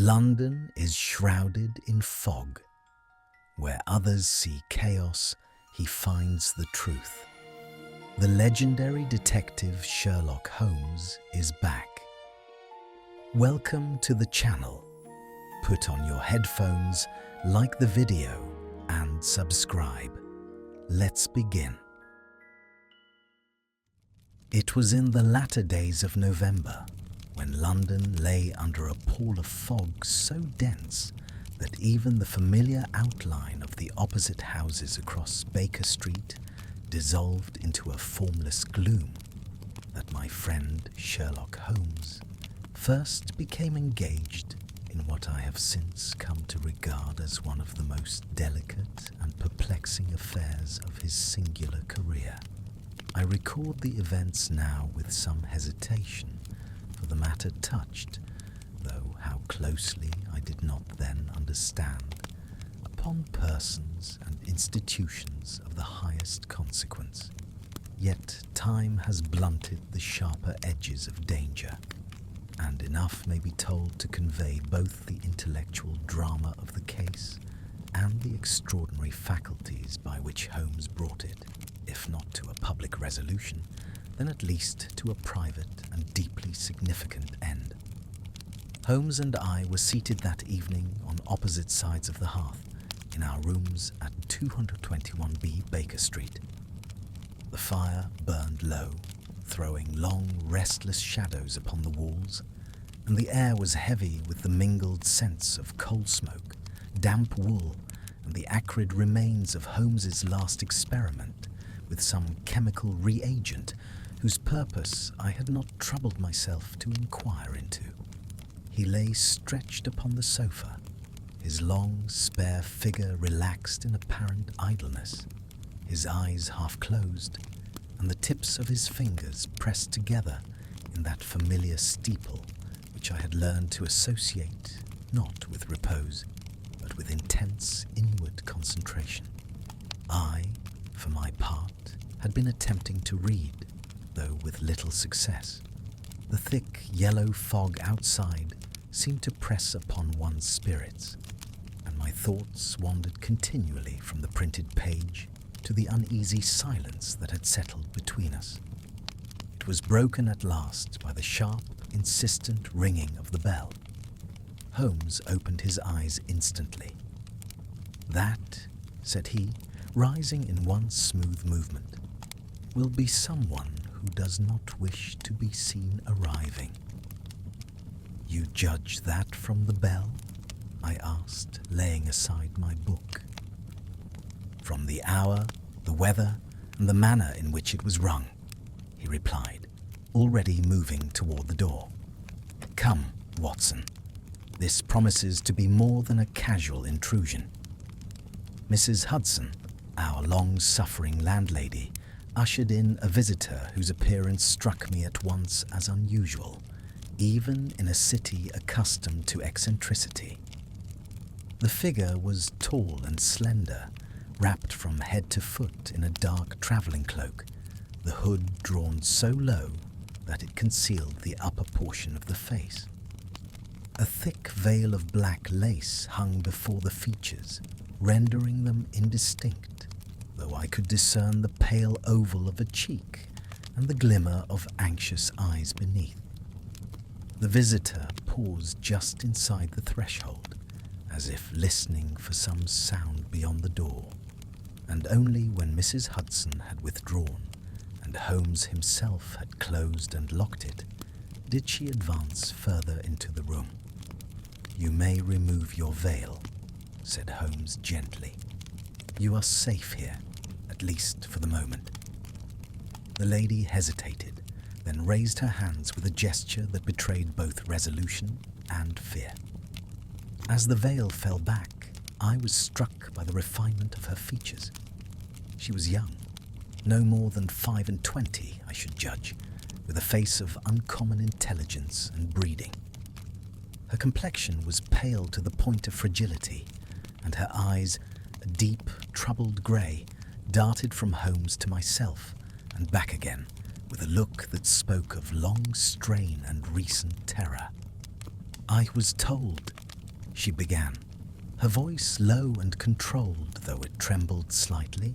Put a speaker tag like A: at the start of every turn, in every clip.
A: London is shrouded in fog. Where others see chaos, he finds the truth. The legendary detective Sherlock Holmes is back. Welcome to the channel. Put on your headphones, like the video, and subscribe. Let's begin. It was in the latter days of November, when London lay under a pall of fog so dense that even the familiar outline of the opposite houses across Baker Street dissolved into a formless gloom, that my friend Sherlock Holmes first became engaged in what I have since come to regard as one of the most delicate and perplexing affairs of his singular career. I record the events now with some hesitation, for the matter touched, though how closely I did not then understand, upon persons and institutions of the highest consequence. Yet time has blunted the sharper edges of danger, and enough may be told to convey both the intellectual drama of the case and the extraordinary faculties by which Holmes brought it, if not to a public resolution, then at least to a private and deeply significant end. Holmes and I were seated that evening on opposite sides of the hearth in our rooms at 221B Baker Street. The fire burned low, throwing long, restless shadows upon the walls, and the air was heavy with the mingled scents of coal smoke, damp wool, and the acrid remains of Holmes's last experiment with some chemical reagent whose purpose I had not troubled myself to inquire into. He lay stretched upon the sofa, his long, spare figure relaxed in apparent idleness, his eyes half closed, and the tips of his fingers pressed together in that familiar steeple which I had learned to associate not with repose, but with intense inward concentration. I, for my part, had been attempting to read, though with little success. The thick yellow fog outside seemed to press upon one's spirits, and my thoughts wandered continually from the printed page to the uneasy silence that had settled between us. It was broken at last by the sharp, insistent ringing of the bell. Holmes opened his eyes instantly. "That," said he, rising in one smooth movement, "will be someone who does not wish to be seen arriving." "You judge that from the bell?" I asked, laying aside my book. "From the hour, the weather, and the manner in which it was rung," he replied, already moving toward the door. "Come, Watson. This promises to be more than a casual intrusion." Mrs. Hudson, our long-suffering landlady, ushered in a visitor whose appearance struck me at once as unusual, even in a city accustomed to eccentricity. The figure was tall and slender, wrapped from head to foot in a dark travelling cloak, the hood drawn so low that it concealed the upper portion of the face. A thick veil of black lace hung before the features, rendering them indistinct, though I could discern the pale oval of a cheek and the glimmer of anxious eyes beneath. The visitor paused just inside the threshold, as if listening for some sound beyond the door, and only when Mrs. Hudson had withdrawn and Holmes himself had closed and locked it, did she advance further into the room. "You may remove your veil," said Holmes gently. "You are safe here, at least for the moment." The lady hesitated, then raised her hands with a gesture that betrayed both resolution and fear. As the veil fell back, I was struck by the refinement of her features. She was young, no more than 25, I should judge, with a face of uncommon intelligence and breeding. Her complexion was pale to the point of fragility, and her eyes, a deep, troubled grey, darted from Holmes to myself and back again, with a look that spoke of long strain and recent terror. "I was told," she began, her voice low and controlled though it trembled slightly,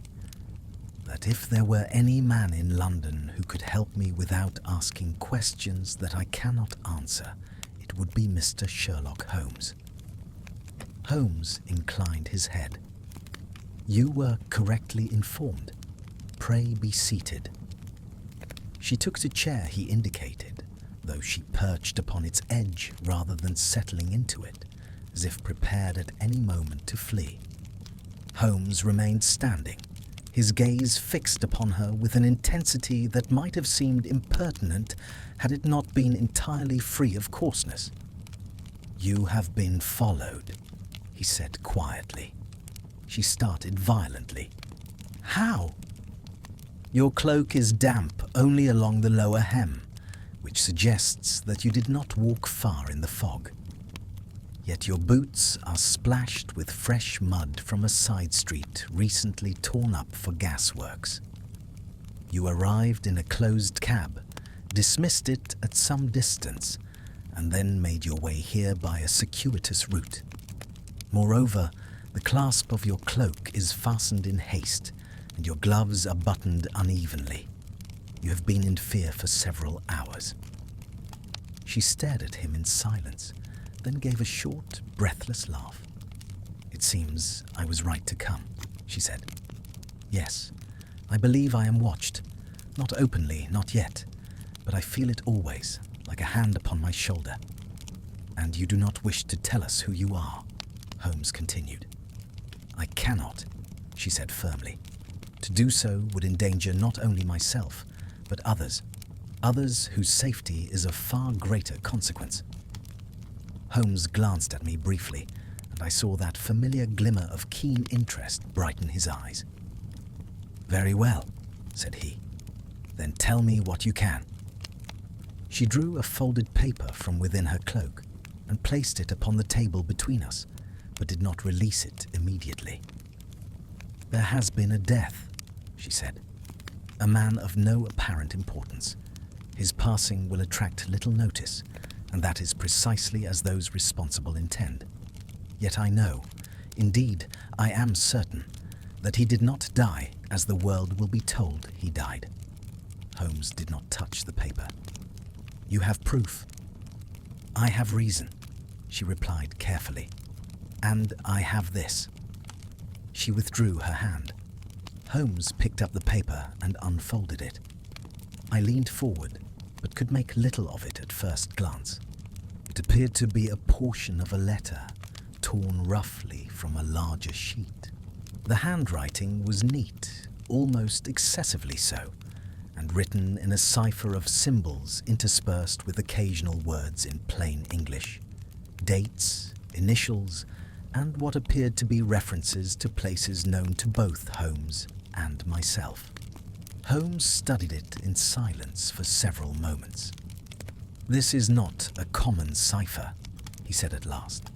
A: "that if there were any man in London who could help me without asking questions that I cannot answer, it would be Mr. Sherlock Holmes." Holmes inclined his head. "You were correctly informed. Pray be seated." She took the chair he indicated, though she perched upon its edge rather than settling into it, as if prepared at any moment to flee. Holmes remained standing, his gaze fixed upon her with an intensity that might have seemed impertinent had it not been entirely free of coarseness. "You have been followed," he said quietly. She started violently. "How?" "Your cloak is damp only along the lower hem, which suggests that you did not walk far in the fog. Yet your boots are splashed with fresh mud from a side street recently torn up for gasworks. You arrived in a closed cab, dismissed it at some distance, and then made your way here by a circuitous route. Moreover, the clasp of your cloak is fastened in haste, and your gloves are buttoned unevenly. You have been in fear for several hours." She stared at him in silence, then gave a short, breathless laugh. "It seems I was right to come," she said. "Yes, I believe I am watched. Not openly, not yet, but I feel it always, like a hand upon my shoulder." "And you do not wish to tell us who you are," Holmes continued. "I cannot," she said firmly. "To do so would endanger not only myself, but others whose safety is of far greater consequence." Holmes glanced at me briefly, and I saw that familiar glimmer of keen interest brighten his eyes. "Very well," said he. "Then tell me what you can." She drew a folded paper from within her cloak and placed it upon the table between us, but did not release it immediately. "There has been a death," she said. "A man of no apparent importance. His passing will attract little notice, and that is precisely as those responsible intend. Yet I know, indeed I am certain, that he did not die as the world will be told he died." Holmes did not touch the paper. "You have proof?" "I have reason," she replied carefully. "And I have this." She withdrew her hand. Holmes picked up the paper and unfolded it. I leaned forward, but could make little of it at first glance. It appeared to be a portion of a letter, torn roughly from a larger sheet. The handwriting was neat, almost excessively so, and written in a cipher of symbols interspersed with occasional words in plain English, dates, initials, and what appeared to be references to places known to both Holmes and myself. Holmes studied it in silence for several moments. "This is not a common cipher," he said at last.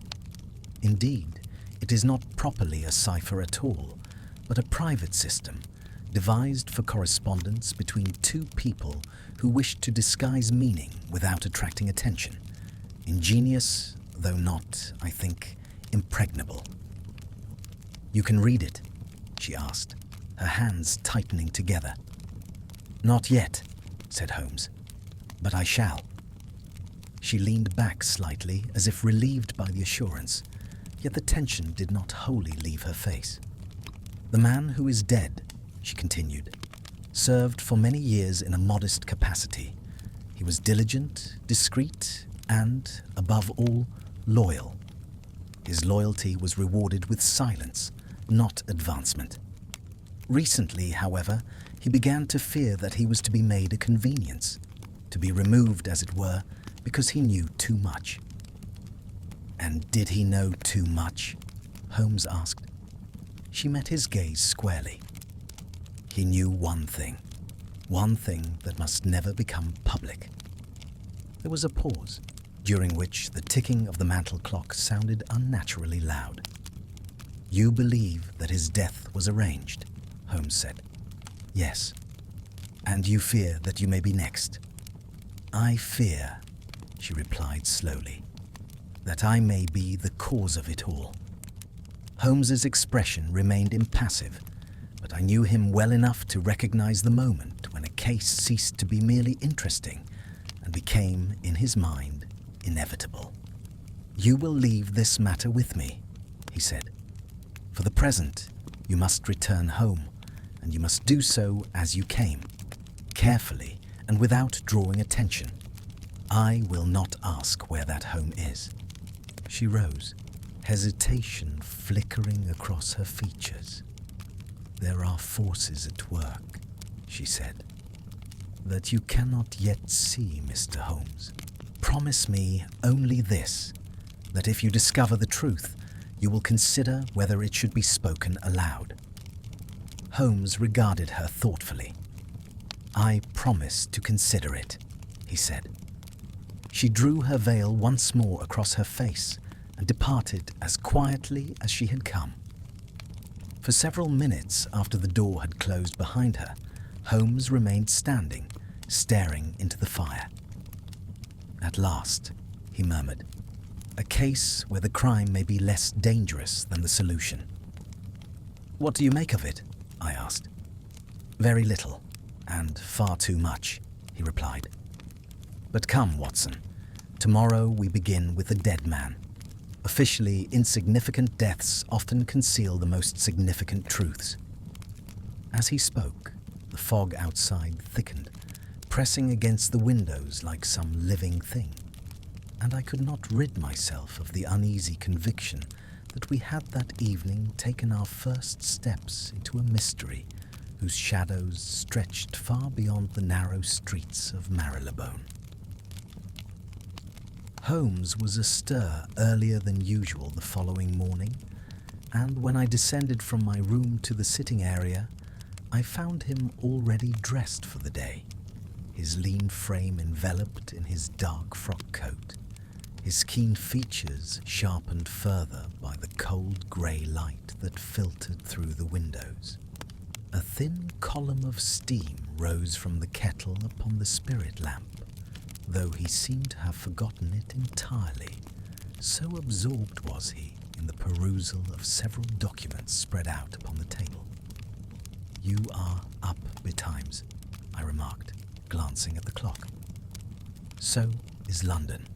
A: "Indeed, it is not properly a cipher at all, but a private system devised for correspondence between two people who wish to disguise meaning without attracting attention. Ingenious, though not, I think, impregnable." "You can read it?" she asked, her hands tightening together. "Not yet," said Holmes, "but I shall." She leaned back slightly as if relieved by the assurance, yet the tension did not wholly leave her face. "The man who is dead," she continued, "served for many years in a modest capacity. He was diligent, discreet, and, above all, loyal. His loyalty was rewarded with silence, not advancement. Recently, however, he began to fear that he was to be made a convenience, to be removed, as it were, because he knew too much." "And did he know too much?" Holmes asked. She met his gaze squarely. "He knew one thing that must never become public." There was a pause, during which the ticking of the mantel clock sounded unnaturally loud. "You believe that his death was arranged?" Holmes said. "Yes." "And you fear that you may be next?" "I fear," she replied slowly, that I may be the cause of it all." Holmes's expression remained impassive, but I knew him well enough to recognize the moment when a case ceased to be merely interesting and became, in his mind, inevitable. "You will leave this matter with me," he said. "For the present, you must return home, and you must do so as you came, carefully and without drawing attention. I will not ask where that home is." She rose, hesitation flickering across her features. "There are forces at work," she said, "that you cannot yet see, Mr. Holmes. Promise me only this, that if you discover the truth, you will consider whether it should be spoken aloud." Holmes regarded her thoughtfully. "I promise to consider it," he said. She drew her veil once more across her face and departed as quietly as she had come. For several minutes after the door had closed behind her, Holmes remained standing, staring into the fire. "At last," he murmured, "a case where the crime may be less dangerous than the solution." "What do you make of it?" I asked. "Very little, and far too much," he replied. "But come, Watson, tomorrow we begin with the dead man. Officially insignificant deaths often conceal the most significant truths." As he spoke, the fog outside thickened, pressing against the windows like some living thing, and I could not rid myself of the uneasy conviction that we had that evening taken our first steps into a mystery whose shadows stretched far beyond the narrow streets of Marylebone. Holmes was astir earlier than usual the following morning, and when I descended from my room to the sitting area, I found him already dressed for the day, his lean frame enveloped in his dark frock coat, his keen features sharpened further by the cold grey light that filtered through the windows. A thin column of steam rose from the kettle upon the spirit lamp, though he seemed to have forgotten it entirely, so absorbed was he in the perusal of several documents spread out upon the table. "You are up betimes," I remarked, glancing at the clock. "So is London,"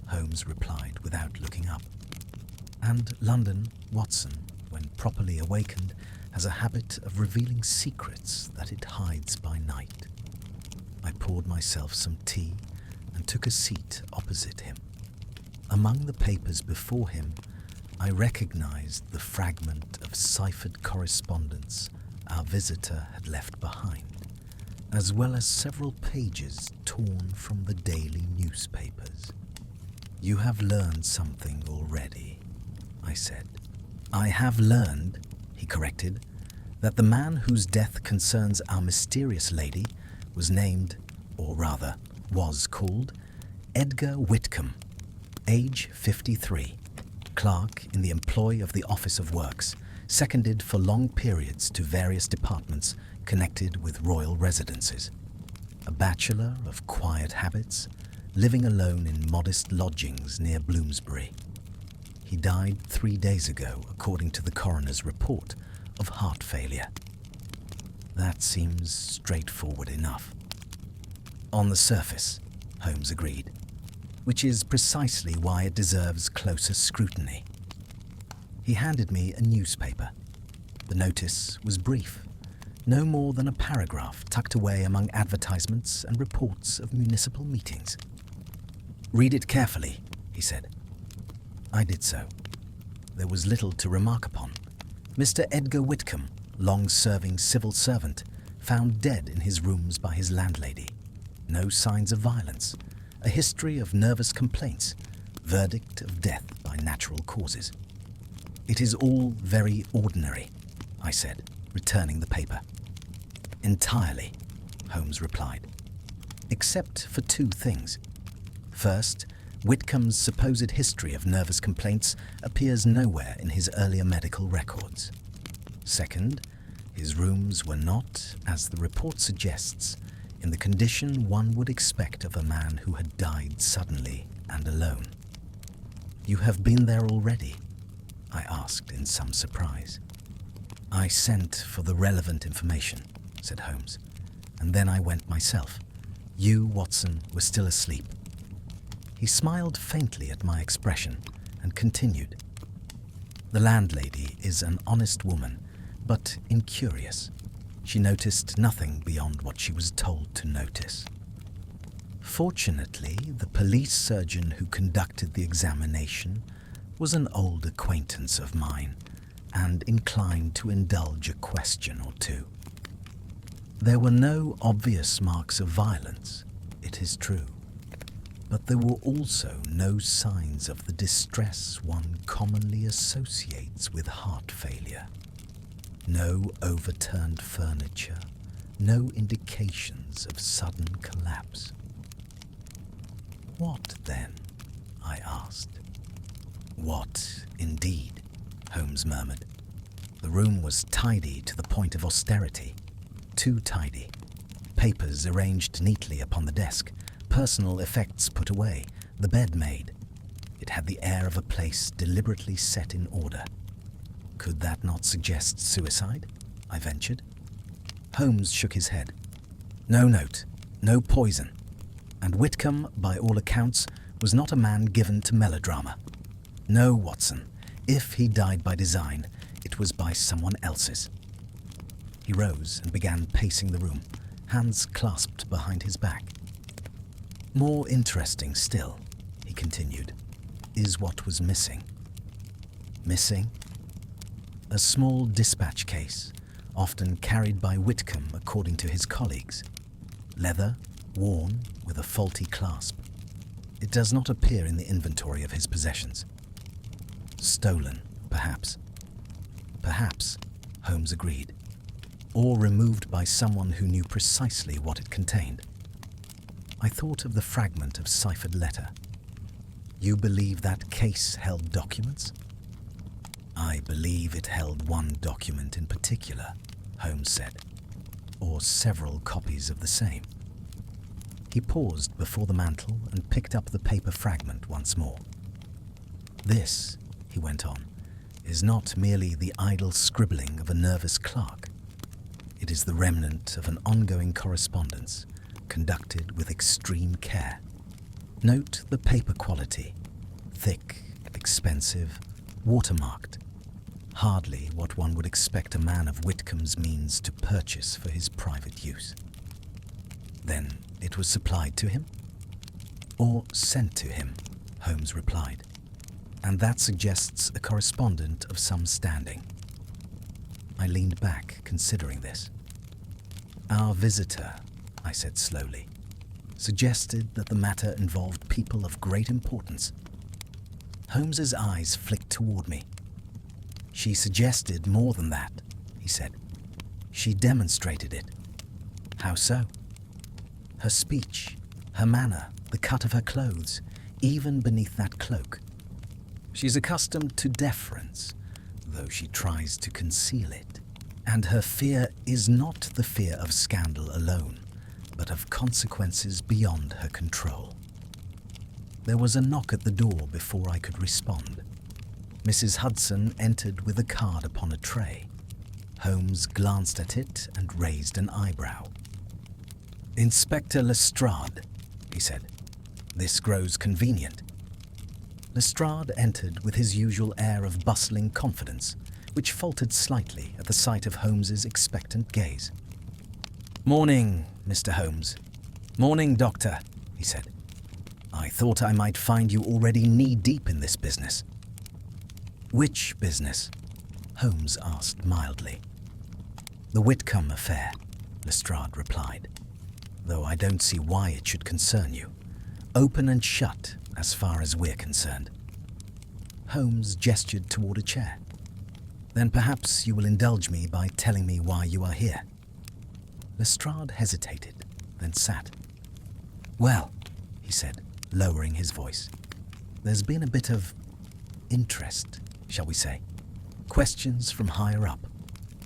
A: Holmes replied without looking up. "And London, Watson, when properly awakened, has a habit of revealing secrets that it hides by night." I poured myself some tea and took a seat opposite him. Among the papers before him, I recognized the fragment of ciphered correspondence our visitor had left behind, as well as several pages torn from the daily newspapers. "You have learned something already," I said. "I have learned," he corrected, "that the man whose death concerns our mysterious lady was named, or rather, was called, Edgar Whitcomb, age 53, clerk in the employ of the Office of Works, seconded for long periods to various departments connected with royal residences. A bachelor of quiet habits, living alone in modest lodgings near Bloomsbury. He died 3 days ago, according to the coroner's report, of heart failure." "That seems straightforward enough." "On the surface," Holmes agreed, "which is precisely why it deserves closer scrutiny." He handed me a newspaper. The notice was brief, no more than a paragraph tucked away among advertisements and reports of municipal meetings. "Read it carefully," he said. I did so. There was little to remark upon. Mr. Edgar Whitcomb, long-serving civil servant, found dead in his rooms by his landlady. No signs of violence. A history of nervous complaints. Verdict of death by natural causes. "It is all very ordinary," I said, returning the paper. "Entirely," Holmes replied, "except for 2 things. First, Whitcomb's supposed history of nervous complaints appears nowhere in his earlier medical records. Second, his rooms were not, as the report suggests, in the condition one would expect of a man who had died suddenly and alone." You have been there already?" I asked in some surprise. "I sent for the relevant information," said Holmes, "and then I went myself. You, Watson, were still asleep." He smiled faintly at my expression and continued. "The landlady is an honest woman, but incurious. She noticed nothing beyond what she was told to notice. Fortunately, the police surgeon who conducted the examination was an old acquaintance of mine and inclined to indulge a question or two. There were no obvious marks of violence, it is true, but there were also no signs of the distress one commonly associates with heart failure. No overturned furniture, no indications of sudden collapse. "What then?" I asked. "What, indeed," Holmes murmured. "The room was tidy to the point of austerity. Too tidy. Papers arranged neatly upon the desk, personal effects put away, the bed made. It had the air of a place deliberately set in order." "Could that not suggest suicide?" I ventured. Holmes shook his head. "No note, no poison. And Whitcomb, by all accounts, was not a man given to melodrama. No, Watson, if he died by design, it was by someone else's." He rose and began pacing the room, hands clasped behind his back. "More interesting still," he continued, "is what was missing." "Missing?" "A small dispatch case, often carried by Whitcomb according to his colleagues. Leather, worn, with a faulty clasp. It does not appear in the inventory of his possessions." "Stolen, perhaps." "Perhaps," Holmes agreed. "Or removed by someone who knew precisely what it contained." I thought of the fragment of ciphered letter. "You believe that case held documents?" "I believe it held one document in particular," Holmes said, "or several copies of the same." He paused before the mantel and picked up the paper fragment once more. "This," he went on, "is not merely the idle scribbling of a nervous clerk. It is the remnant of an ongoing correspondence, conducted with extreme care. Note the paper quality. Thick, expensive, watermarked. Hardly what one would expect a man of Whitcomb's means to purchase for his private use." "Then it was supplied to him?" "Or sent to him," Holmes replied. "And that suggests a correspondent of some standing." I leaned back, considering this. "Our visitor," I said slowly, "suggested that the matter involved people of great importance." Holmes's eyes flicked toward me. "She suggested more than that," he said. "She demonstrated it." "How so?" "Her speech, her manner, the cut of her clothes, even beneath that cloak. She's accustomed to deference, though she tries to conceal it. And her fear is not the fear of scandal alone, but of consequences beyond her control." There was a knock at the door before I could respond. Mrs. Hudson entered with a card upon a tray. Holmes glanced at it and raised an eyebrow. "Inspector Lestrade," he said. "This grows convenient." Lestrade entered with his usual air of bustling confidence, which faltered slightly at the sight of Holmes's expectant gaze. "Morning, Mr. Holmes. Morning, Doctor," he said. "I thought I might find you already knee-deep in this business." "Which business?" Holmes asked mildly. "The Whitcomb affair," Lestrade replied, "though I don't see why it should concern you. Open and shut, as far as we're concerned." Holmes gestured toward a chair. "Then perhaps you will indulge me by telling me why you are here." Lestrade hesitated, then sat. "Well," he said, lowering his voice, "there's been a bit of interest, shall we say. Questions from higher up.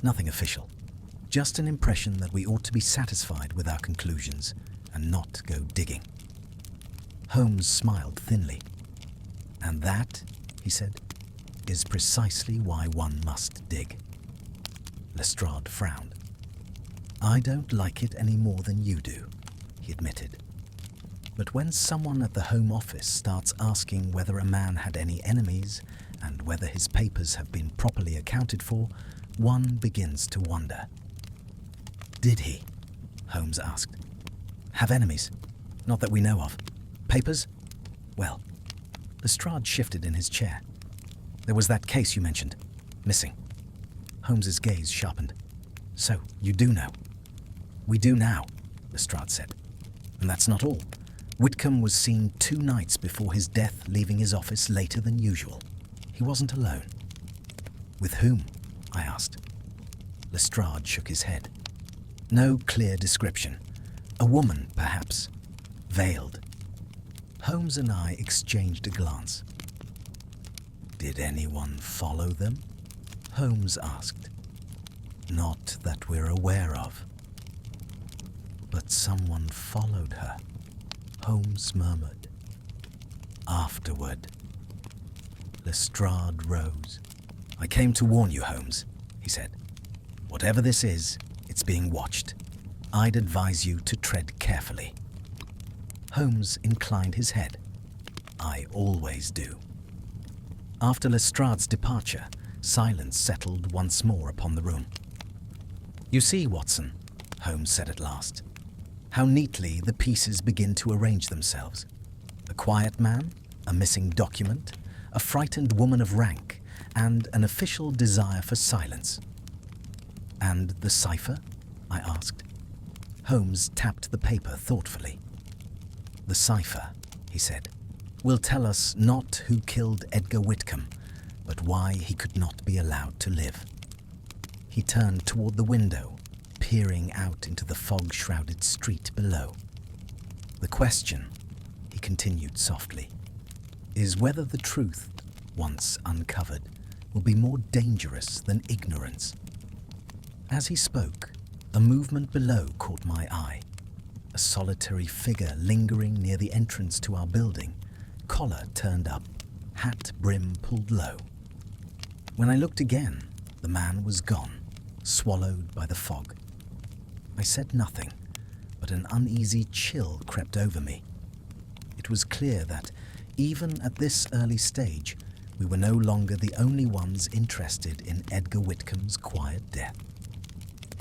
A: Nothing official. Just an impression that we ought to be satisfied with our conclusions and not go digging." Holmes smiled thinly. "And that," he said, "is precisely why one must dig." Lestrade frowned. "I don't like it any more than you do," he admitted. "But when someone at the Home Office starts asking whether a man had any enemies and whether his papers have been properly accounted for, one begins to wonder." "Did he?" Holmes asked. "Have enemies? Not that we know of. Papers? Well," Lestrade shifted in his chair. "There was that case you mentioned. Missing." Holmes's gaze sharpened. "So, you do know?" "We do now," Lestrade said. "And that's not all. Whitcomb was seen 2 nights before his death, leaving his office later than usual. He wasn't alone." "With whom?" I asked. Lestrade shook his head. "No clear description. A woman, perhaps. Veiled." Holmes and I exchanged a glance. "Did anyone follow them?" Holmes asked. "Not that we're aware of." "But someone followed her," Holmes murmured. "Afterward." Lestrade rose. "I came to warn you, Holmes," he said. "Whatever this is, it's being watched. I'd advise you to tread carefully." Holmes inclined his head. "I always do." After Lestrade's departure, silence settled once more upon the room. "You see, Watson," Holmes said at last, "how neatly the pieces begin to arrange themselves. A quiet man, a missing document, a frightened woman of rank, and an official desire for silence." "And the cipher?" I asked. Holmes tapped the paper thoughtfully. "The cipher," he said, "will tell us not who killed Edgar Whitcomb, but why he could not be allowed to live." He turned toward the window, peering out into the fog-shrouded street below. "The question," he continued softly, "is whether the truth, once uncovered, will be more dangerous than ignorance." As he spoke, a movement below caught my eye. A solitary figure lingering near the entrance to our building, collar turned up, hat brim pulled low. When I looked again, the man was gone, swallowed by the fog. I said nothing, but an uneasy chill crept over me. It was clear that, even at this early stage, we were no longer the only ones interested in Edgar Whitcomb's quiet death.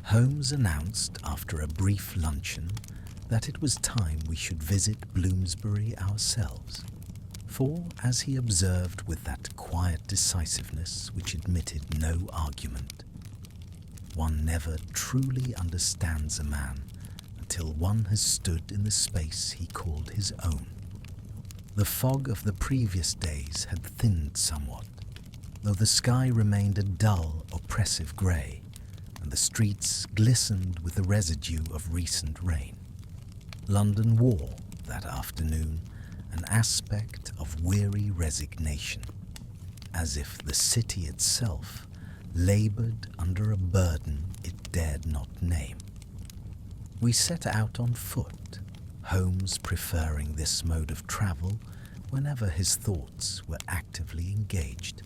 A: Holmes announced, after a brief luncheon, that it was time we should visit Bloomsbury ourselves. For, as he observed with that quiet decisiveness which admitted no argument, one never truly understands a man until one has stood in the space he called his own. The fog of the previous days had thinned somewhat, though the sky remained a dull, oppressive grey, and the streets glistened with the residue of recent rain. London wore, that afternoon, an aspect of weary resignation, as if the city itself laboured under a burden it dared not name. We set out on foot, Holmes preferring this mode of travel whenever his thoughts were actively engaged.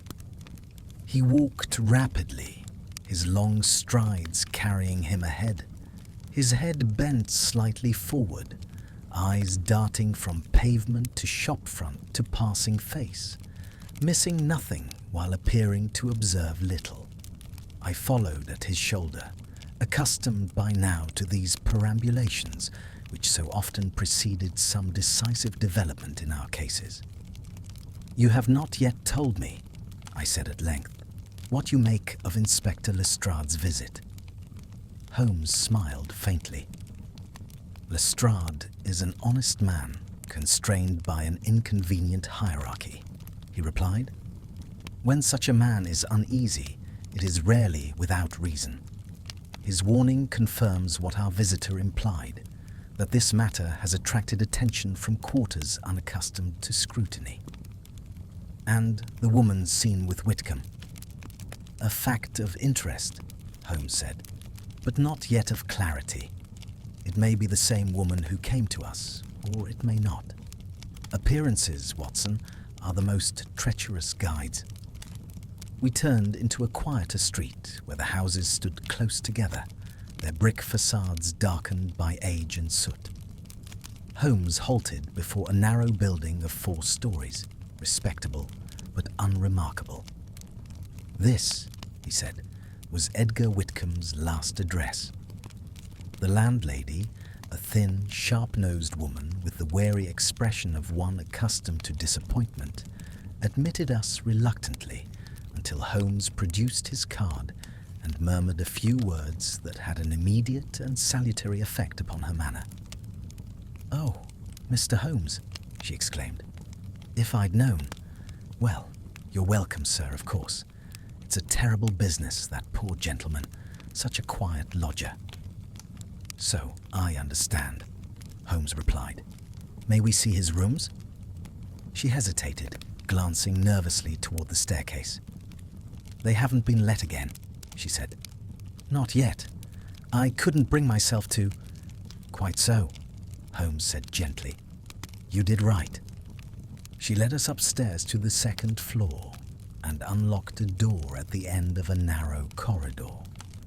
A: He walked rapidly, his long strides carrying him ahead, his head bent slightly forward, eyes darting from pavement to shop front to passing face, missing nothing while appearing to observe little. I followed at his shoulder, accustomed by now to these perambulations which so often preceded some decisive development in our cases. "You have not yet told me," I said at length, "what you make of Inspector Lestrade's visit." Holmes smiled faintly. "Lestrade is an honest man, constrained by an inconvenient hierarchy," he replied. "When such a man is uneasy, it is rarely without reason. His warning confirms what our visitor implied, that this matter has attracted attention from quarters unaccustomed to scrutiny." "And the woman seen with Whitcomb?" "A fact of interest," Holmes said, "but not yet of clarity. It may be the same woman who came to us, or it may not. Appearances, Watson, are the most treacherous guides. We turned into a quieter street where the houses stood close together, their brick facades darkened by age and soot. Holmes halted before a narrow building of 4 stories, respectable but unremarkable. This, he said, was Edgar Whitcomb's last address. The landlady, a thin, sharp-nosed woman with the wary expression of one accustomed to disappointment, admitted us reluctantly until Holmes produced his card and murmured a few words that had an immediate and salutary effect upon her manner. "Oh, Mr. Holmes," she exclaimed. "If I'd known. Well, you're welcome, sir, of course. It's a terrible business, that poor gentleman, such a quiet lodger." "So I understand," Holmes replied. "May we see his rooms?" She hesitated, glancing nervously toward the staircase. "They haven't been let again," she said. "Not yet. I couldn't bring myself to—" "Quite so," Holmes said gently. "You did right." She led us upstairs to the 2nd floor and unlocked a door at the end of a narrow corridor.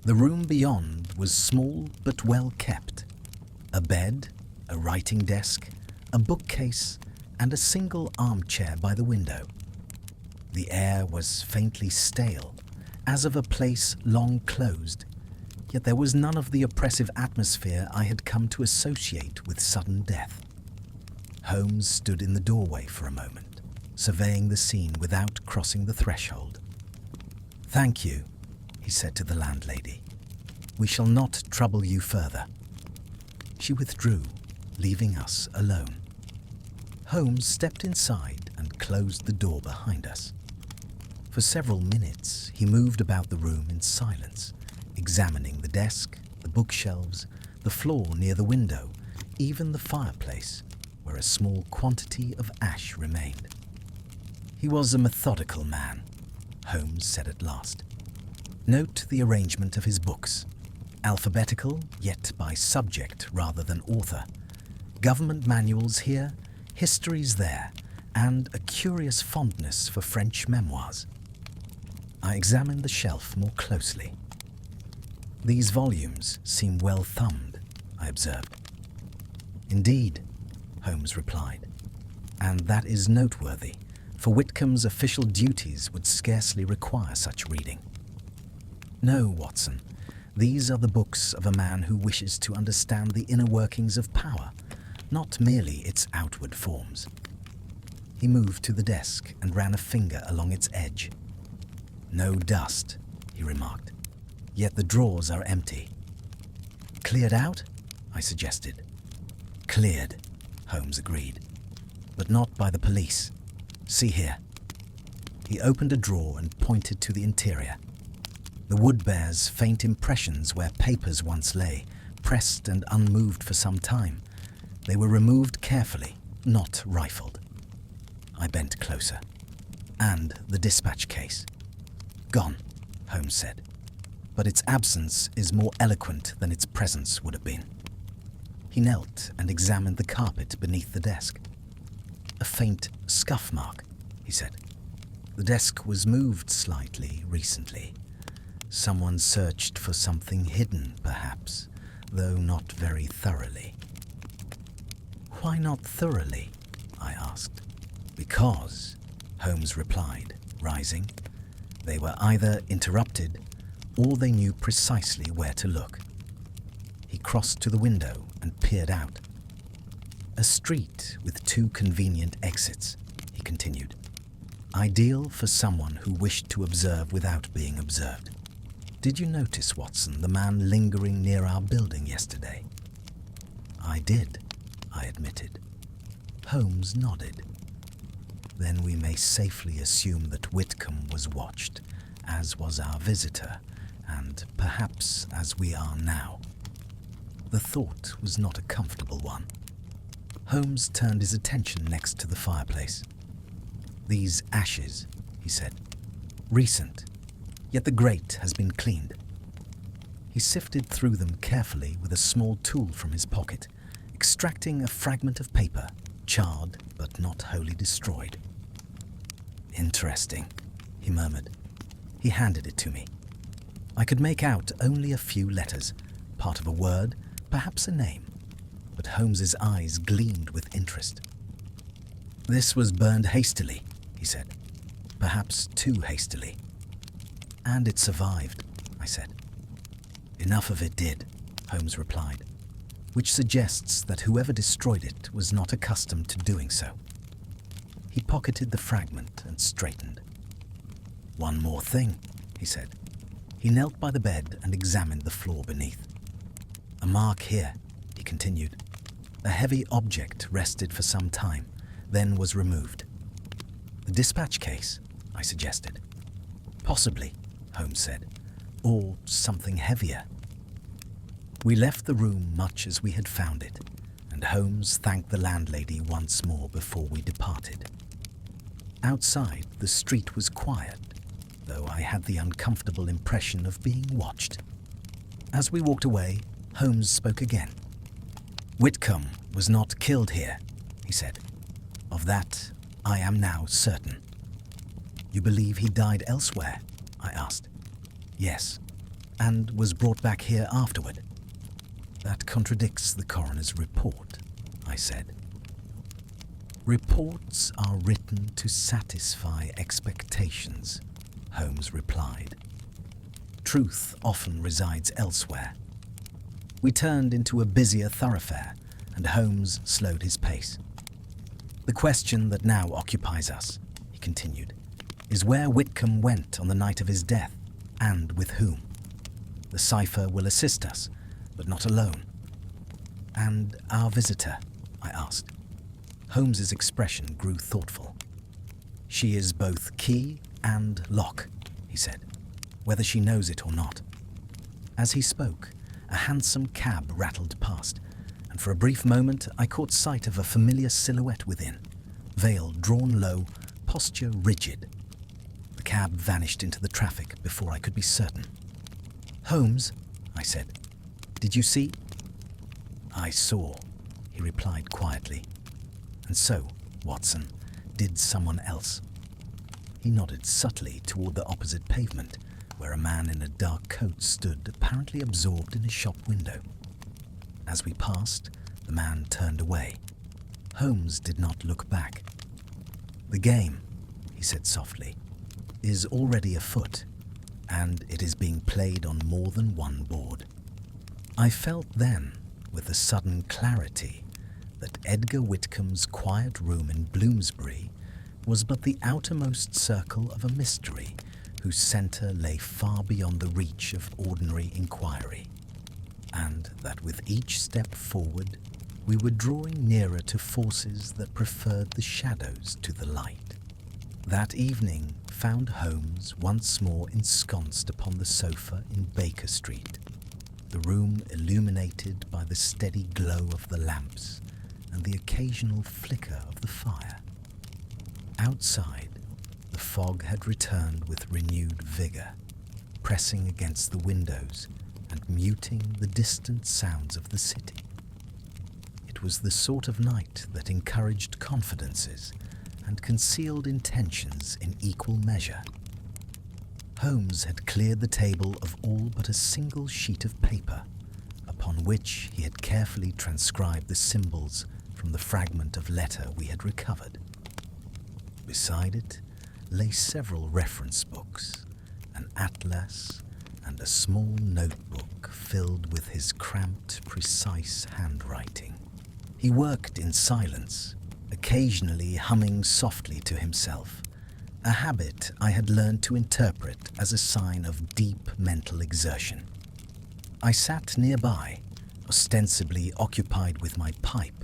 A: The room beyond was small but well kept. A bed, a writing desk, a bookcase, and a single armchair by the window. The air was faintly stale, as of a place long closed, yet there was none of the oppressive atmosphere I had come to associate with sudden death. Holmes stood in the doorway for a moment, surveying the scene without crossing the threshold. "Thank you," he said to the landlady. "We shall not trouble you further." She withdrew, leaving us alone. Holmes stepped inside and closed the door behind us. For several minutes, he moved about the room in silence, examining the desk, the bookshelves, the floor near the window, even the fireplace, where a small quantity of ash remained. He was a methodical man, Holmes said at last. Note the arrangement of his books, alphabetical yet by subject rather than author. Government manuals here, histories there, and a curious fondness for French memoirs. I examined the shelf more closely. "These volumes seem well thumbed," I observed. "Indeed," Holmes replied, "and that is noteworthy, for Whitcomb's official duties would scarcely require such reading. No, Watson, these are the books of a man who wishes to understand the inner workings of power, not merely its outward forms." He moved to the desk and ran a finger along its edge. "No dust," he remarked, "yet the drawers are empty." "Cleared out?" I suggested. "Cleared," Holmes agreed, "but not by the police. See here." He opened a drawer and pointed to the interior. The wood bears faint impressions where papers once lay, pressed and unmoved for some time. They were removed carefully, not rifled. I bent closer. "And the dispatch case." "Gone," Holmes said, "but its absence is more eloquent than its presence would have been." He knelt and examined the carpet beneath the desk. "A faint scuff mark," he said. "The desk was moved slightly recently. Someone searched for something hidden, perhaps, though not very thoroughly." "Why not thoroughly?" I asked. "Because," Holmes replied, rising, "they were either interrupted or they knew precisely where to look." He crossed to the window and peered out. "A street with 2 convenient exits," he continued. "Ideal for someone who wished to observe without being observed. Did you notice, Watson, the man lingering near our building yesterday?" "I did," I admitted. Holmes nodded. "Then we may safely assume that Whitcomb was watched, as was our visitor, and perhaps as we are now." The thought was not a comfortable one. Holmes turned his attention next to the fireplace. "These ashes," he said. "Recent, yet the grate has been cleaned." He sifted through them carefully with a small tool from his pocket, extracting a fragment of paper, charred but not wholly destroyed. Interesting, he murmured. He handed it to me. I could make out only a few letters, part of a word, perhaps a name, but Holmes's eyes gleamed with interest. This was burned hastily, he said, perhaps too hastily. And it survived, I said. Enough of it did, Holmes replied, which suggests that whoever destroyed it was not accustomed to doing so. He pocketed the fragment and straightened. One more thing, he said. He knelt by the bed and examined the floor beneath. A mark here, he continued. A heavy object rested for some time, then was removed. The dispatch case, I suggested. Possibly, Holmes said, or something heavier. We left the room much as we had found it, and Holmes thanked the landlady once more before we departed. Outside, the street was quiet, though I had the uncomfortable impression of being watched. As we walked away, Holmes spoke again. Whitcomb was not killed here, he said. Of that, I am now certain. You believe he died elsewhere? I asked. Yes, and was brought back here afterward. That contradicts the coroner's report, I said. Reports are written to satisfy expectations, Holmes replied. Truth often resides elsewhere. We turned into a busier thoroughfare, and Holmes slowed his pace. The question that now occupies us, he continued, is where Whitcomb went on the night of his death, and with whom. The cipher will assist us, but not alone. And our visitor, I asked. Holmes's expression grew thoughtful. She is both key and lock, he said, whether she knows it or not. As he spoke, a hansom cab rattled past, and for a brief moment I caught sight of a familiar silhouette within, veil drawn low, posture rigid. The cab vanished into the traffic before I could be certain. Holmes, I said, did you see? I saw, he replied quietly. And so, Watson, did someone else. He nodded subtly toward the opposite pavement, where a man in a dark coat stood apparently absorbed in a shop window. As we passed, the man turned away. Holmes did not look back. The game, he said softly, is already afoot, and it is being played on more than one board. I felt then, with a sudden clarity, that Edgar Whitcomb's quiet room in Bloomsbury was but the outermost circle of a mystery whose centre lay far beyond the reach of ordinary inquiry, and that with each step forward we were drawing nearer to forces that preferred the shadows to the light. That evening found Holmes once more ensconced upon the sofa in Baker Street, the room illuminated by the steady glow of the lamps and the occasional flicker of the fire. Outside, the fog had returned with renewed vigour, pressing against the windows and muting the distant sounds of the city. It was the sort of night that encouraged confidences and concealed intentions in equal measure. Holmes had cleared the table of all but a single sheet of paper, upon which he had carefully transcribed the symbols from the fragment of letter we had recovered. Beside it lay several reference books, an atlas, and a small notebook filled with his cramped, precise handwriting. He worked in silence, occasionally humming softly to himself, a habit I had learned to interpret as a sign of deep mental exertion. I sat nearby, ostensibly occupied with my pipe,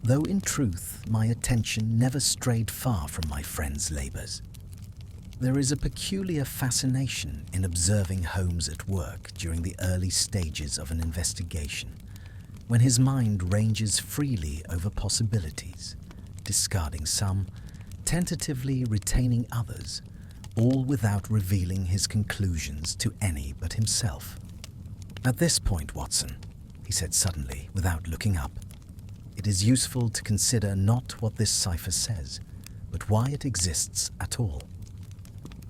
A: though in truth my attention never strayed far from my friend's labours. There is a peculiar fascination in observing Holmes at work during the early stages of an investigation, when his mind ranges freely over possibilities, discarding some, tentatively retaining others, all without revealing his conclusions to any but himself. At this point, Watson, he said suddenly, without looking up, it is useful to consider not what this cipher says, but why it exists at all.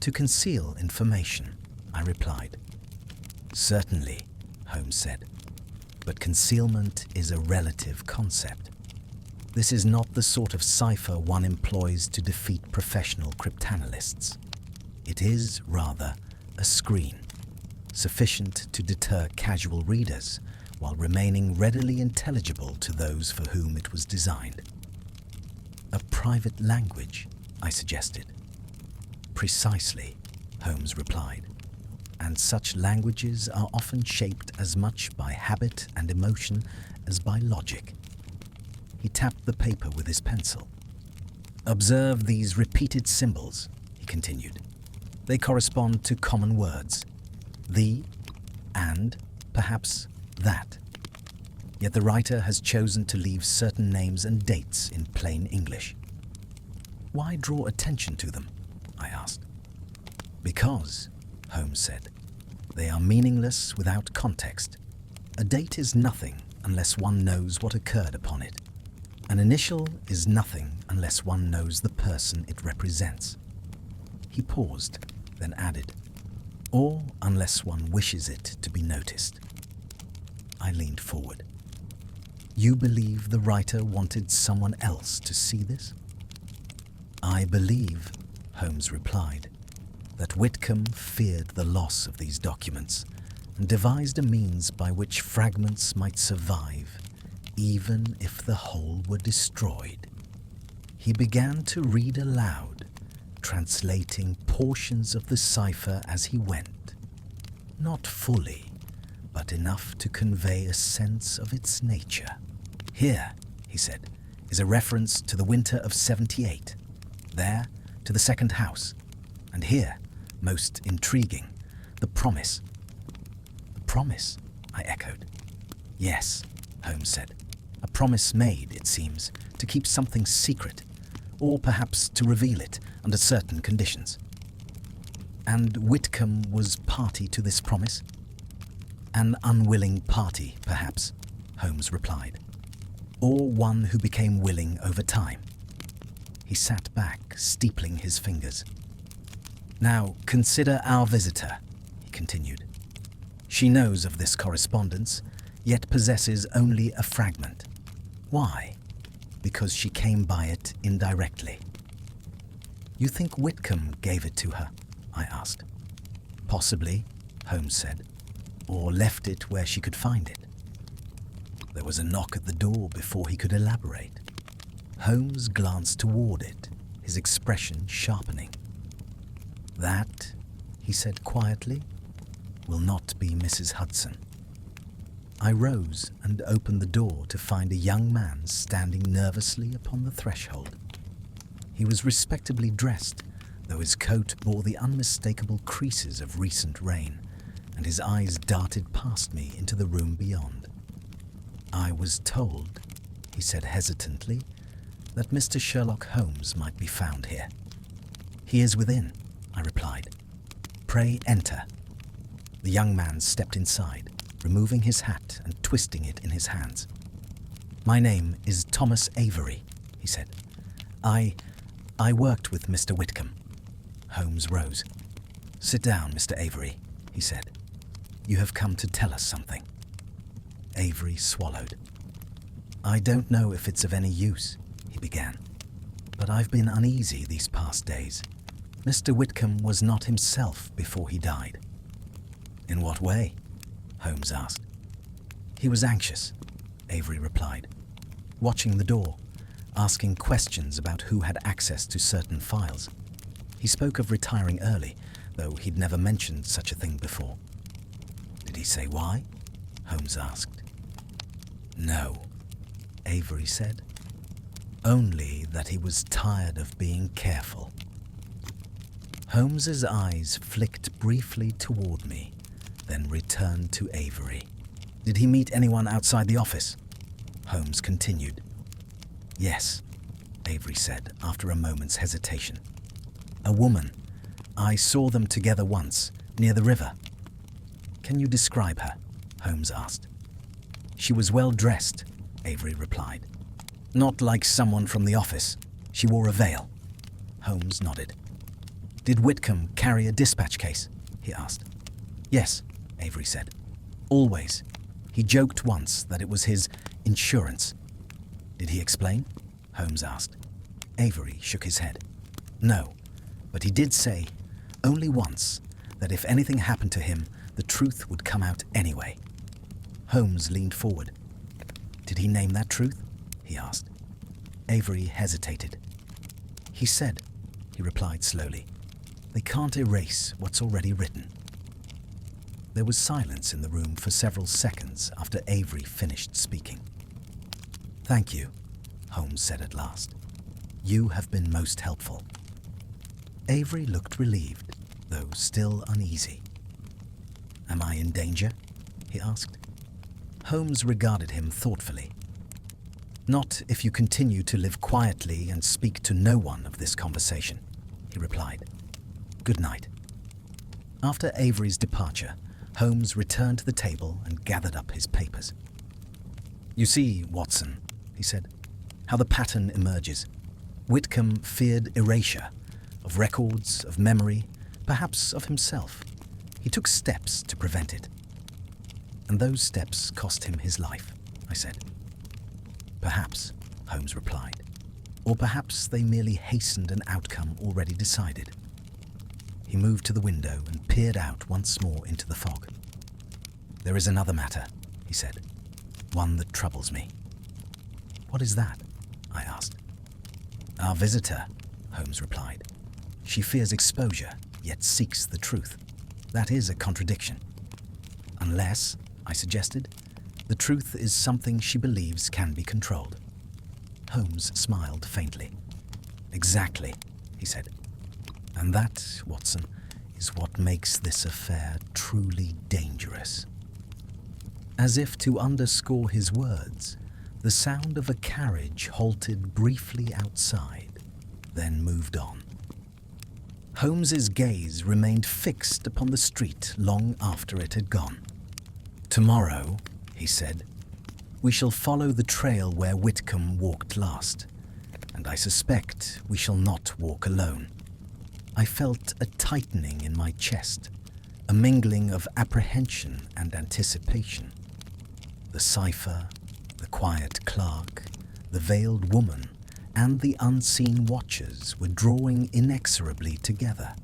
A: To conceal information, I replied. Certainly, Holmes said, but concealment is a relative concept. This is not the sort of cipher one employs to defeat professional cryptanalysts. It is, rather, a screen, sufficient to deter casual readers while remaining readily intelligible to those for whom it was designed. A private language, I suggested. Precisely, Holmes replied, and such languages are often shaped as much by habit and emotion as by logic. He tapped the paper with his pencil. Observe these repeated symbols, he continued. They correspond to common words. The, and, perhaps that. Yet the writer has chosen to leave certain names and dates in plain English. Why draw attention to them? I asked. Because, Holmes said, they are meaningless without context. A date is nothing unless one knows what occurred upon it. An initial is nothing unless one knows the person it represents. He paused, then added, or unless one wishes it to be noticed. I leaned forward. You believe the writer wanted someone else to see this? I believe, Holmes replied, that Whitcomb feared the loss of these documents and devised a means by which fragments might survive, even if the whole were destroyed. He began to read aloud, translating portions of the cipher as he went. Not fully, but enough to convey a sense of its nature. Here, he said, is a reference to the winter of '78. There, to the second house. And here, most intriguing, the promise. The promise, I echoed. Yes, Holmes said. A promise made, it seems, to keep something secret, or perhaps to reveal it under certain conditions. And Whitcomb was party to this promise? An unwilling party, perhaps, Holmes replied. Or one who became willing over time. He sat back, steepling his fingers. Now, consider our visitor, he continued. She knows of this correspondence, yet possesses only a fragment. Why? Because she came by it indirectly. You think Whitcomb gave it to her? I asked. Possibly, Holmes said, or left it where she could find it. There was a knock at the door before he could elaborate. Holmes glanced toward it, his expression sharpening. That, he said quietly, will not be Mrs. Hudson. I rose and opened the door to find a young man standing nervously upon the threshold. He was respectably dressed, though his coat bore the unmistakable creases of recent rain, and his eyes darted past me into the room beyond. I was told, he said hesitantly, that Mr. Sherlock Holmes might be found here. He is within, I replied. Pray enter. The young man stepped inside, removing his hat and twisting it in his hands. My name is Thomas Avery, he said. I worked with Mr. Whitcomb. Holmes rose. Sit down, Mr. Avery, he said. You have come to tell us something. Avery swallowed. I don't know if it's of any use, he began, but I've been uneasy these past days. Mr. Whitcomb was not himself before he died. In what way? Holmes asked. He was anxious, Avery replied, watching the door, asking questions about who had access to certain files. He spoke of retiring early, though he'd never mentioned such a thing before. Did he say why? Holmes asked. No, Avery said. Only that he was tired of being careful. Holmes's eyes flicked briefly toward me, then returned to Avery. Did he meet anyone outside the office? Holmes continued. Yes, Avery said after a moment's hesitation. A woman. I saw them together once, near the river. Can you describe her? Holmes asked. She was well dressed, Avery replied. Not like someone from the office. She wore a veil. Holmes nodded. "Did Whitcomb carry a dispatch case?" he asked. "Yes," Avery said. "Always. He joked once that it was his insurance." "Did he explain?" Holmes asked. Avery shook his head. "No, but he did say, only once, that if anything happened to him, the truth would come out anyway." Holmes leaned forward. "Did he name that truth?" he asked. Avery hesitated. "He said," he replied slowly, "they can't erase what's already written." There was silence in the room for several seconds after Avery finished speaking. "Thank you," Holmes said at last. "You have been most helpful." Avery looked relieved, though still uneasy. "Am I in danger?" he asked. Holmes regarded him thoughtfully. "Not if you continue to live quietly and speak to no one of this conversation," he replied. "Good night." After Avery's departure, Holmes returned to the table and gathered up his papers. "You see, Watson," he said, "how the pattern emerges. Whitcomb feared erasure, of records, of memory, perhaps of himself. He took steps to prevent it. And those steps cost him his life," I said. "Perhaps," Holmes replied. "Or perhaps they merely hastened an outcome already decided." He moved to the window and peered out once more into the fog. "There is another matter," he said. "One that troubles me." "What is that?" I asked. "Our visitor," Holmes replied. "She fears exposure, yet seeks the truth. That is a contradiction." "Unless," I suggested, "the truth is something she believes can be controlled." Holmes smiled faintly. "Exactly," he said. "And that, Watson, is what makes this affair truly dangerous." As if to underscore his words, the sound of a carriage halted briefly outside, then moved on. Holmes's gaze remained fixed upon the street long after it had gone. "Tomorrow," he said, "we shall follow the trail where Whitcomb walked last, and I suspect we shall not walk alone." I felt a tightening in my chest, a mingling of apprehension and anticipation. The cipher, the quiet clerk, the veiled woman, and the unseen watchers were drawing inexorably together.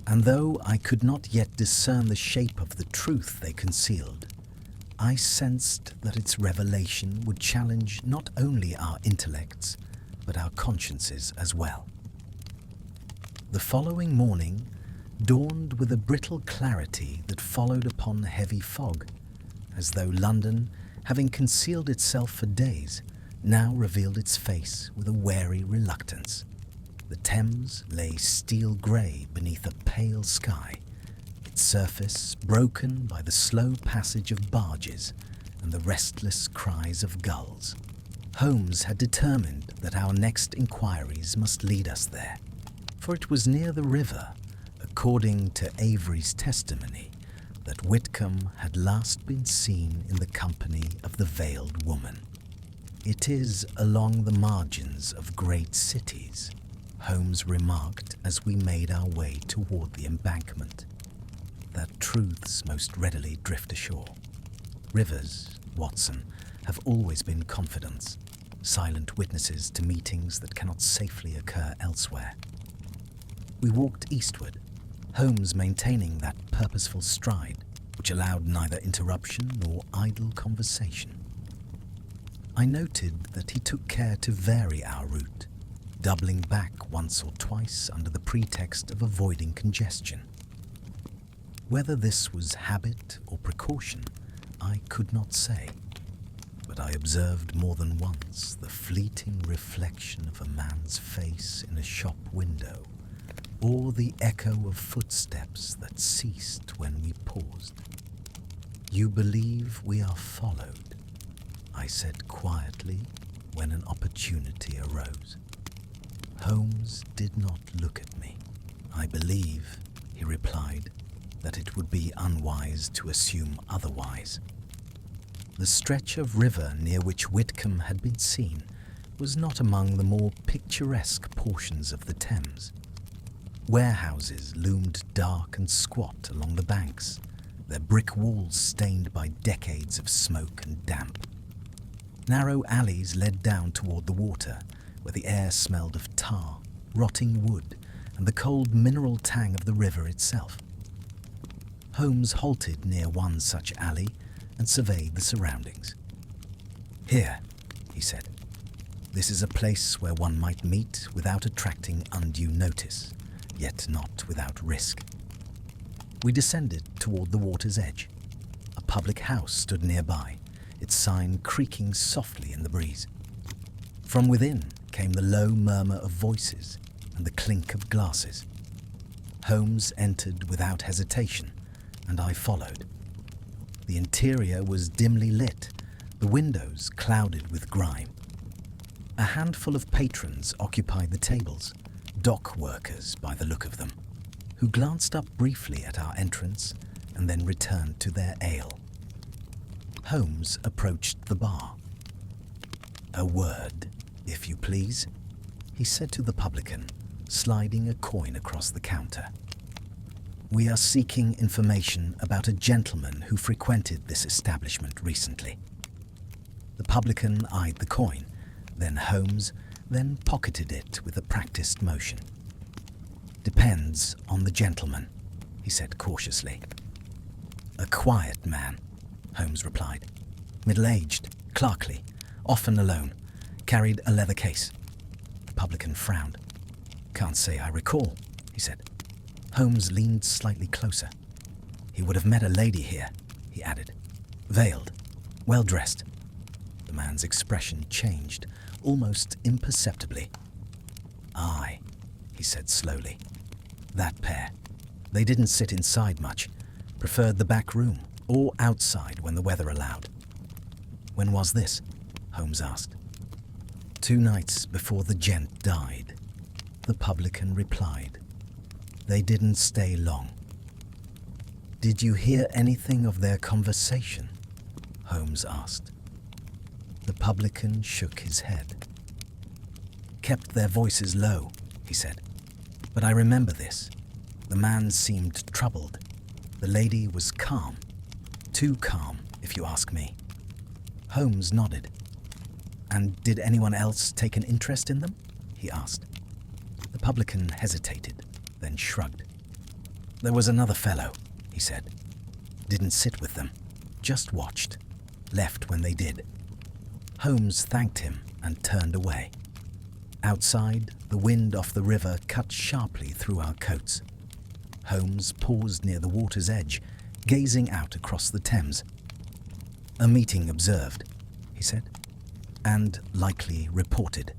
A: And though I could not yet discern the shape of the truth they concealed, I sensed that its revelation would challenge not only our intellects, but our consciences as well. The following morning dawned with a brittle clarity that followed upon heavy fog, as though London, having concealed itself for days, now revealed its face with a wary reluctance. The Thames lay steel grey beneath a pale sky, its surface broken by the slow passage of barges and the restless cries of gulls. Holmes had determined that our next inquiries must lead us there, for it was near the river, according to Avery's testimony, that Whitcomb had last been seen in the company of the veiled woman. "It is along the margins of great cities," Holmes remarked as we made our way toward the embankment, "that truths most readily drift ashore. Rivers, Watson, have always been confidants, silent witnesses to meetings that cannot safely occur elsewhere." We walked eastward, Holmes maintaining that purposeful stride which allowed neither interruption nor idle conversation. I noted that he took care to vary our route, doubling back once or twice under the pretext of avoiding congestion. Whether this was habit or precaution, I could not say, but I observed more than once the fleeting reflection of a man's face in a shop window, or the echo of footsteps that ceased when we paused. "You believe we are followed?" I said quietly when an opportunity arose. Holmes did not look at me. "I believe," he replied, "that it would be unwise to assume otherwise." The stretch of river near which Whitcomb had been seen was not among the more picturesque portions of the Thames. Warehouses loomed dark and squat along the banks, their brick walls stained by decades of smoke and damp. Narrow alleys led down toward the water, where the air smelled of tar, rotting wood, and the cold mineral tang of the river itself. Holmes halted near one such alley and surveyed the surroundings. "Here," he said. "This is a place where one might meet without attracting undue notice, yet not without risk." We descended toward the water's edge. A public house stood nearby, its sign creaking softly in the breeze. From within came the low murmur of voices and the clink of glasses. Holmes entered without hesitation, and I followed. The interior was dimly lit, the windows clouded with grime. A handful of patrons occupied the tables, dock workers by the look of them, who glanced up briefly at our entrance and then returned to their ale. Holmes approached the bar. "A word, if you please," he said to the publican, sliding a coin across the counter. "We are seeking information about a gentleman who frequented this establishment recently." The publican eyed the coin, then Holmes, then pocketed it with a practiced motion. "Depends on the gentleman," he said cautiously. "A quiet man," Holmes replied. "Middle-aged, clerkly, often alone, carried a leather case." The publican frowned. "Can't say I recall," he said. Holmes leaned slightly closer. "He would have met a lady here," he added. "Veiled, well-dressed." The man's expression changed, almost imperceptibly. "Aye," he said slowly. "That pair. They didn't sit inside much, preferred the back room, or outside when the weather allowed." "When was this?" Holmes asked. "2 nights before the gent died," the publican replied. "They didn't stay long." "Did you hear anything of their conversation?" Holmes asked. The publican shook his head. "Kept their voices low," he said. "But I remember this. The man seemed troubled. The lady was calm. Too calm, if you ask me." Holmes nodded. "And did anyone else take an interest in them?" he asked. The publican hesitated, then shrugged. "There was another fellow," he said. "Didn't sit with them, just watched. Left when they did." Holmes thanked him and turned away. Outside, the wind off the river cut sharply through our coats. Holmes paused near the water's edge, gazing out across the Thames. "A meeting observed," he said, "and likely reported."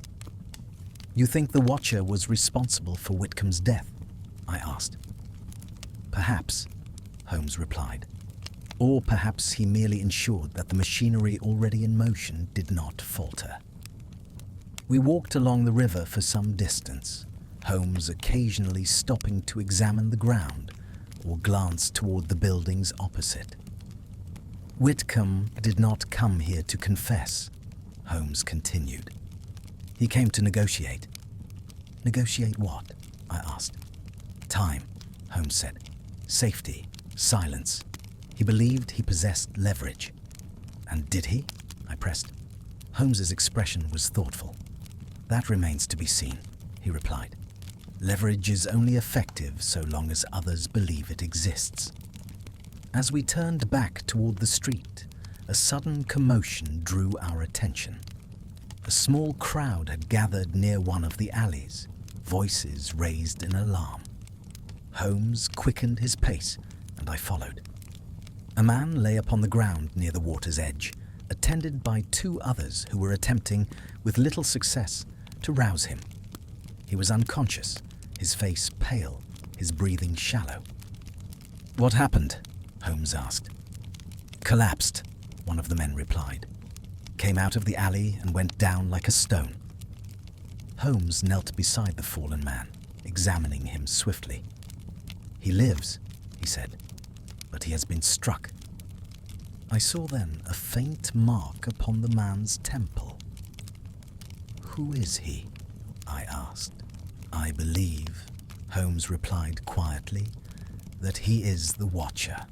A: "You think the watcher was responsible for Whitcomb's death?" I asked. "Perhaps," Holmes replied. "Or perhaps he merely ensured that the machinery already in motion did not falter." We walked along the river for some distance, Holmes occasionally stopping to examine the ground or glance toward the buildings opposite. "Whitcomb did not come here to confess," Holmes continued. "He came to negotiate." "Negotiate what?" I asked. "Time," Holmes said. "Safety, silence. He believed he possessed leverage." "And did he?" I pressed. Holmes's expression was thoughtful. "That remains to be seen," he replied. "Leverage is only effective so long as others believe it exists." As we turned back toward the street, a sudden commotion drew our attention. A small crowd had gathered near one of the alleys, voices raised in alarm. Holmes quickened his pace, and I followed. A man lay upon the ground near the water's edge, attended by 2 others who were attempting, with little success, to rouse him. He was unconscious, his face pale, his breathing shallow. "What happened?" Holmes asked. "Collapsed," one of the men replied. "Came out of the alley and went down like a stone." Holmes knelt beside the fallen man, examining him swiftly. "He lives," he said, "but he has been struck." I saw then a faint mark upon the man's temple. Who is he? I asked. I believe, Holmes replied quietly, that he is the Watcher.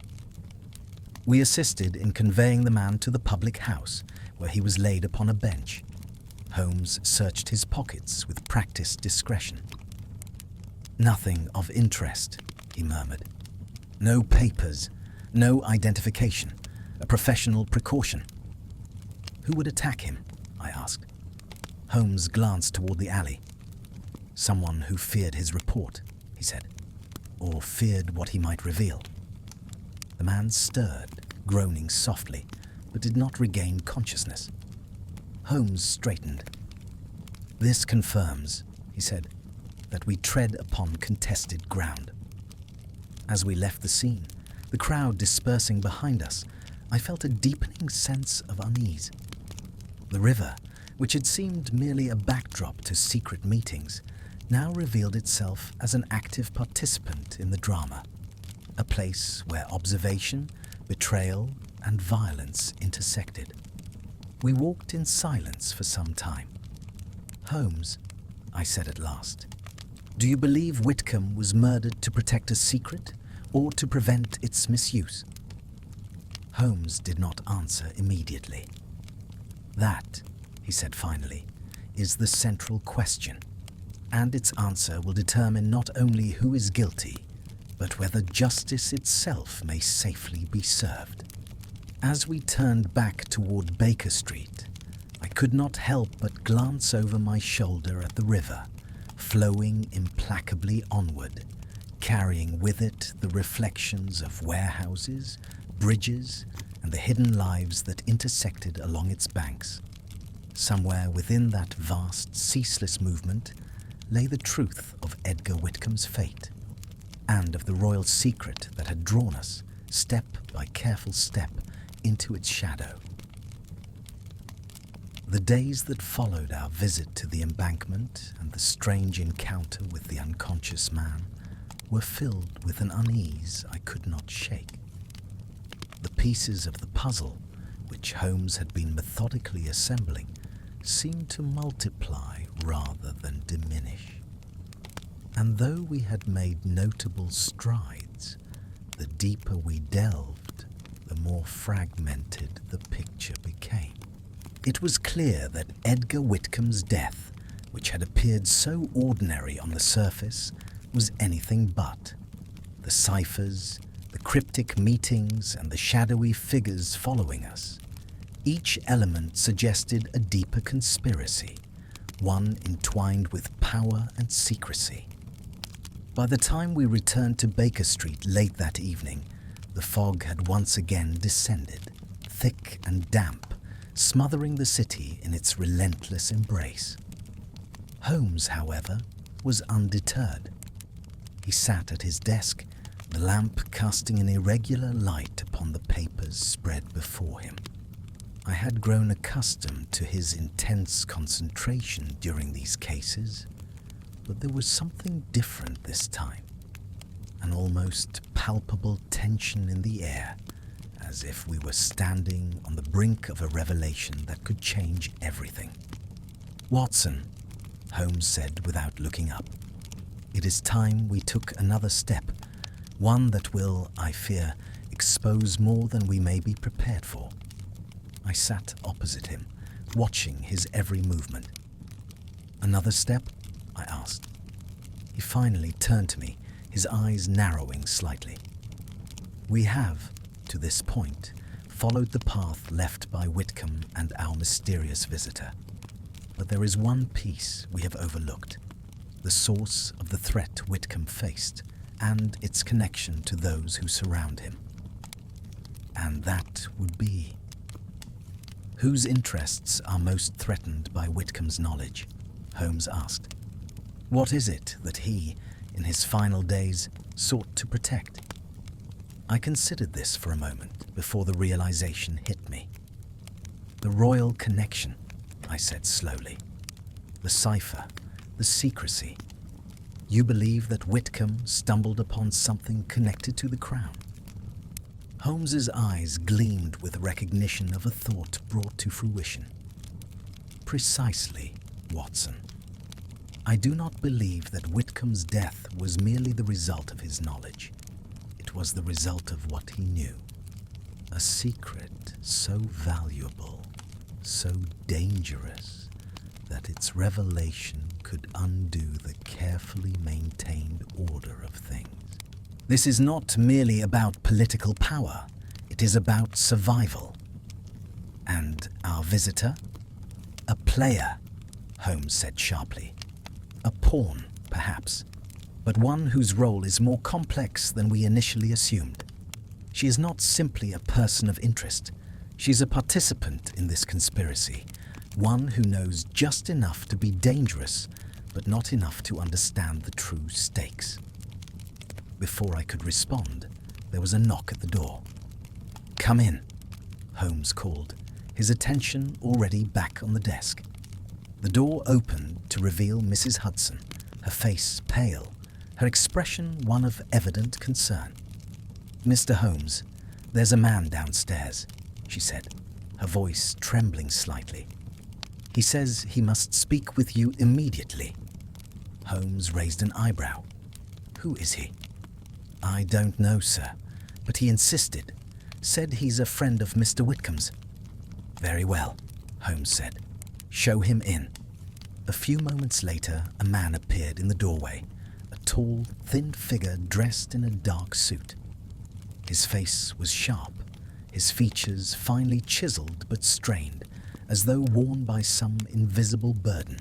A: We assisted in conveying the man to the public house, where he was laid upon a bench. Holmes searched his pockets with practiced discretion. "Nothing of interest," he murmured. "No papers, no identification, a professional precaution." "Who would attack him?" I asked. Holmes glanced toward the alley. "Someone who feared his report," he said, "or feared what he might reveal." The man stirred, groaning softly, but did not regain consciousness. Holmes straightened. "This confirms," he said, "that we tread upon contested ground." As we left the scene, the crowd dispersing behind us, I felt a deepening sense of unease. The river, which had seemed merely a backdrop to secret meetings, now revealed itself as an active participant in the drama, a place where observation, betrayal, and violence intersected. We walked in silence for some time. "Holmes," I said at last, "do you believe Whitcomb was murdered to protect a secret or to prevent its misuse?" Holmes did not answer immediately. "That," he said finally, "is the central question, and its answer will determine not only who is guilty, but whether justice itself may safely be served." As we turned back toward Baker Street, I could not help but glance over my shoulder at the river, flowing implacably onward, carrying with it the reflections of warehouses, bridges, and the hidden lives that intersected along its banks. Somewhere within that vast, ceaseless movement lay the truth of Edgar Whitcomb's fate, and of the royal secret that had drawn us, step by careful step, into its shadow. The days that followed our visit to the embankment and the strange encounter with the unconscious man were filled with an unease I could not shake. The pieces of the puzzle, which Holmes had been methodically assembling, seemed to multiply rather than diminish. And though we had made notable strides, the deeper we delved, the more fragmented the picture became. It was clear that Edgar Whitcomb's death, which had appeared so ordinary on the surface, was anything but. The ciphers, the cryptic meetings, and the shadowy figures following us, each element suggested a deeper conspiracy, one entwined with power and secrecy. By the time we returned to Baker Street late that evening, the fog had once again descended, thick and damp, smothering the city in its relentless embrace. Holmes, however, was undeterred. He sat at his desk, the lamp casting an irregular light upon the papers spread before him. I had grown accustomed to his intense concentration during these cases, but there was something different this time, an almost palpable tension in the air, as if we were standing on the brink of a revelation that could change everything. "Watson," Holmes said without looking up, "it is time we took another step, one that will, I fear, expose more than we may be prepared for." I sat opposite him, watching his every movement. "Another step?" I asked. He finally turned to me, his eyes narrowing slightly. "We have, to this point, followed the path left by Whitcomb and our mysterious visitor. But there is one piece we have overlooked, the source of the threat Whitcomb faced, and its connection to those who surround him. And that would be... Whose interests are most threatened by Whitcomb's knowledge?" Holmes asked. "What is it that he, in his final days, sought to protect?" I considered this for a moment before the realization hit me. "The royal connection," I said slowly. "The cipher, the secrecy. You believe that Whitcomb stumbled upon something connected to the crown?" Holmes's eyes gleamed with recognition of a thought brought to fruition. "Precisely," Watson. I do not believe that Whitcomb's death was merely the result of his knowledge. It was the result of what he knew. A secret so valuable, so dangerous, that its revelation could undo the carefully maintained order of things. This is not merely about political power. It is about survival. And our visitor? A player, Holmes said sharply. A pawn, perhaps, but one whose role is more complex than we initially assumed. She is not simply a person of interest. She's a participant in this conspiracy, one who knows just enough to be dangerous, but not enough to understand the true stakes. Before I could respond, there was a knock at the door. "Come in," Holmes called, his attention already back on the desk. The door opened to reveal Mrs. Hudson, her face pale, her expression one of evident concern. "Mr. Holmes, there's a man downstairs," she said, her voice trembling slightly. "He says he must speak with you immediately." Holmes raised an eyebrow. "Who is he?" "I don't know, sir, but he insisted. Said he's a friend of Mr. Whitcomb's." "Very well," Holmes said. "Show him in." A few moments later, a man appeared in the doorway, a tall, thin figure dressed in a dark suit. His face was sharp, his features finely chiseled but strained, as though worn by some invisible burden.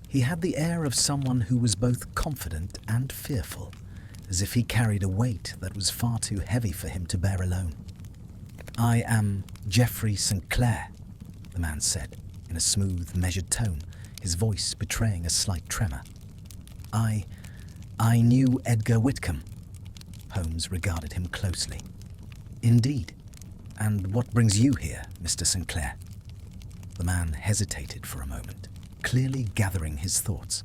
A: He had the air of someone who was both confident and fearful, as if he carried a weight that was far too heavy for him to bear alone. "I am Geoffrey St. Clair," the man said, in a smooth, measured tone, his voice betraying a slight tremor. I knew Edgar Whitcomb." Holmes regarded him closely. "Indeed. And what brings you here, Mr. St. Clair?" The man hesitated for a moment, clearly gathering his thoughts.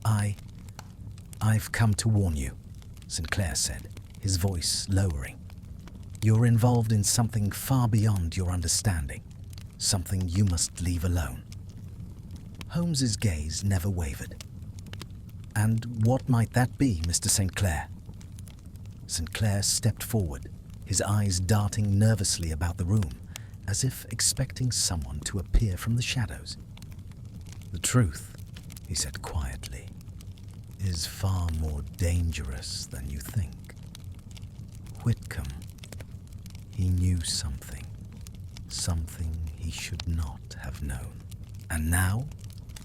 A: I've come to warn you," St. Clair said, his voice lowering. "You're involved in something far beyond your understanding, something you must leave alone." Holmes's gaze never wavered. "And what might that be, Mr. St. Clair?" St. Clair stepped forward, his eyes darting nervously about the room, as if expecting someone to appear from the shadows. "The truth," he said quietly, "is far more dangerous than you think. Whitcomb, he knew something he should not have known. And now,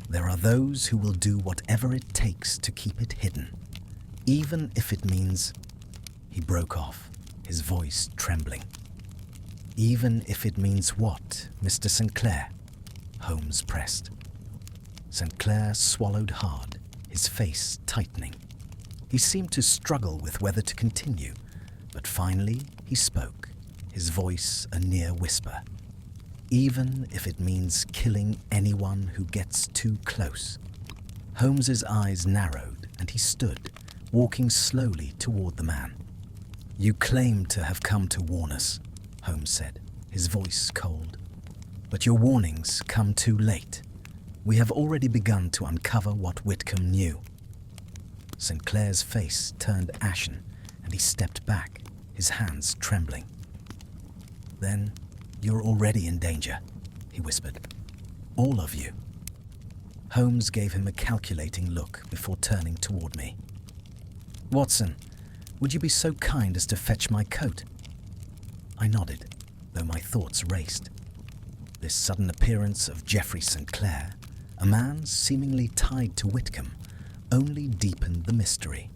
A: there are those who will do whatever it takes to keep it hidden, even if it means—" He broke off, his voice trembling. "Even if it means what, Mr. St. Clair?" Holmes pressed. St. Clair swallowed hard, his face tightening. He seemed to struggle with whether to continue, but finally he spoke, his voice a near whisper. "Even if it means killing anyone who gets too close." Holmes's eyes narrowed and he stood, walking slowly toward the man. "You claim to have come to warn us," Holmes said, his voice cold. "But your warnings come too late. We have already begun to uncover what Whitcomb knew." St. Clair's face turned ashen and he stepped back, his hands trembling. "Then you're already in danger," he whispered. "All of you." Holmes gave him a calculating look before turning toward me. "Watson, would you be so kind as to fetch my coat?" I nodded, though my thoughts raced. This sudden appearance of Geoffrey St. Clair, a man seemingly tied to Whitcomb, only deepened the mystery.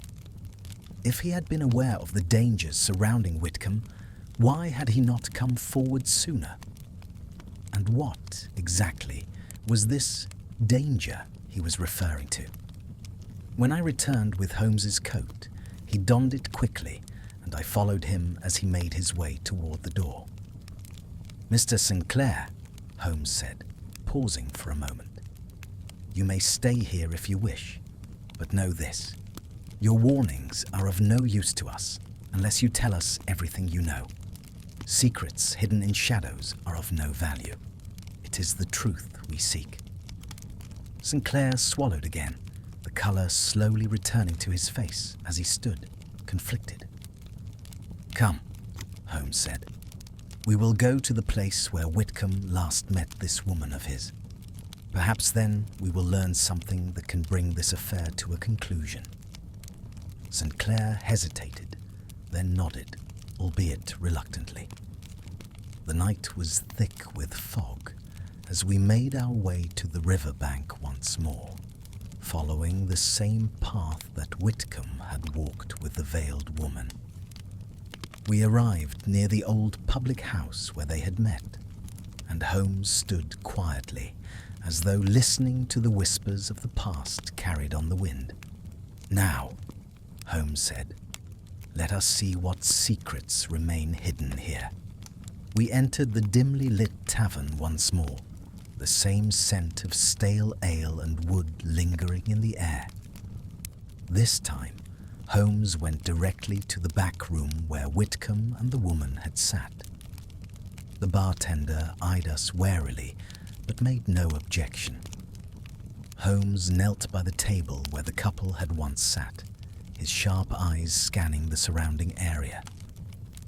A: If he had been aware of the dangers surrounding Whitcomb, why had he not come forward sooner? And what, exactly, was this danger he was referring to? When I returned with Holmes's coat, he donned it quickly, and I followed him as he made his way toward the door. "Mr. St. Clair," Holmes said, pausing for a moment. "You may stay here if you wish, but know this. Your warnings are of no use to us unless you tell us everything you know. Secrets hidden in shadows are of no value. It is the truth we seek." Sinclair swallowed again, the colour slowly returning to his face as he stood, conflicted. "Come," Holmes said. "We will go to the place where Whitcomb last met this woman of his. Perhaps then we will learn something that can bring this affair to a conclusion." Sinclair hesitated, then nodded, albeit reluctantly. The night was thick with fog as we made our way to the river bank once more, following the same path that Whitcomb had walked with the veiled woman. We arrived near the old public house where they had met, and Holmes stood quietly, as though listening to the whispers of the past carried on the wind. "Now," Holmes said, "let us see what secrets remain hidden here." We entered the dimly lit tavern once more, the same scent of stale ale and wood lingering in the air. This time, Holmes went directly to the back room where Whitcomb and the woman had sat. The bartender eyed us warily, but made no objection. Holmes knelt by the table where the couple had once sat, his sharp eyes scanning the surrounding area.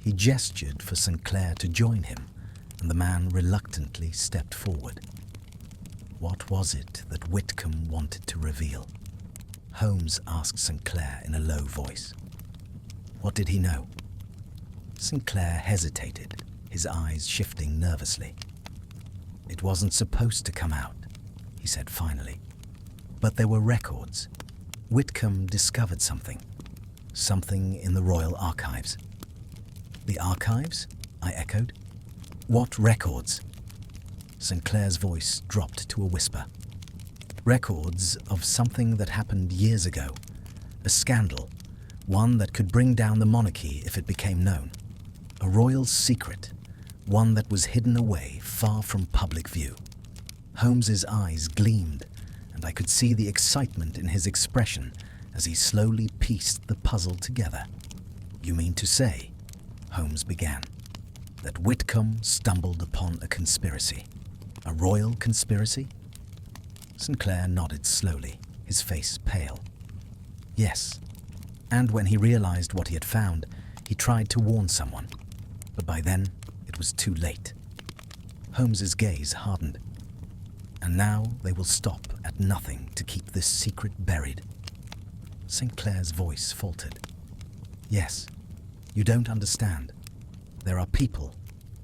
A: He gestured for Sinclair to join him, and the man reluctantly stepped forward. What was it that Whitcomb wanted to reveal? Holmes asked Sinclair in a low voice. What did he know? Sinclair hesitated, his eyes shifting nervously. "It wasn't supposed to come out," he said finally. "But there were records. Whitcomb discovered something. Something in the Royal Archives." "The archives?" I echoed. "What records?" Sinclair's voice dropped to a whisper. "Records of something that happened years ago. A scandal. One that could bring down the monarchy if it became known. A royal secret. One that was hidden away far from public view." Holmes's eyes gleamed, and I could see the excitement in his expression as he slowly pieced the puzzle together. "You mean to say," Holmes began, "that Whitcomb stumbled upon a conspiracy? A royal conspiracy?" Sinclair nodded slowly, his face pale. "Yes, and when he realized what he had found, he tried to warn someone, but by then it was too late." Holmes's gaze hardened. "And now they will stop at nothing to keep this secret buried." Sinclair's voice faltered. "Yes, you don't understand. There are people,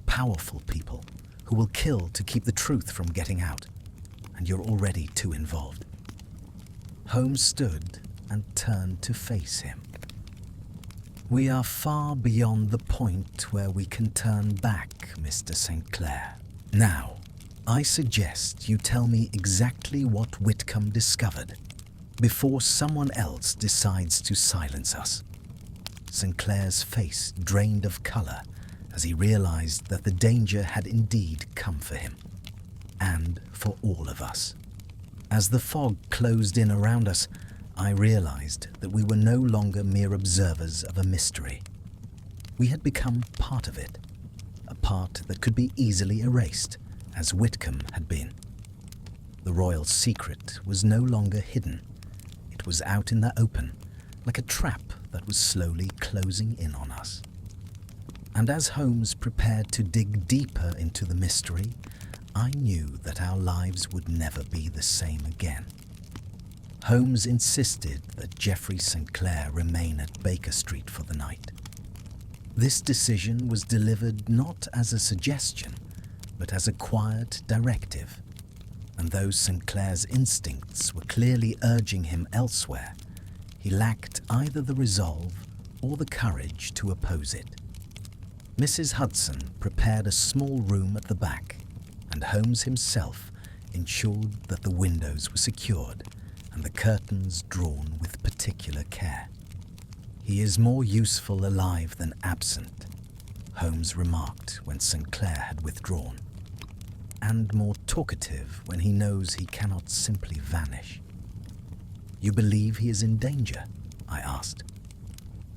A: powerful people, who will kill to keep the truth from getting out, and you're already too involved." Holmes stood and turned to face him. "We are far beyond the point where we can turn back, Mr. Sinclair. Now, I suggest you tell me exactly what Whitcomb discovered before someone else decides to silence us." Sinclair's face drained of colour as he realized that the danger had indeed come for him, and for all of us. As the fog closed in around us, I realized that we were no longer mere observers of a mystery. We had become part of it, a part that could be easily erased, as Whitcomb had been. The royal secret was no longer hidden. It was out in the open, like a trap that was slowly closing in on us. And as Holmes prepared to dig deeper into the mystery, I knew that our lives would never be the same again. Holmes insisted that Geoffrey Sinclair remain at Baker Street for the night. This decision was delivered not as a suggestion, but as a quiet directive, and though Sinclair's instincts were clearly urging him elsewhere, he lacked either the resolve or the courage to oppose it. Mrs. Hudson prepared a small room at the back, and Holmes himself ensured that the windows were secured and the curtains drawn with particular care. "He is more useful alive than absent," Holmes remarked when Sinclair had withdrawn, "and more talkative when he knows he cannot simply vanish." "You believe he is in danger?" I asked.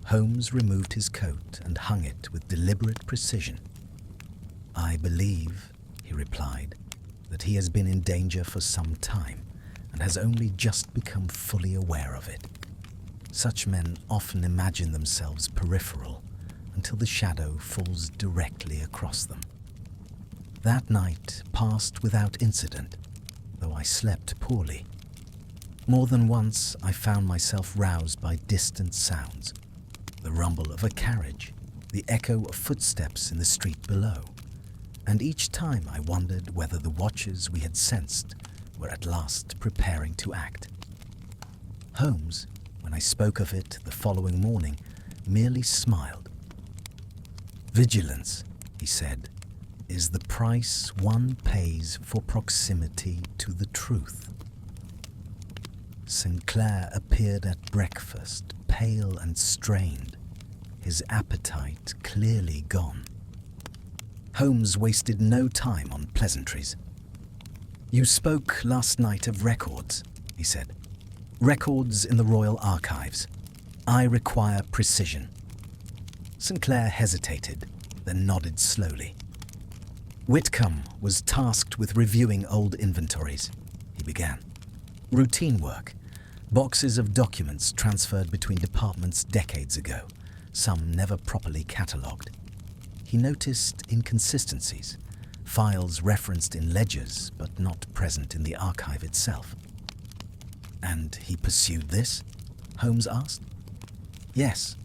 A: Holmes removed his coat and hung it with deliberate precision. "I believe," he replied, "that he has been in danger for some time, and has only just become fully aware of it. Such men often imagine themselves peripheral until the shadow falls directly across them. That night passed without incident, though I slept poorly. More than once I found myself roused by distant sounds, the rumble of a carriage, the echo of footsteps in the street below, and each time I wondered whether the watchers we had sensed were at last preparing to act. Holmes, when I spoke of it the following morning, merely smiled. "Vigilance," he said, "is the price one pays for proximity to the truth." Sinclair appeared at breakfast, pale and strained, his appetite clearly gone. Holmes wasted no time on pleasantries. "You spoke last night of records," he said. "Records in the Royal Archives. I require precision." Sinclair hesitated, then nodded slowly. "Whitcomb was tasked with reviewing old inventories," he began. "Routine work, boxes of documents transferred between departments decades ago, some never properly catalogued. He noticed inconsistencies, files referenced in ledgers but not present in the archive itself." "And he pursued this?" Holmes asked. "Yes,"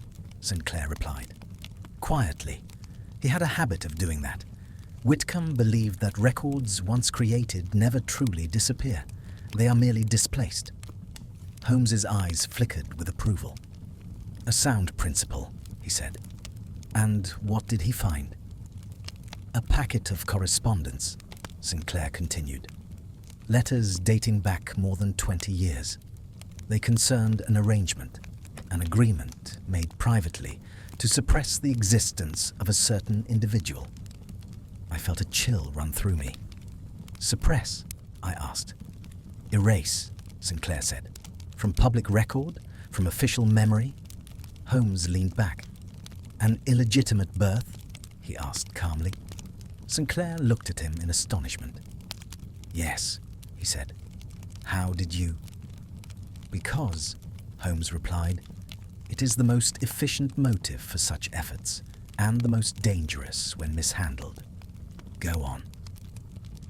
A: Sinclair replied. "Quietly. He had a habit of doing that. Whitcomb believed that records once created never truly disappear. They are merely displaced." Holmes's eyes flickered with approval. "A sound principle," he said. "And what did he find?" "A packet of correspondence," Sinclair continued. "Letters dating back more than 20 years. They concerned an arrangement, an agreement made privately to suppress the existence of a certain individual." I felt a chill run through me. "Suppress?" I asked. "Erase," Sinclair said. "From public record? From official memory?" Holmes leaned back. "An illegitimate birth?" he asked calmly. Sinclair looked at him in astonishment. "Yes," he said. "How did you—" "Because," Holmes replied, "it is the most efficient motive for such efforts, and the most dangerous when mishandled. Go on."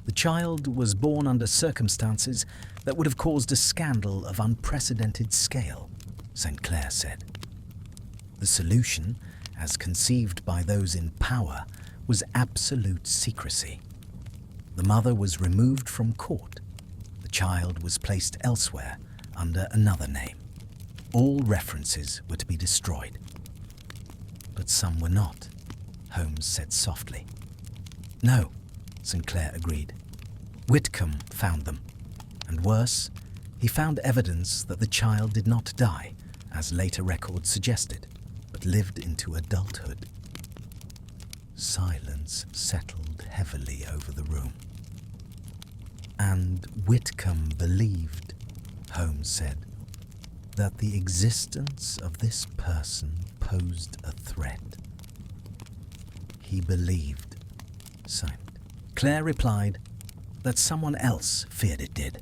A: "The child was born under circumstances that would have caused a scandal of unprecedented scale," Sinclair said. "The solution, as conceived by those in power, was absolute secrecy. The mother was removed from court. The child was placed elsewhere under another name. All references were to be destroyed." "But some were not," Holmes said softly. "No," Sinclair agreed. "Whitcomb found them. And worse, he found evidence that the child did not die, as later records suggested, but lived into adulthood." Silence settled heavily over the room. "And Whitcomb believed," Holmes said, "that the existence of this person posed a threat." "He believed," Claire replied, "that someone else feared it did."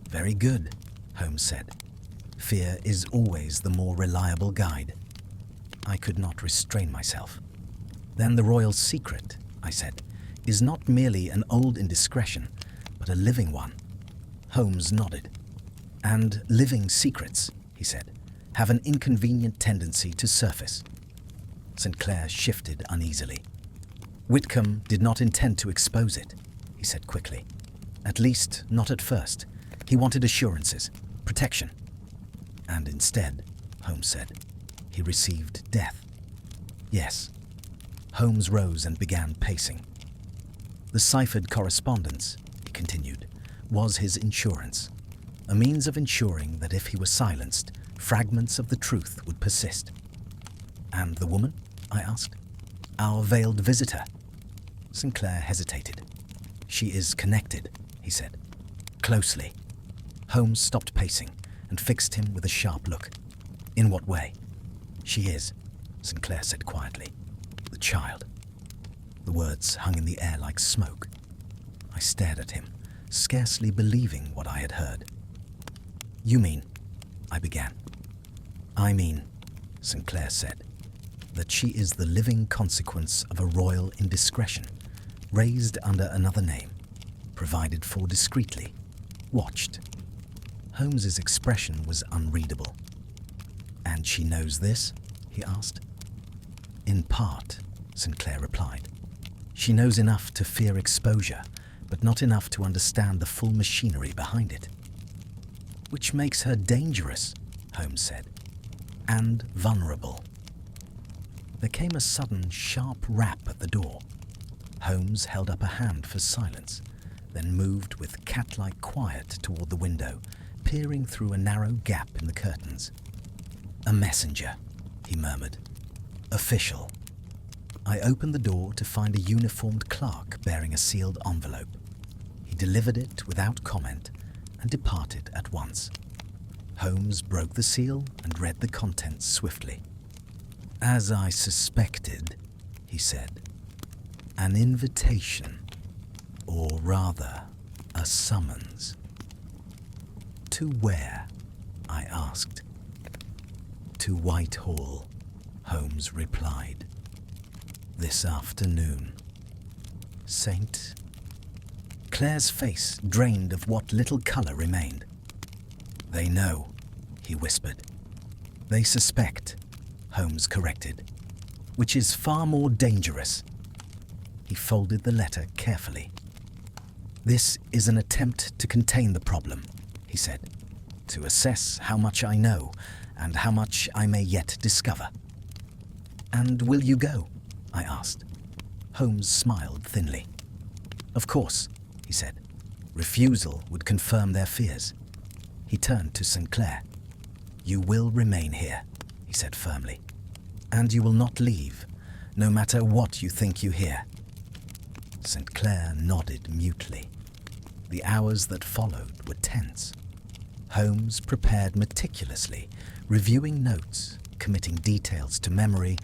A: "Very good," Holmes said. "Fear is always the more reliable guide." I could not restrain myself. "Then the royal secret," I said, "is not merely an old indiscretion, but a living one." Holmes nodded. "And living secrets," he said, "have an inconvenient tendency to surface." Sinclair shifted uneasily. "Whitcomb did not intend to expose it," he said quickly. "At least, not at first. He wanted assurances, protection. And instead," Holmes said, "he received death." "Yes." Holmes rose and began pacing. "The ciphered correspondence," he continued, "was his insurance, a means of ensuring that if he were silenced, fragments of the truth would persist." "And the woman?" I asked. "Our veiled visitor?" Sinclair hesitated. "She is connected," he said. "Closely." Holmes stopped pacing and fixed him with a sharp look. "In what way?" "She is," Sinclair said quietly. "The child." The words hung in the air like smoke. I stared at him, scarcely believing what I had heard. You mean, I began. I mean, Sinclair said, that she is the living consequence of a royal indiscretion, raised under another name, provided for discreetly, watched. Holmes's expression was unreadable. And she knows this? He asked. In part, Sinclair replied. She knows enough to fear exposure, but not enough to understand the full machinery behind it. Which makes her dangerous, Holmes said, and vulnerable. There came a sudden, sharp rap at the door. Holmes held up a hand for silence, then moved with cat-like quiet toward the window, peering through a narrow gap in the curtains. A messenger, he murmured. Official. I opened the door to find a uniformed clerk bearing a sealed envelope. He delivered it without comment and departed at once. Holmes broke the seal and read the contents swiftly. As I suspected, he said, an invitation, or rather, a summons. To where? I asked. To Whitehall, Holmes replied. This afternoon. Saint? Claire's face drained of what little colour remained. They know, he whispered. They suspect, Holmes corrected, which is far more dangerous. He folded the letter carefully. This is an attempt to contain the problem, he said, to assess how much I know and how much I may yet discover. And will you go? I asked. Holmes smiled thinly. Of course, he said. Refusal would confirm their fears. He turned to Sinclair. You will remain here, he said firmly. And you will not leave, no matter what you think you hear. Sinclair nodded mutely. The hours that followed were tense. Holmes prepared meticulously, reviewing notes, committing details to memory,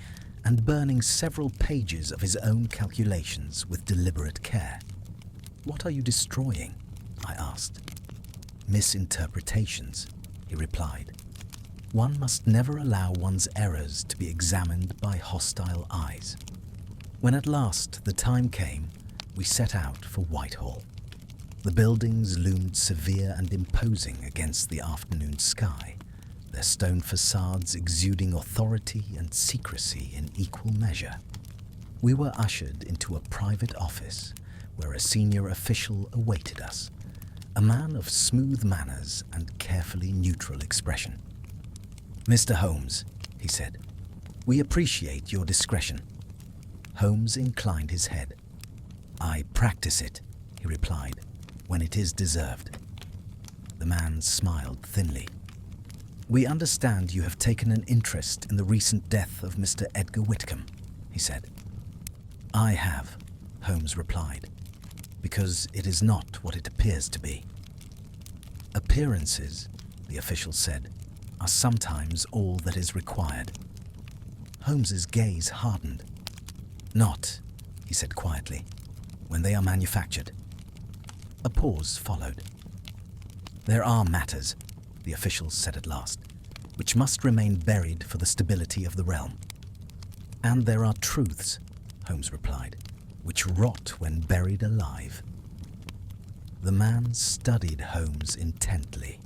A: and burning several pages of his own calculations with deliberate care. What are you destroying? I asked. Misinterpretations, he replied. One must never allow one's errors to be examined by hostile eyes. When at last the time came, we set out for Whitehall. The buildings loomed severe and imposing against the afternoon sky, their stone facades exuding authority and secrecy in equal measure. We were ushered into a private office where a senior official awaited us, a man of smooth manners and carefully neutral expression. Mr. Holmes, he said, we appreciate your discretion. Holmes inclined his head. I practice it, he replied, when it is deserved. The man smiled thinly. We understand you have taken an interest in the recent death of Mr. Edgar Whitcomb, he said. I have, Holmes replied, because it is not what it appears to be. Appearances, the official said, are sometimes all that is required. Holmes's gaze hardened. Not, he said quietly, when they are manufactured. A pause followed. There are matters, the official said at last, which must remain buried for the stability of the realm. And there are truths, Holmes replied, which rot when buried alive. The man studied Holmes intently.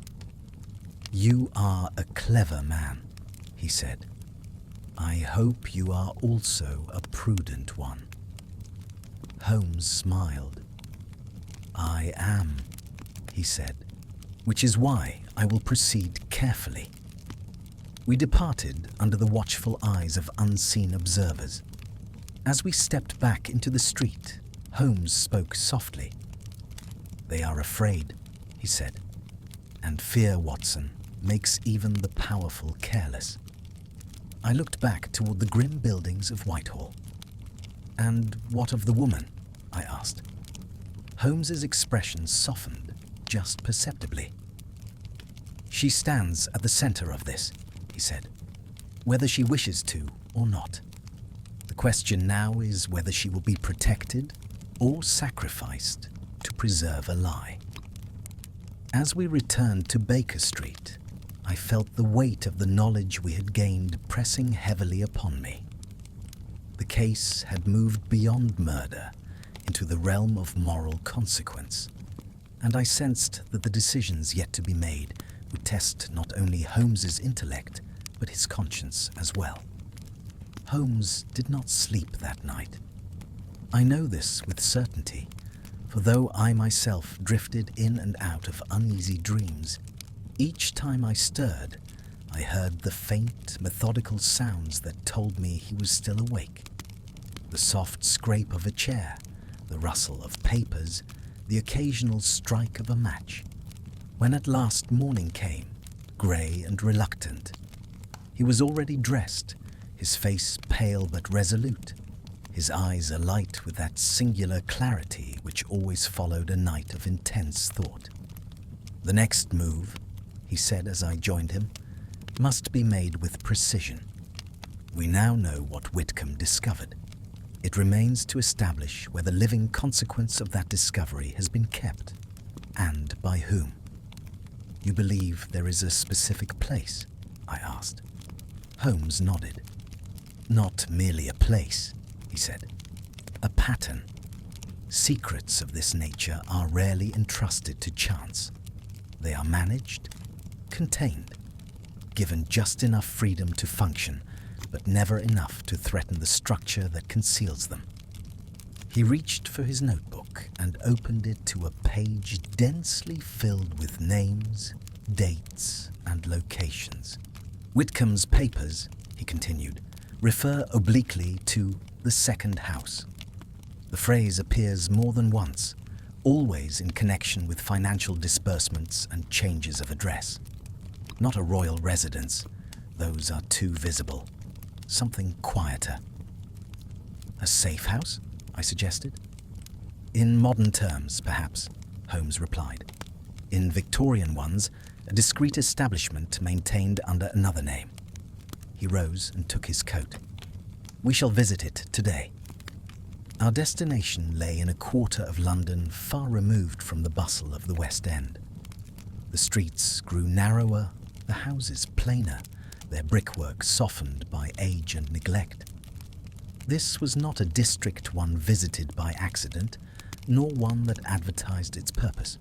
A: You are a clever man, he said. I hope you are also a prudent one. Holmes smiled. I am, he said, which is why I will proceed carefully. We departed under the watchful eyes of unseen observers. As we stepped back into the street, Holmes spoke softly. They are afraid, he said, and fear, Watson, makes even the powerful careless. I looked back toward the grim buildings of Whitehall. And what of the woman? I asked. Holmes's expression softened just perceptibly. She stands at the center of this, he said, whether she wishes to or not. The question now is whether she will be protected or sacrificed to preserve a lie. As we returned to Baker Street, I felt the weight of the knowledge we had gained pressing heavily upon me. The case had moved beyond murder into the realm of moral consequence, and I sensed that the decisions yet to be made would test not only Holmes's intellect, but his conscience as well. Holmes did not sleep that night. I know this with certainty, for though I myself drifted in and out of uneasy dreams, each time I stirred, I heard the faint, methodical sounds that told me he was still awake. The soft scrape of a chair, the rustle of papers, the occasional strike of a match. When at last morning came, grey and reluctant, he was already dressed, his face pale but resolute, his eyes alight with that singular clarity which always followed a night of intense thought. "The next move," he said as I joined him, "must be made with precision. We now know what Whitcomb discovered. It remains to establish where the living consequence of that discovery has been kept, and by whom." "You believe there is a specific place?" I asked. Holmes nodded. "Not merely a place," he said. "A pattern. Secrets of this nature are rarely entrusted to chance. They are managed, contained, given just enough freedom to function, but never enough to threaten the structure that conceals them." He reached for his notebook and opened it to a page densely filled with names, dates, and locations. "Whitcomb's papers," he continued, "refer obliquely to the second house. The phrase appears more than once, always in connection with financial disbursements and changes of address. Not a royal residence, those are too visible. Something quieter." "A safe house?" I suggested. "In modern terms, perhaps," Holmes replied. "In Victorian ones, a discreet establishment maintained under another name." He rose and took his coat. "We shall visit it today." Our destination lay in a quarter of London far removed from the bustle of the West End. The streets grew narrower, the houses plainer, their brickwork softened by age and neglect. This was not a district one visited by accident, nor one that advertised its purpose.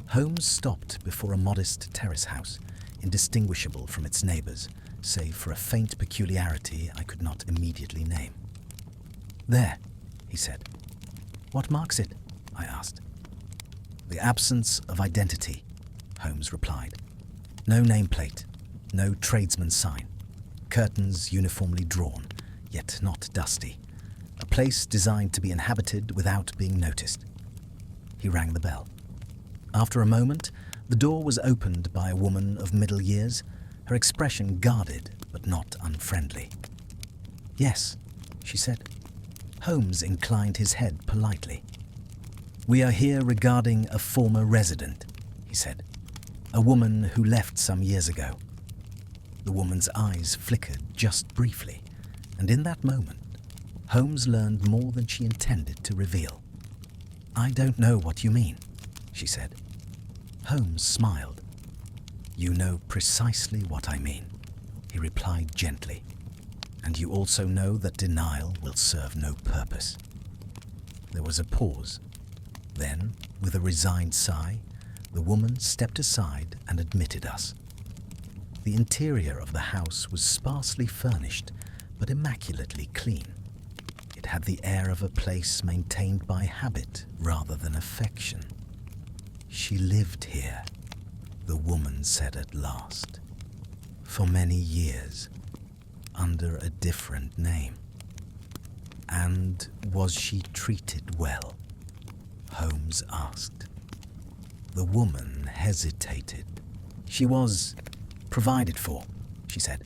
A: Holmes stopped before a modest terrace house, indistinguishable from its neighbours, save for a faint peculiarity I could not immediately name. "There," he said. "What marks it?" I asked. "The absence of identity," Holmes replied. "No nameplate, no tradesman's sign, curtains uniformly drawn, yet not dusty. A place designed to be inhabited without being noticed." He rang the bell. After a moment, the door was opened by a woman of middle years, her expression guarded but not unfriendly. "Yes," she said. Holmes inclined his head politely. "We are here regarding a former resident," he said. "A woman who left some years ago." The woman's eyes flickered just briefly, and in that moment, Holmes learned more than she intended to reveal. "I don't know what you mean," she said. Holmes smiled. "You know precisely what I mean," he replied gently. "And you also know that denial will serve no purpose." There was a pause. Then, with a resigned sigh, the woman stepped aside and admitted us. The interior of the house was sparsely furnished, but immaculately clean. It had the air of a place maintained by habit rather than affection. "She lived here," the woman said at last, "for many years, under a different name." "And was she treated well?" Holmes asked. The woman hesitated. "She was provided for," she said.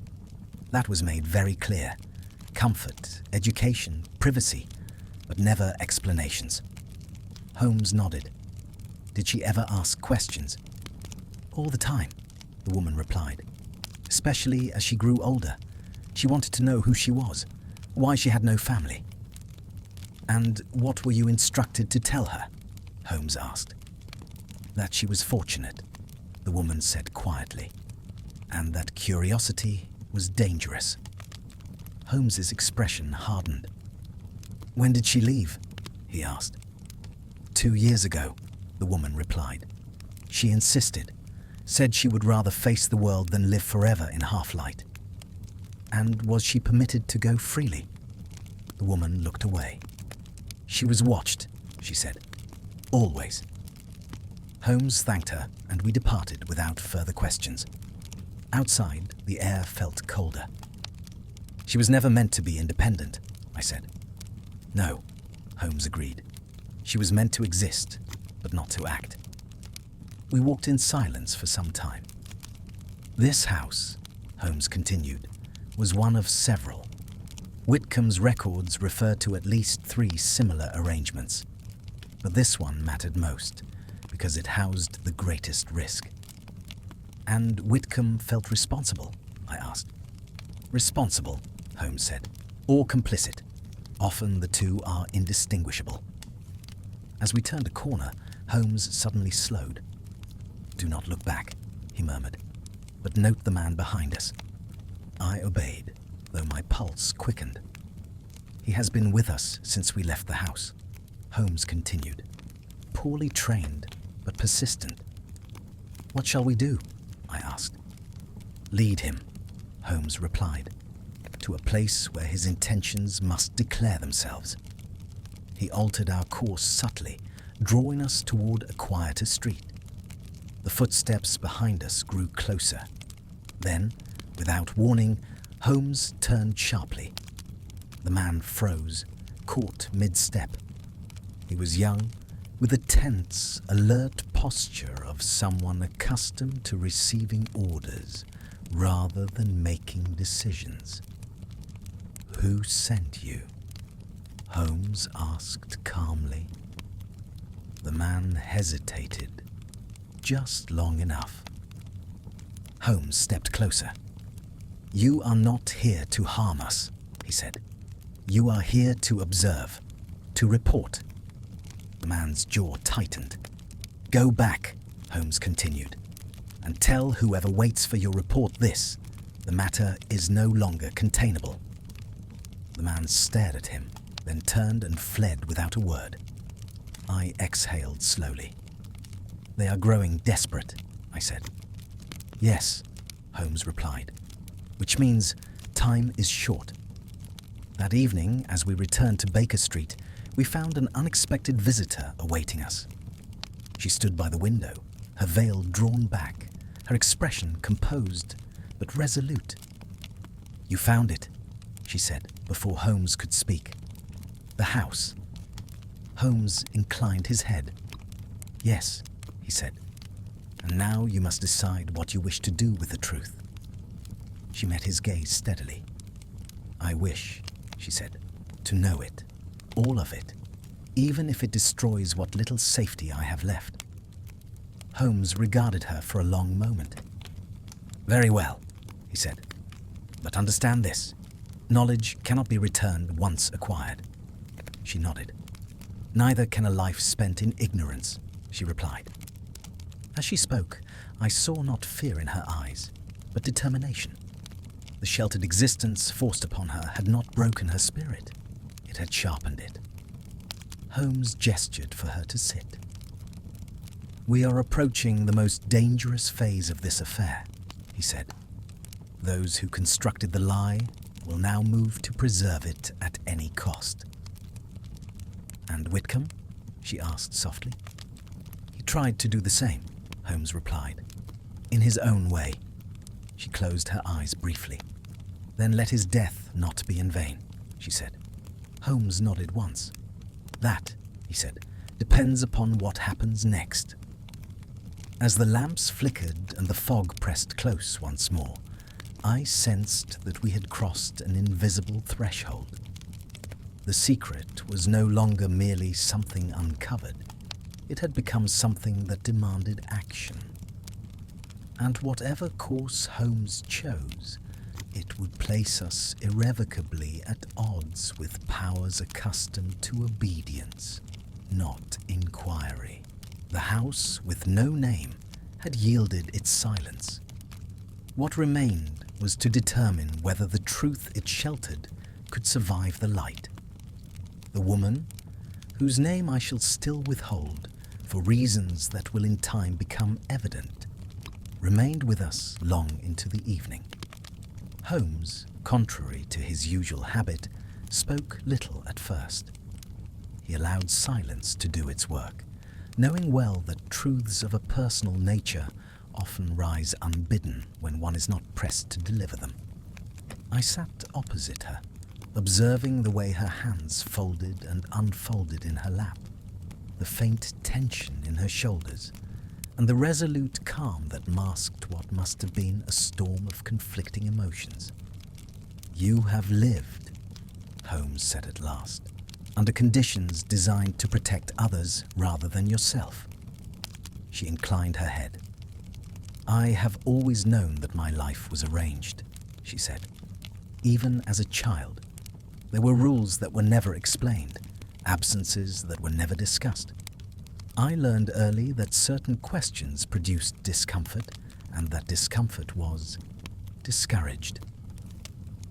A: "That was made very clear. Comfort, education, privacy, but never explanations." Holmes nodded. "Did she ever ask questions?" "All the time," the woman replied. "Especially as she grew older. She wanted to know who she was, why she had no family." "And what were you instructed to tell her?" Holmes asked. That she was fortunate, the woman said quietly, and that curiosity was dangerous. Holmes's expression hardened. "When did she leave?" he asked. 2 years ago, the woman replied. She insisted, said she would rather face the world than live forever in half-light. And was she permitted to go freely? The woman looked away. She was watched, she said. Always. Holmes thanked her, and we departed without further questions. Outside, the air felt colder. She was never meant to be independent, I said. No, Holmes agreed. She was meant to exist, but not to act. We walked in silence for some time. This house, Holmes continued, was one of several. Whitcomb's records refer to at least 3 similar arrangements, but this one mattered most because it housed the greatest risk. And Whitcomb felt responsible, I asked. Responsible, Holmes said, or complicit. Often the two are indistinguishable. As we turned a corner, Holmes suddenly slowed. "Do not look back," he murmured, "but note the man behind us." I obeyed, though my pulse quickened. "He has been with us since we left the house," Holmes continued. "Poorly trained, but persistent." "What shall we do?" I asked. "Lead him," Holmes replied, "to a place where his intentions must declare themselves." He altered our course subtly, drawing us toward a quieter street. The footsteps behind us grew closer. Then, without warning, Holmes turned sharply. The man froze, caught mid-step. He was young, with a tense, alert posture of someone accustomed to receiving orders rather than making decisions. "Who sent you?" Holmes asked calmly. The man hesitated, just long enough. Holmes stepped closer. "You are not here to harm us," he said. "You are here to observe, to report." The man's jaw tightened. "Go back," Holmes continued, "and tell whoever waits for your report this: the matter is no longer containable." The man stared at him, then turned and fled without a word. I exhaled slowly. "They are growing desperate," I said. "Yes," Holmes replied, "which means time is short." That evening, as we returned to Baker Street, we found an unexpected visitor awaiting us. She stood by the window, her veil drawn back, her expression composed but resolute. "You found it," she said before Holmes could speak. "The house." Holmes inclined his head. "Yes," he said. "And now you must decide what you wish to do with the truth." She met his gaze steadily. "I wish," she said, "to know it, all of it, even if it destroys what little safety I have left." Holmes regarded her for a long moment. "Very well," he said. "But understand this. Knowledge cannot be returned once acquired." She nodded. "Neither can a life spent in ignorance," she replied. As she spoke, I saw not fear in her eyes, but determination. The sheltered existence forced upon her had not broken her spirit. It had sharpened it. Holmes gestured for her to sit. "We are approaching the most dangerous phase of this affair," he said. "Those who constructed the lie will now move to preserve it at any cost." "And Whitcomb?" she asked softly. "He tried to do the same," Holmes replied. "In his own way." She closed her eyes briefly. "Then let his death not be in vain," she said. Holmes nodded once. "That," he said, "depends upon what happens next." As the lamps flickered and the fog pressed close once more, I sensed that we had crossed an invisible threshold. The secret was no longer merely something uncovered. It had become something that demanded action. And whatever course Holmes chose, it would place us irrevocably at odds with powers accustomed to obedience, not inquiry. The house with no name had yielded its silence. What remained was to determine whether the truth it sheltered could survive the light. The woman, whose name I shall still withhold for reasons that will in time become evident, remained with us long into the evening. Holmes, contrary to his usual habit, spoke little at first. He allowed silence to do its work, knowing well that truths of a personal nature often rise unbidden when one is not pressed to deliver them. I sat opposite her, observing the way her hands folded and unfolded in her lap, the faint tension in her shoulders, and the resolute calm that masked what must have been a storm of conflicting emotions. "You have lived," Holmes said at last, "under conditions designed to protect others rather than yourself." She inclined her head. "I have always known that my life was arranged," she said. "Even as a child, there were rules that were never explained, absences that were never discussed. I learned early that certain questions produced discomfort, and that discomfort was discouraged."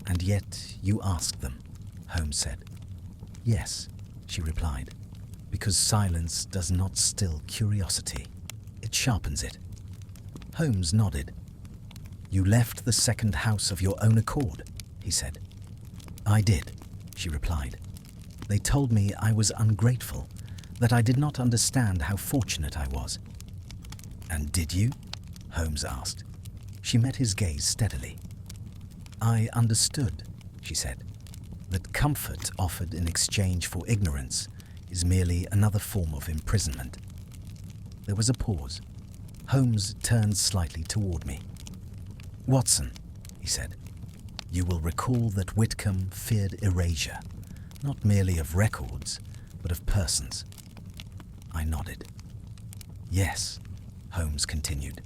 A: "And yet you asked them," Holmes said. "Yes," she replied, "because silence does not still curiosity. It sharpens it." Holmes nodded. "You left the second house of your own accord," he said. "I did," she replied. "They told me I was ungrateful, that I did not understand how fortunate I was." "And did you?" Holmes asked. She met his gaze steadily. "I understood," she said, "that comfort offered in exchange for ignorance is merely another form of imprisonment." There was a pause. Holmes turned slightly toward me. "Watson," he said, "you will recall that Whitcomb feared erasure, not merely of records, but of persons." I nodded. "Yes," Holmes continued,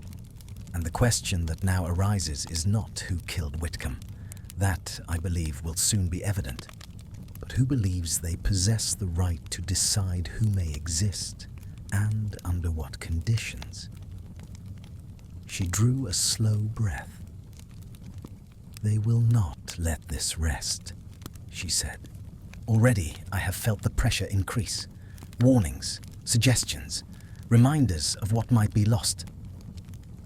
A: "and the question that now arises is not who killed Whitcomb. That, I believe, will soon be evident. But who believes they possess the right to decide who may exist, and under what conditions?" She drew a slow breath. "They will not let this rest," she said. "Already I have felt the pressure increase. Warnings, suggestions, reminders of what might be lost."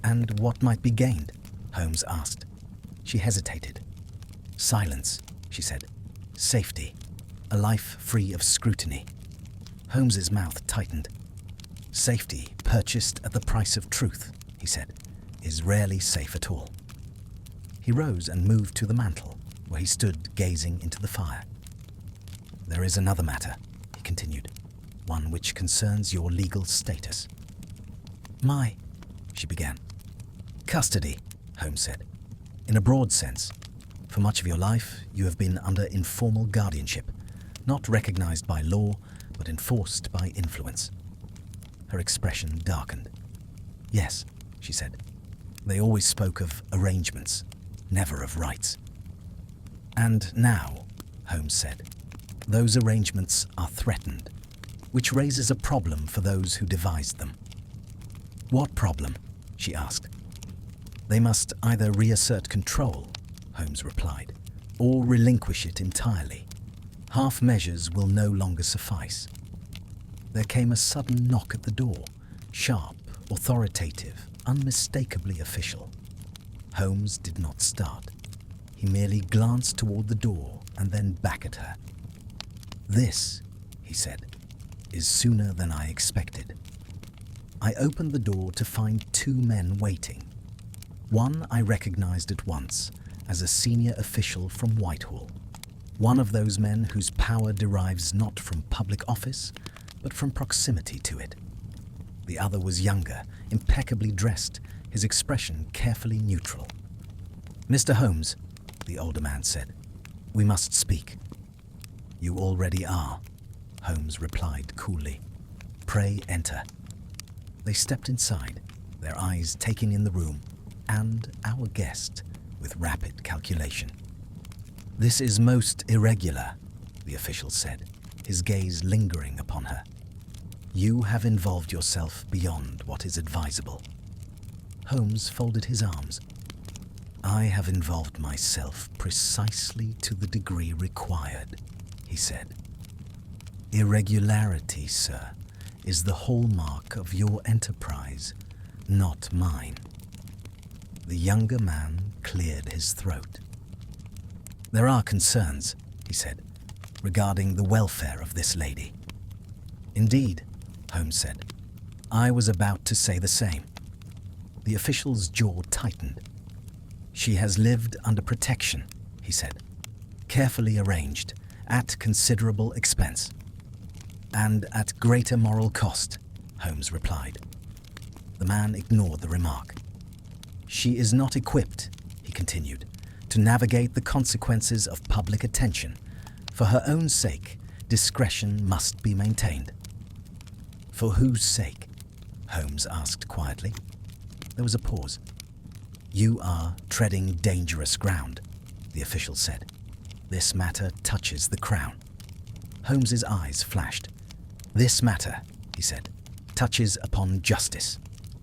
A: "And what might be gained?" Holmes asked. She hesitated. "Silence," she said. "Safety. A life free of scrutiny." Holmes's mouth tightened. "Safety, purchased at the price of truth," he said, "is rarely safe at all." He rose and moved to the mantel, where he stood gazing into the fire. "There is another matter," he continued, "one which concerns your legal status." She began. "Custody," Holmes said. "In a broad sense. For much of your life, you have been under informal guardianship, not recognized by law, but enforced by influence." Her expression darkened. "Yes," she said. "They always spoke of arrangements, never of rights." "And now," Holmes said, "those arrangements are threatened, which raises a problem for those who devised them." "What problem?" she asked. "They must either reassert control," Holmes replied, "or relinquish it entirely. Half measures will no longer suffice." There came a sudden knock at the door, sharp, authoritative, unmistakably official. Holmes did not start. He merely glanced toward the door and then back at her. "This," he said, "is sooner than I expected." I opened the door to find two men waiting. One I recognized at once as a senior official from Whitehall, one of those men whose power derives not from public office, but from proximity to it. The other was younger, impeccably dressed, his expression carefully neutral. "Mr. Holmes," the older man said, "we must speak." "You already are," Holmes replied coolly. "Pray enter." They stepped inside, their eyes taking in the room and our guest with rapid calculation. "This is most irregular," the official said, his gaze lingering upon her. You have involved yourself beyond what is advisable. Holmes folded his arms. I have involved myself precisely to the degree required, he said. Irregularity, sir, is the hallmark of your enterprise, not mine. The younger man cleared his throat. There are concerns, he said, regarding the welfare of this lady. Indeed, Holmes said. I was about to say the same. The official's jaw tightened. She has lived under protection, he said, carefully arranged, at considerable expense. And at greater moral cost, Holmes replied. The man ignored the remark. She is not equipped, he continued, to navigate the consequences of public attention. For her own sake, discretion must be maintained. For whose sake? Holmes asked quietly. There was a pause. You are treading dangerous ground, the official said. This matter touches the Crown. Holmes's eyes flashed. This matter, he said, touches upon justice.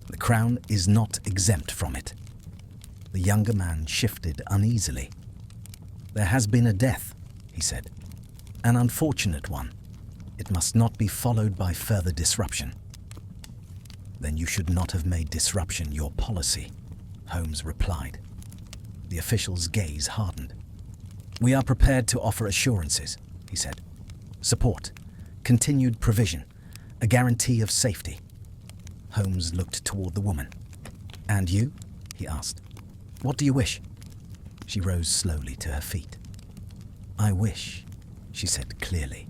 A: The Crown is not exempt from it. The younger man shifted uneasily. There has been a death, he said. An unfortunate one. It must not be followed by further disruption. Then you should not have made disruption your policy, Holmes replied. The official's gaze hardened. We are prepared to offer assurances, he said. Support, continued provision, a guarantee of safety. Holmes looked toward the woman. And you? He asked. What do you wish? She rose slowly to her feet. I wish, she said clearly,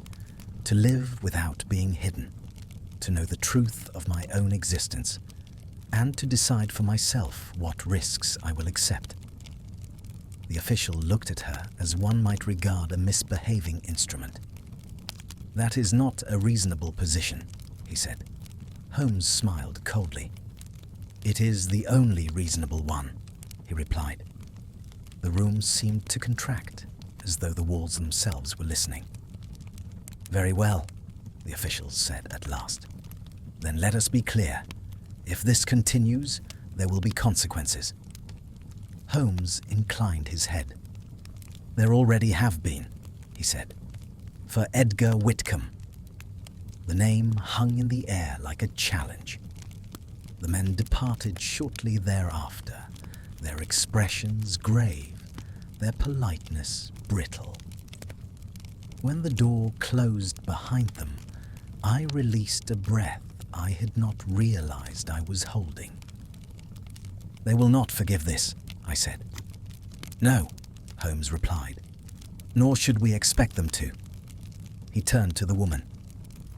A: to live without being hidden, to know the truth of my own existence, and to decide for myself what risks I will accept. The official looked at her as one might regard a misbehaving instrument. That is not a reasonable position, he said. Holmes smiled coldly. It is the only reasonable one, he replied. The room seemed to contract, as though the walls themselves were listening. Very well, the official said at last. Then let us be clear. If this continues, there will be consequences. Holmes inclined his head. There already have been, he said. For Edgar Whitcomb. The name hung in the air like a challenge. The men departed shortly thereafter, their expressions grave, their politeness brittle. When the door closed behind them, I released a breath I had not realized I was holding. They will not forgive this, I said. No, Holmes replied, nor should we expect them to. He turned to the woman.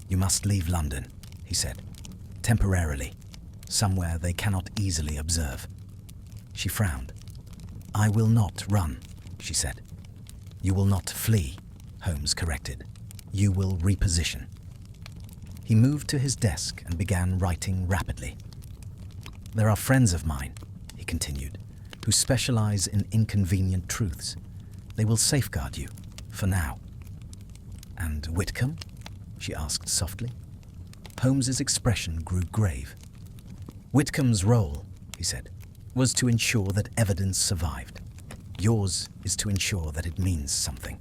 A: You must leave London, he said, temporarily, somewhere they cannot easily observe. She frowned. I will not run, she said. You will not flee, Holmes corrected. You will reposition. He moved to his desk and began writing rapidly. There are friends of mine, he continued, who specialize in inconvenient truths. They will safeguard you, for now. And Whitcomb? She asked softly. Holmes's expression grew grave. Whitcomb's role, he said, was to ensure that evidence survived. Yours is to ensure that it means something.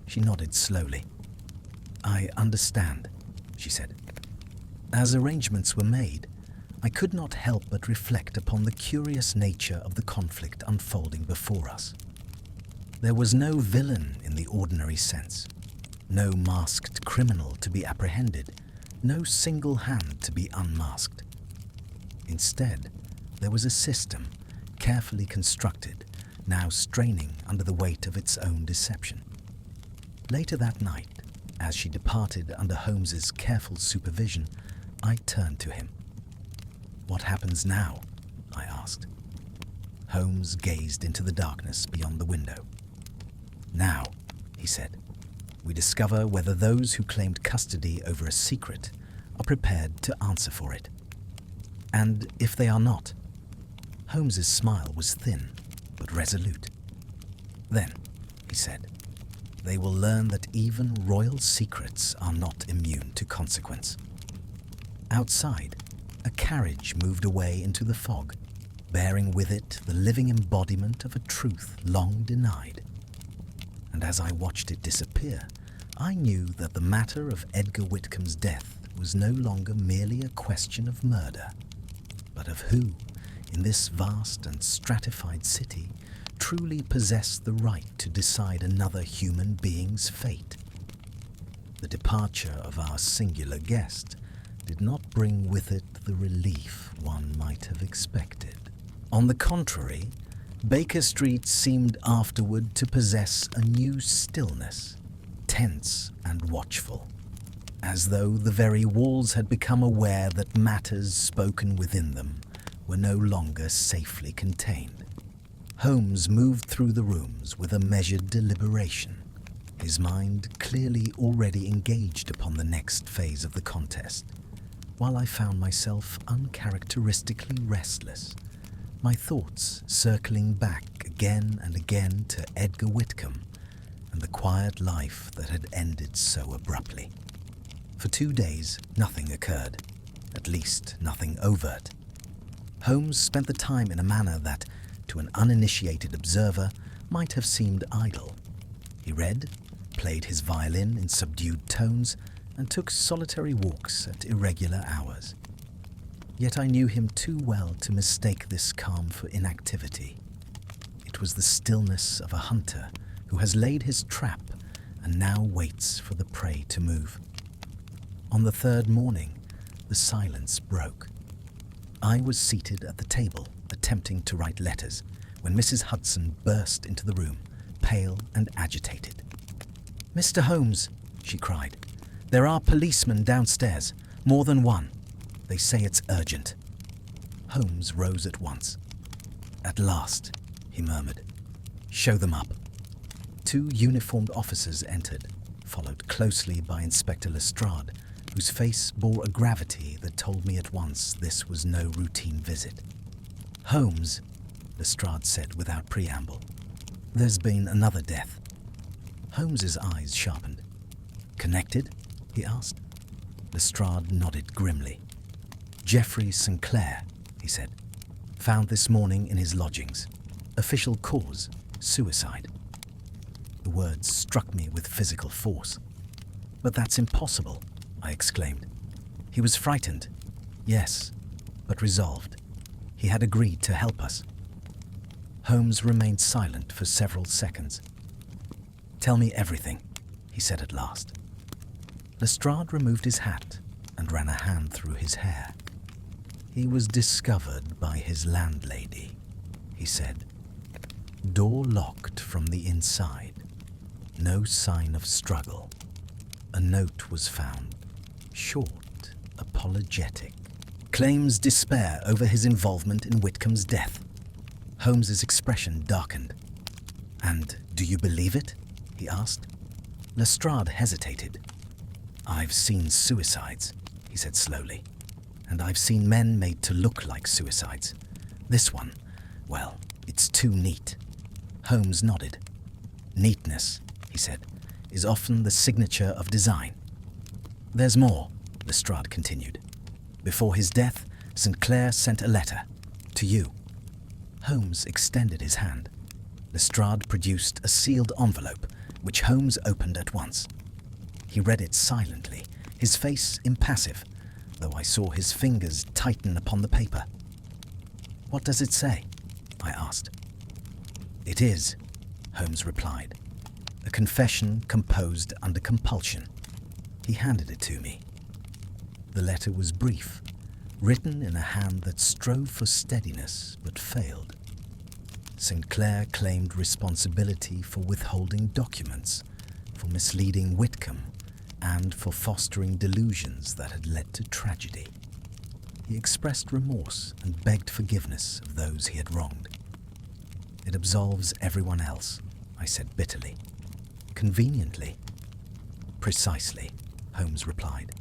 A: She nodded slowly. I understand, she said. As arrangements were made, I could not help but reflect upon the curious nature of the conflict unfolding before us. There was no villain in the ordinary sense, no masked criminal to be apprehended, no single hand to be unmasked. Instead, there was a system, carefully constructed, now straining under the weight of its own deception. Later that night, as she departed under Holmes's careful supervision, I turned to him. What happens now? I asked. Holmes gazed into the darkness beyond the window. Now, he said, we discover whether those who claimed custody over a secret are prepared to answer for it. And if they are not, Holmes's smile was thin but resolute. Then, he said, they will learn that even royal secrets are not immune to consequence. Outside, a carriage moved away into the fog, bearing with it the living embodiment of a truth long denied. And as I watched it disappear, I knew that the matter of Edgar Whitcomb's death was no longer merely a question of murder, but of who, in this vast and stratified city, truly possessed the right to decide another human being's fate. The departure of our singular guest did not bring with it the relief one might have expected. On the contrary, Baker Street seemed afterward to possess a new stillness, tense and watchful, as though the very walls had become aware that matters spoken within them were no longer safely contained. Holmes moved through the rooms with a measured deliberation, his mind clearly already engaged upon the next phase of the contest, while I found myself uncharacteristically restless, my thoughts circling back again and again to Edgar Whitcomb and the quiet life that had ended so abruptly. For 2 days, nothing occurred, at least nothing overt. Holmes spent the time in a manner that, to an uninitiated observer, might have seemed idle. He read, played his violin in subdued tones, and took solitary walks at irregular hours. Yet I knew him too well to mistake this calm for inactivity. It was the stillness of a hunter who has laid his trap and now waits for the prey to move. On the third morning, the silence broke. I was seated at the table, attempting to write letters, when Mrs. Hudson burst into the room, pale and agitated. "Mr. Holmes," she cried, "there are policemen downstairs, more than one. They say it's urgent." Holmes rose at once. "At last," he murmured. "Show them up." 2 uniformed officers entered, followed closely by Inspector Lestrade, whose face bore a gravity that told me at once this was no routine visit. "Holmes," Lestrade said without preamble, "there's been another death." Holmes's eyes sharpened. "Connected?" he asked. Lestrade nodded grimly. "Geoffrey Sinclair," he said, "found this morning in his lodgings. Official cause, suicide." The words struck me with physical force. "But that's impossible," I exclaimed. "He was frightened, yes, but resolved. He had agreed to help us." Holmes remained silent for several seconds. "Tell me everything," he said at last. Lestrade removed his hat and ran a hand through his hair. "He was discovered by his landlady," he said. "Door locked from the inside. No sign of struggle. A note was found, short, apologetic. Claims despair over his involvement in Whitcomb's death." Holmes's expression darkened. "And do you believe it?" he asked. Lestrade hesitated. "I've seen suicides," he said slowly, "and I've seen men made to look like suicides. This one, well, it's too neat." Holmes nodded. "Neatness," he said, "is often the signature of design." "There's more," Lestrade continued. "Before his death, Sinclair sent a letter to you." Holmes extended his hand. Lestrade produced a sealed envelope, which Holmes opened at once. He read it silently, his face impassive, though I saw his fingers tighten upon the paper. "What does it say?" I asked. "It is," Holmes replied, "a confession composed under compulsion." He handed it to me. The letter was brief, written in a hand that strove for steadiness but failed. Sinclair claimed responsibility for withholding documents, for misleading Whitcomb, and for fostering delusions that had led to tragedy. He expressed remorse and begged forgiveness of those he had wronged. "It absolves everyone else," I said bitterly. "Conveniently." "Precisely," Holmes replied.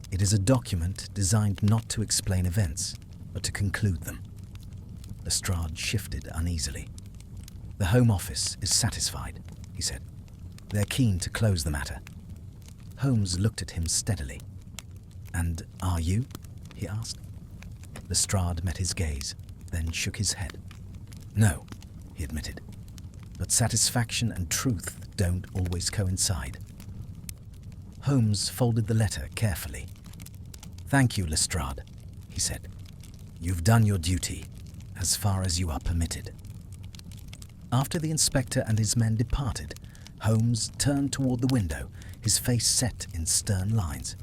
A: "It is a document designed not to explain events, but to conclude them." Lestrade shifted uneasily. "The Home Office is satisfied," he said. "They're keen to close the matter." Holmes looked at him steadily. "And are you?" he asked. Lestrade met his gaze, then shook his head. No, he admitted, but satisfaction and truth don't always coincide. Holmes folded the letter carefully. Thank you, Lestrade, he said. You've done your duty, as far as you are permitted. After the inspector and his men departed, Holmes turned toward the window, his face set in stern lines.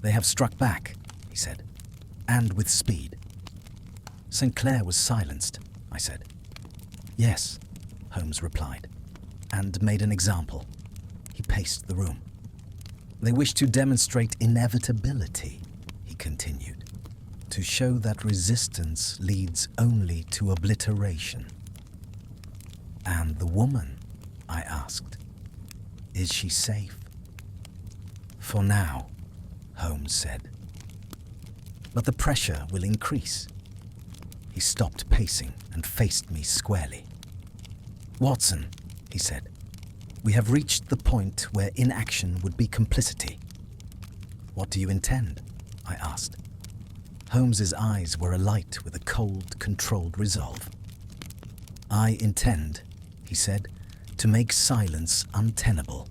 A: They have struck back, he said, and with speed. St. Clair was silenced, I said. Yes, Holmes replied, and made an example. He paced the room. They wish to demonstrate inevitability, he continued, to show that resistance leads only to obliteration. And the woman, I asked, is she safe? For now, Holmes said. But the pressure will increase. He stopped pacing and faced me squarely. Watson, he said, we have reached the point where inaction would be complicity. What do you intend? I asked. Holmes's eyes were alight with a cold, controlled resolve. I intend, he said, to make silence untenable.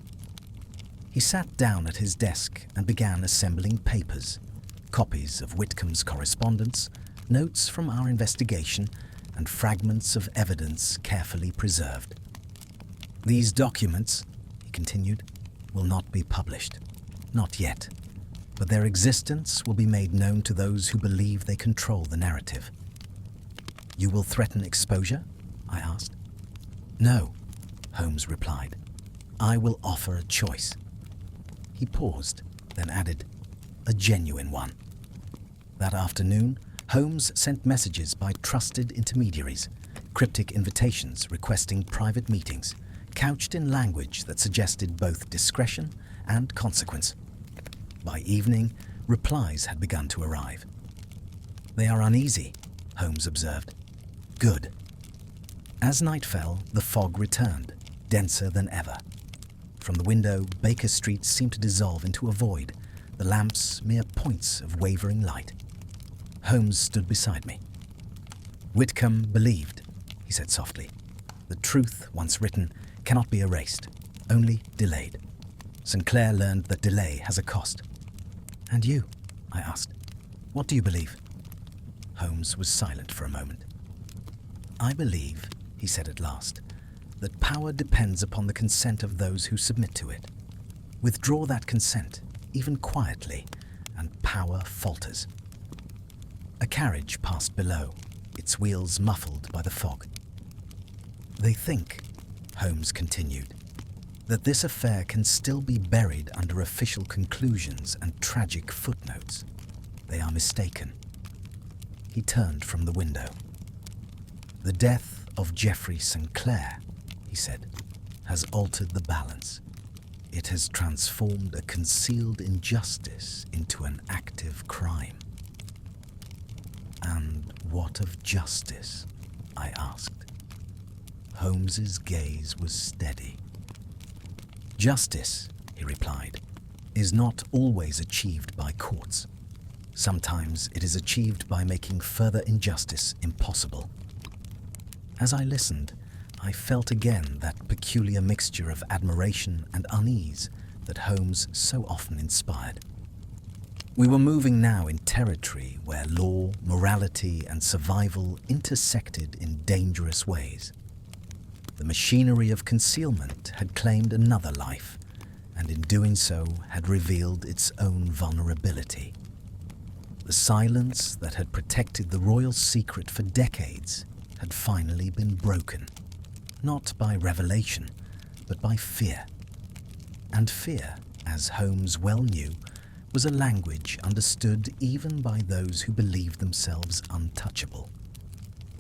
A: He sat down at his desk and began assembling papers, copies of Whitcomb's correspondence, notes from our investigation, and fragments of evidence carefully preserved. These documents, he continued, will not be published. Not yet. But their existence will be made known to those who believe they control the narrative. You will threaten exposure? I asked. No, Holmes replied. I will offer a choice. He paused, then added, a genuine one. That afternoon, Holmes sent messages by trusted intermediaries, cryptic invitations requesting private meetings, couched in language that suggested both discretion and consequence. By evening, replies had begun to arrive. They are uneasy, Holmes observed. Good. As night fell, the fog returned, denser than ever. From the window, Baker Street seemed to dissolve into a void, the lamps mere points of wavering light. Holmes stood beside me. Whitcomb believed, he said softly. The truth, once written, cannot be erased, only delayed. St. Clair learned that delay has a cost. And you? I asked. What do you believe? Holmes was silent for a moment. I believe, he said at last, that power depends upon the consent of those who submit to it. Withdraw that consent, even quietly, and power falters. A carriage passed below, its wheels muffled by the fog. They think, Holmes continued, that this affair can still be buried under official conclusions and tragic footnotes. They are mistaken. He turned from the window. The death of Geoffrey St. Clair, he said, has altered the balance. It has transformed a concealed injustice into an active crime. And what of justice? I asked. Holmes's gaze was steady. Justice, he replied, is not always achieved by courts. Sometimes it is achieved by making further injustice impossible. As I listened, I felt again that peculiar mixture of admiration and unease that Holmes so often inspired. We were moving now in territory where law, morality, and survival intersected in dangerous ways. The machinery of concealment had claimed another life, and in doing so had revealed its own vulnerability. The silence that had protected the royal secret for decades had finally been broken, not by revelation, but by fear. And fear, as Holmes well knew, was a language understood even by those who believed themselves untouchable.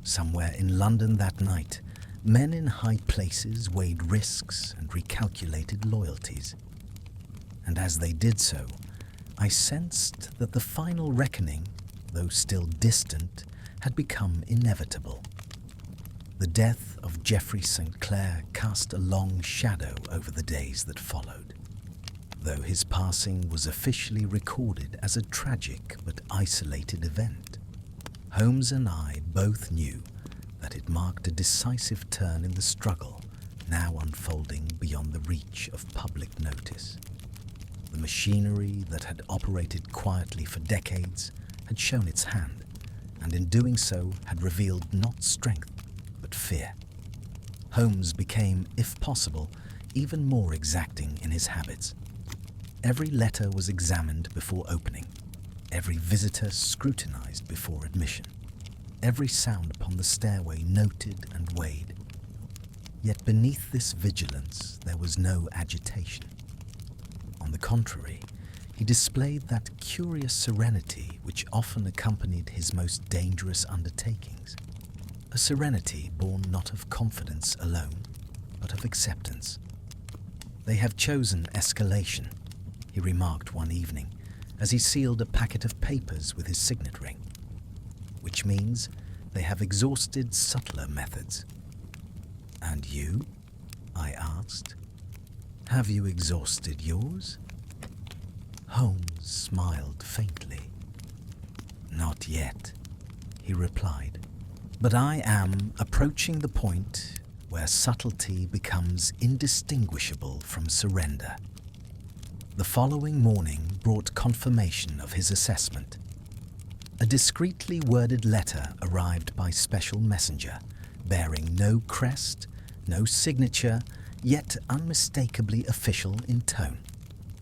A: Somewhere in London that night, men in high places weighed risks and recalculated loyalties. And as they did so, I sensed that the final reckoning, though still distant, had become inevitable. The death of Geoffrey St. Clair cast a long shadow over the days that followed. though his passing was officially recorded as a tragic but isolated event. Holmes and I both knew that it marked a decisive turn in the struggle, now unfolding beyond the reach of public notice. The machinery that had operated quietly for decades had shown its hand, and in doing so had revealed not strength, but fear. Holmes became, if possible, even more exacting in his habits. Every letter was examined before opening, every visitor scrutinized before admission, every sound upon the stairway noted and weighed. Yet beneath this vigilance there was no agitation. On the contrary, he displayed that curious serenity which often accompanied his most dangerous undertakings, a serenity born not of confidence alone, but of acceptance. "They have chosen escalation," he remarked one evening as he sealed a packet of papers with his signet ring, "which means they have exhausted subtler methods." "And you?" I asked. "Have you exhausted yours?" Holmes smiled faintly. "Not yet," he replied, "but I am approaching the point where subtlety becomes indistinguishable from surrender." The following morning brought confirmation of his assessment. A discreetly worded letter arrived by special messenger, bearing no crest, no signature, yet unmistakably official in tone.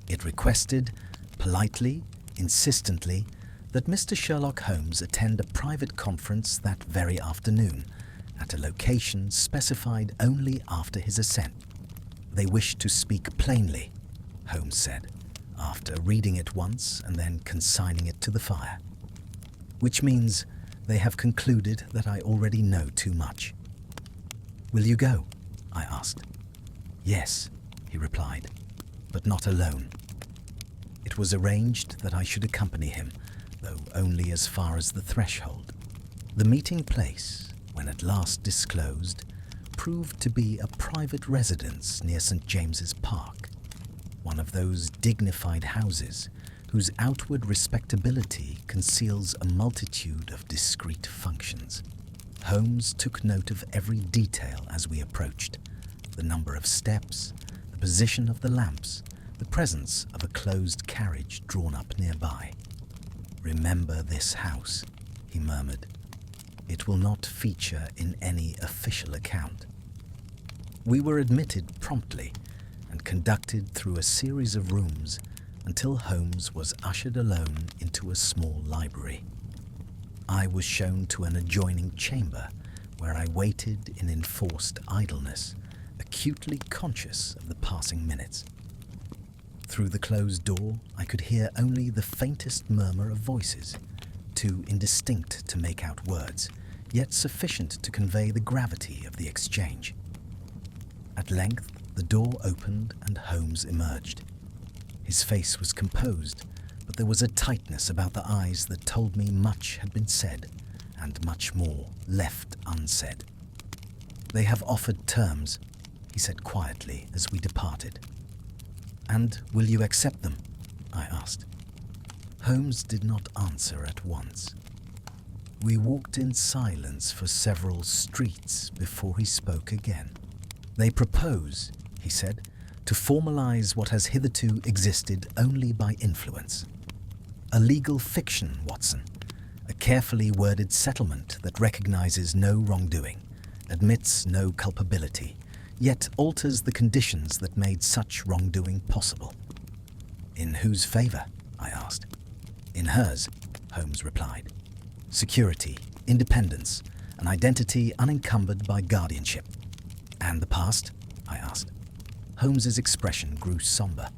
A: It requested, politely, insistently, that Mr. Sherlock Holmes attend a private conference that very afternoon, at a location specified only after his assent. "They wish to speak plainly," Holmes said, after reading it once and then consigning it to the fire. "Which means they have concluded that I already know too much." "Will you go?" I asked. "Yes," he replied, "but not alone." It was arranged that I should accompany him, though only as far as the threshold. The meeting place, when at last disclosed, proved to be a private residence near St. James's Park, one of those dignified houses whose outward respectability conceals a multitude of discreet functions. Holmes took note of every detail as we approached: the number of steps, the position of the lamps, the presence of a closed carriage drawn up nearby. "Remember this house," he murmured. "It will not feature in any official account." We were admitted promptly and conducted through a series of rooms until Holmes was ushered alone into a small library. I was shown to an adjoining chamber where I waited in enforced idleness, acutely conscious of the passing minutes. Through the closed door, I could hear only the faintest murmur of voices, too indistinct to make out words, yet sufficient to convey the gravity of the exchange. At length, the door opened and Holmes emerged. His face was composed, but there was a tightness about the eyes that told me much had been said, and much more left unsaid. "They have offered terms," he said quietly as we departed. "And will you accept them?" I asked. Holmes did not answer at once. We walked in silence for several streets before he spoke again. "They propose," he said, "to formalize what has hitherto existed only by influence. A legal fiction, Watson, a carefully worded settlement that recognizes no wrongdoing, admits no culpability, yet alters the conditions that made such wrongdoing possible." "In whose favor?" I asked. "In hers," Holmes replied. "Security, independence, an identity unencumbered by guardianship." "And the past?" I asked. Holmes's expression grew somber.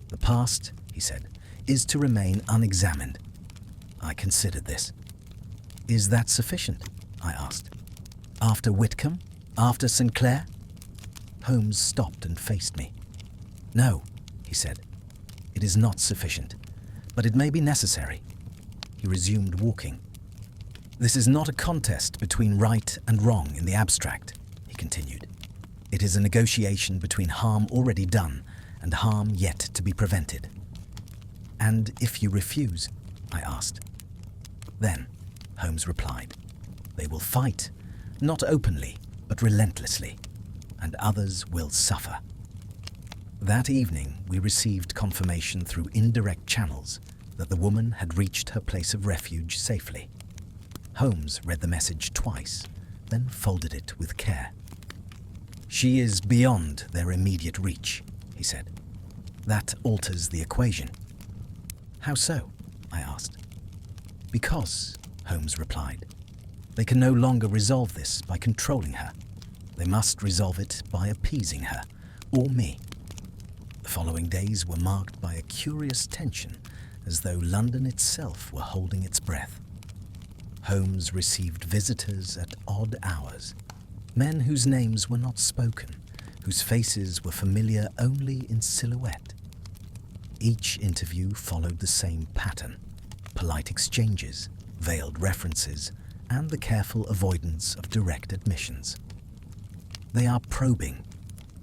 A: "The past," he said, "is to remain unexamined." I considered this. "Is that sufficient?" I asked. "After Whitcomb? After St. Clair?" Holmes stopped and faced me. "No," he said, "it is not sufficient, but it may be necessary." He resumed walking. "This is not a contest between right and wrong in the abstract," he continued. "It is a negotiation between harm already done and harm yet to be prevented. And if you refuse? I asked. Then, Holmes replied, they will fight, not openly, but relentlessly, and others will suffer. That evening, we received confirmation through indirect channels that the woman had reached her place of refuge safely. Holmes read the message twice, then folded it with care. She is beyond their immediate reach, he said. That alters the equation. How so? I asked. Because, Holmes replied, they can no longer resolve this by controlling her. They must resolve it by appeasing her, or me. The following days were marked by a curious tension, as though London itself were holding its breath. Holmes received visitors at odd hours, men whose names were not spoken, whose faces were familiar only in silhouette. Each interview followed the same pattern: polite exchanges, veiled references, and the careful avoidance of direct admissions. They are probing,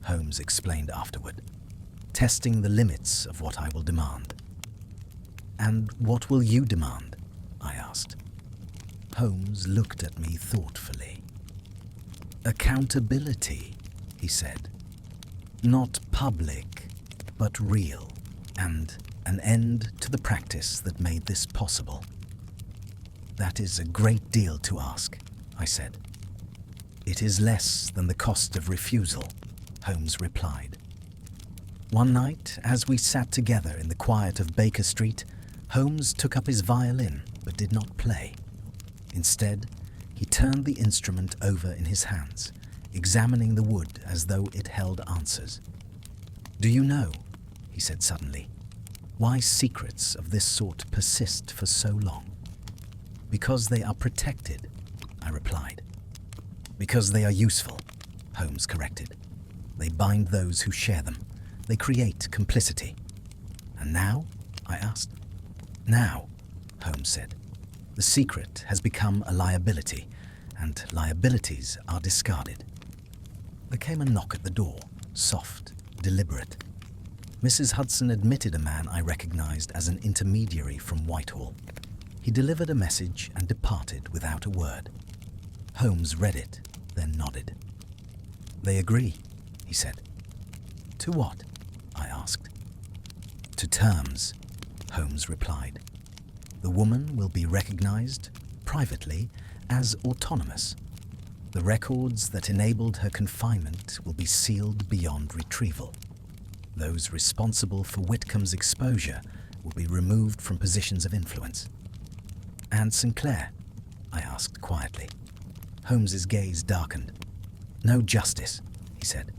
A: Holmes explained afterward, testing the limits of what I will demand. And what will you demand? I asked. Holmes looked at me thoughtfully. Accountability, he said. Not public, but real, and an end to the practice that made this possible. That is a great deal to ask, I said. It is less than the cost of refusal, Holmes replied. One night, as we sat together in the quiet of Baker Street, Holmes took up his violin but did not play. Instead, he turned the instrument over in his hands, examining the wood as though it held answers. Do you know, he said suddenly, why secrets of this sort persist for so long? Because they are protected, I replied. Because they are useful, Holmes corrected. They bind those who share them. They create complicity. And now? I asked. Now, Holmes said, the secret has become a liability, and liabilities are discarded. There came a knock at the door, soft, deliberate. Mrs. Hudson admitted a man I recognized as an intermediary from Whitehall. He delivered a message and departed without a word. Holmes read it, then nodded. They agree, he said. To what? I asked. To terms, Holmes replied. The woman will be recognized, privately, as autonomous. The records that enabled her confinement will be sealed beyond retrieval. Those responsible for Whitcomb's exposure will be removed from positions of influence. And Sinclair? I asked quietly. Holmes's gaze darkened. No justice, he said.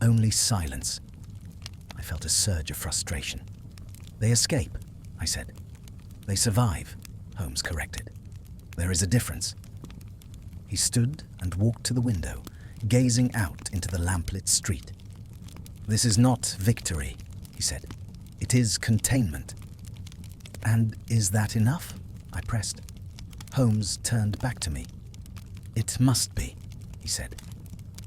A: Only silence. I felt a surge of frustration. They escape, I said. They survive, Holmes corrected. There is a difference. He stood and walked to the window, gazing out into the lamplit street. This is not victory, he said. It is containment. And is that enough? I pressed. Holmes turned back to me. It must be, he said,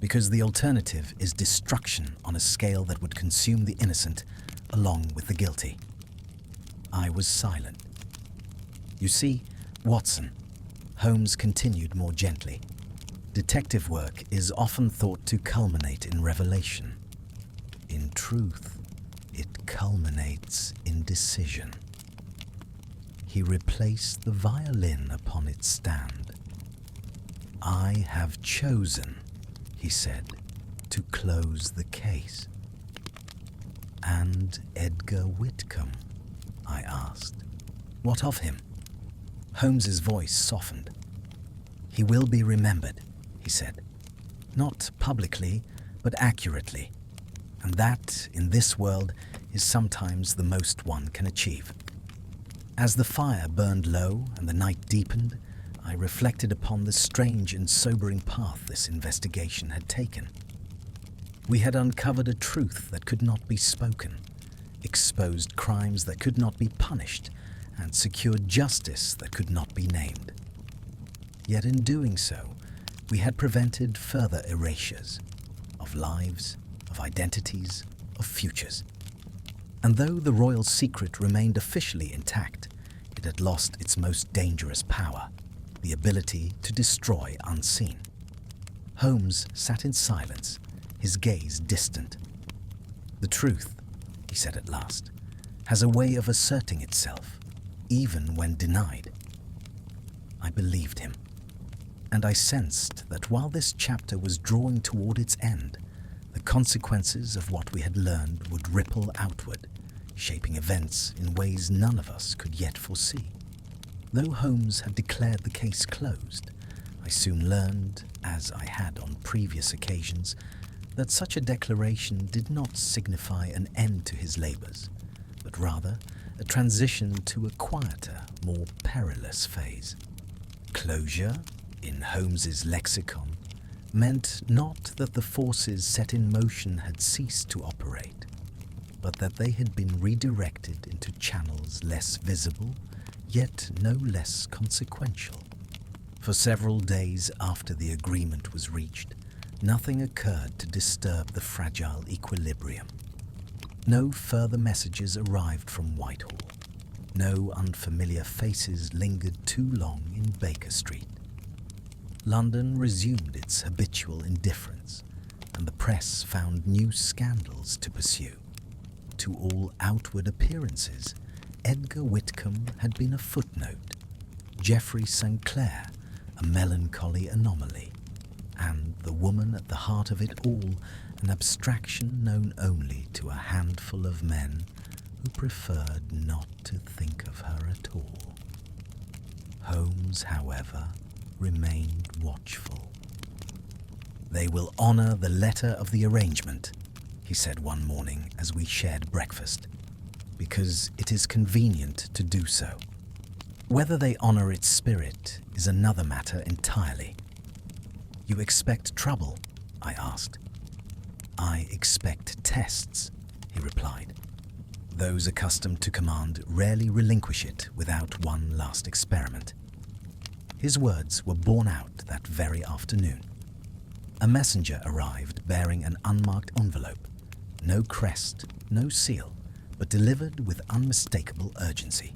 A: because the alternative is destruction on a scale that would consume the innocent along with the guilty. I was silent. You see, Watson, Holmes continued more gently, detective work is often thought to culminate in revelation. In truth, it culminates in decision. He replaced the violin upon its stand. I have chosen, he said, to close the case. And Edgar Whitcomb? I asked. What of him? Holmes's voice softened. He will be remembered, he said. Not publicly, but accurately. And that, in this world, is sometimes the most one can achieve. As the fire burned low and the night deepened, I reflected upon the strange and sobering path this investigation had taken. We had uncovered a truth that could not be spoken, exposed crimes that could not be punished, and secured justice that could not be named. Yet in doing so, we had prevented further erasures of lives, of identities, of futures. And though the royal secret remained officially intact, it had lost its most dangerous power, the ability to destroy unseen. Holmes sat in silence, his gaze distant. "The truth," he said at last, "has a way of asserting itself, even when denied." I believed him, and I sensed that while this chapter was drawing toward its end, the consequences of what we had learned would ripple outward, shaping events in ways none of us could yet foresee. Though Holmes had declared the case closed, I soon learned, as I had on previous occasions, that such a declaration did not signify an end to his labors, but rather a transition to a quieter, more perilous phase. Closure, in Holmes's lexicon, meant not that the forces set in motion had ceased to operate, but that they had been redirected into channels less visible, yet no less consequential. For several days after the agreement was reached, nothing occurred to disturb the fragile equilibrium. No further messages arrived from Whitehall. No unfamiliar faces lingered too long in Baker Street. London resumed its habitual indifference, and the press found new scandals to pursue. To all outward appearances, Edgar Whitcomb had been a footnote, Geoffrey St. Clair a melancholy anomaly, and the woman at the heart of it all an abstraction known only to a handful of men who preferred not to think of her at all. Holmes, however, remained watchful. "They will honor the letter of the arrangement," he said one morning as we shared breakfast, "because it is convenient to do so. Whether they honor its spirit is another matter entirely." "You expect trouble?" I asked. "I expect tests," he replied. "Those accustomed to command rarely relinquish it without one last experiment." His words were borne out that very afternoon. A messenger arrived bearing an unmarked envelope, no crest, no seal, but delivered with unmistakable urgency.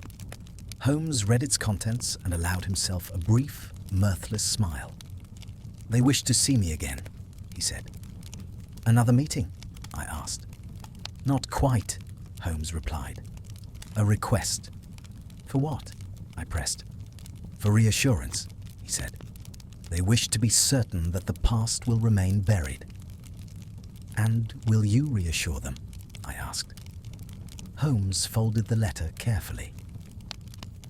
A: Holmes read its contents and allowed himself a brief, mirthless smile. "They wish to see me again," he said. "Another meeting?" I asked. "Not quite," Holmes replied. "A request." "For what?" I pressed. "For reassurance," he said. "They wish to be certain that the past will remain buried." "And will you reassure them?" I asked. Holmes folded the letter carefully.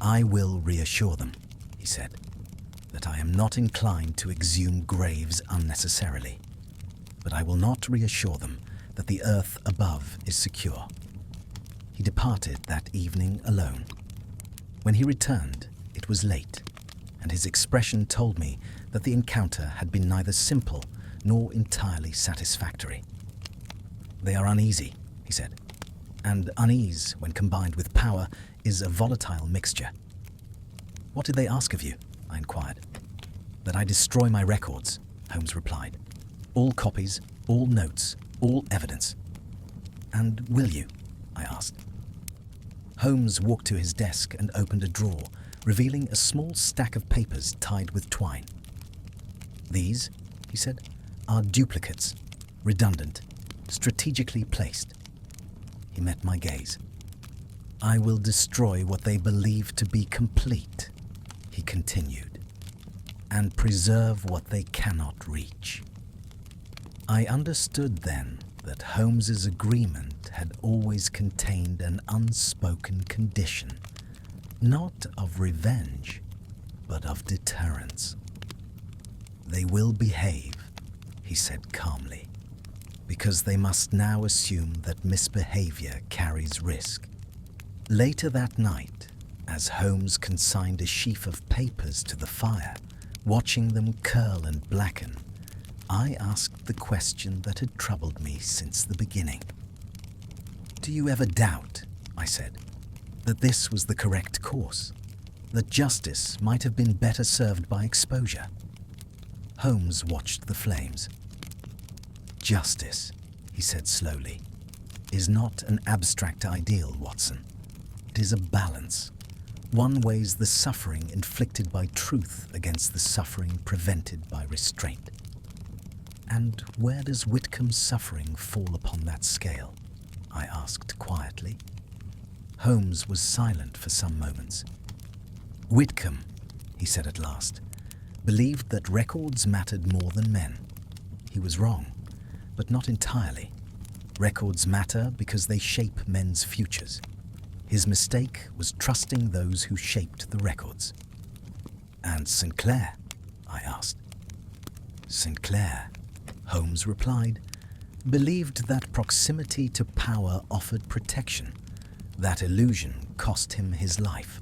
A: "I will reassure them," he said, "that I am not inclined to exhume graves unnecessarily, but I will not reassure them that the earth above is secure." He departed that evening alone. When he returned, it was late, and his expression told me that the encounter had been neither simple nor entirely satisfactory. "They are uneasy," he said, "and unease, when combined with power, is a volatile mixture." "What did they ask of you?" I inquired. "That I destroy my records," Holmes replied. "All copies, all notes, all evidence." "And will you?" I asked. Holmes walked to his desk and opened a drawer, revealing a small stack of papers tied with twine. "These," he said, "are duplicates, redundant, strategically placed." He met my gaze. "I will destroy what they believe to be complete," he continued, "and preserve what they cannot reach." I understood then that Holmes's agreement had always contained an unspoken condition, not of revenge, but of deterrence. "They will behave," he said calmly, "because they must now assume that misbehavior carries risk." Later that night, as Holmes consigned a sheaf of papers to the fire, watching them curl and blacken, I asked the question that had troubled me since the beginning. "Do you ever doubt," I said, "that this was the correct course, that justice might have been better served by exposure?" Holmes watched the flames. "Justice," he said slowly, is not an abstract ideal, Watson. It is a balance. One weighs the suffering inflicted by truth against the suffering prevented by restraint. And where does Whitcomb's suffering fall upon that scale? I asked quietly. Holmes was silent for some moments. Whitcomb, he said at last, believed that records mattered more than men. He was wrong, but not entirely. Records matter because they shape men's futures. His mistake was trusting those who shaped the records. And Sinclair? I asked. Sinclair, Holmes replied, believed that proximity to power offered protection. That illusion cost him his life.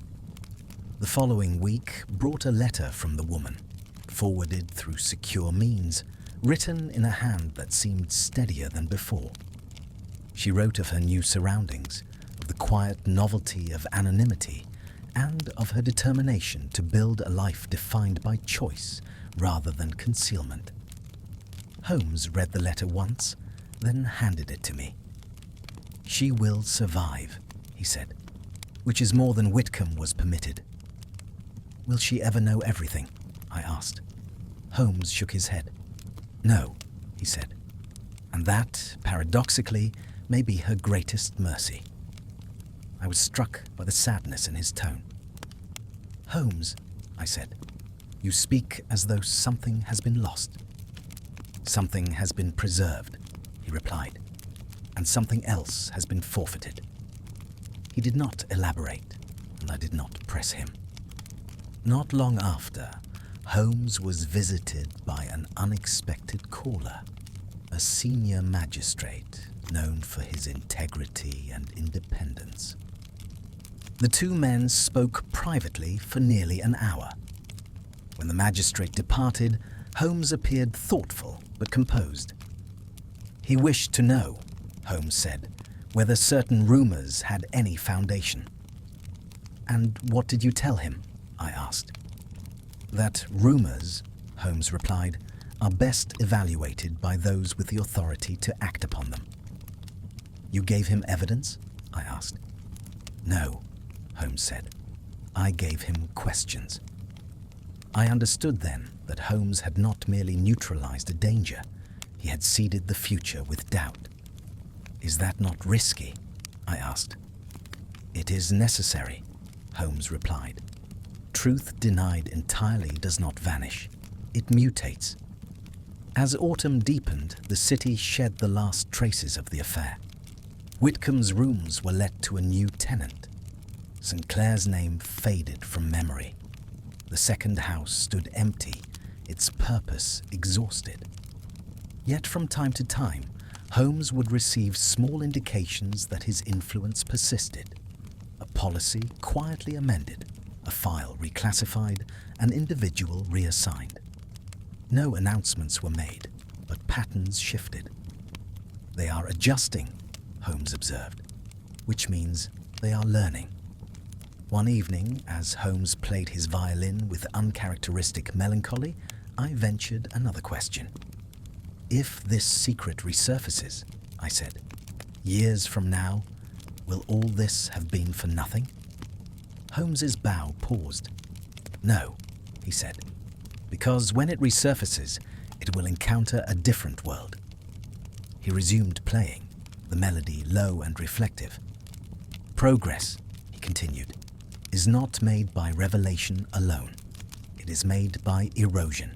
A: The following week brought a letter from the woman, forwarded through secure means, written in a hand that seemed steadier than before. She wrote of her new surroundings, of the quiet novelty of anonymity, and of her determination to build a life defined by choice rather than concealment. Holmes read the letter once, then handed it to me. She will survive, he said, which is more than Whitcomb was permitted. Will she ever know everything? I asked. Holmes shook his head. No, he said, and that, paradoxically, may be her greatest mercy. I was struck by the sadness in his tone. Holmes, I said, you speak as though something has been lost. Something has been preserved, he replied, and something else has been forfeited. He did not elaborate, and I did not press him. Not long after, Holmes was visited by an unexpected caller, a senior magistrate known for his integrity and independence. The two men spoke privately for nearly an hour. When the magistrate departed, Holmes appeared thoughtful but composed. He wished to know, Holmes said, whether certain rumors had any foundation. And what did you tell him? I asked. That rumors, Holmes replied, are best evaluated by those with the authority to act upon them. You gave him evidence? I asked. No, Holmes said. I gave him questions. I understood then that Holmes had not merely neutralized a danger, he had seeded the future with doubt. Is that not risky? I asked. It is necessary, Holmes replied. Truth denied entirely does not vanish. It mutates. As autumn deepened, the city shed the last traces of the affair. Whitcomb's rooms were let to a new tenant. Sinclair's name faded from memory. The second house stood empty, its purpose exhausted. Yet from time to time, Holmes would receive small indications that his influence persisted. A policy quietly amended, a file reclassified, an individual reassigned. No announcements were made, but patterns shifted. They are adjusting, Holmes observed, which means they are learning. One evening, as Holmes played his violin with uncharacteristic melancholy, I ventured another question. If this secret resurfaces, I said, years from now, will all this have been for nothing? Holmes's bow paused. No, he said, because when it resurfaces, it will encounter a different world. He resumed playing, the melody low and reflective. Progress, he continued, is not made by revelation alone. It is made by erosion.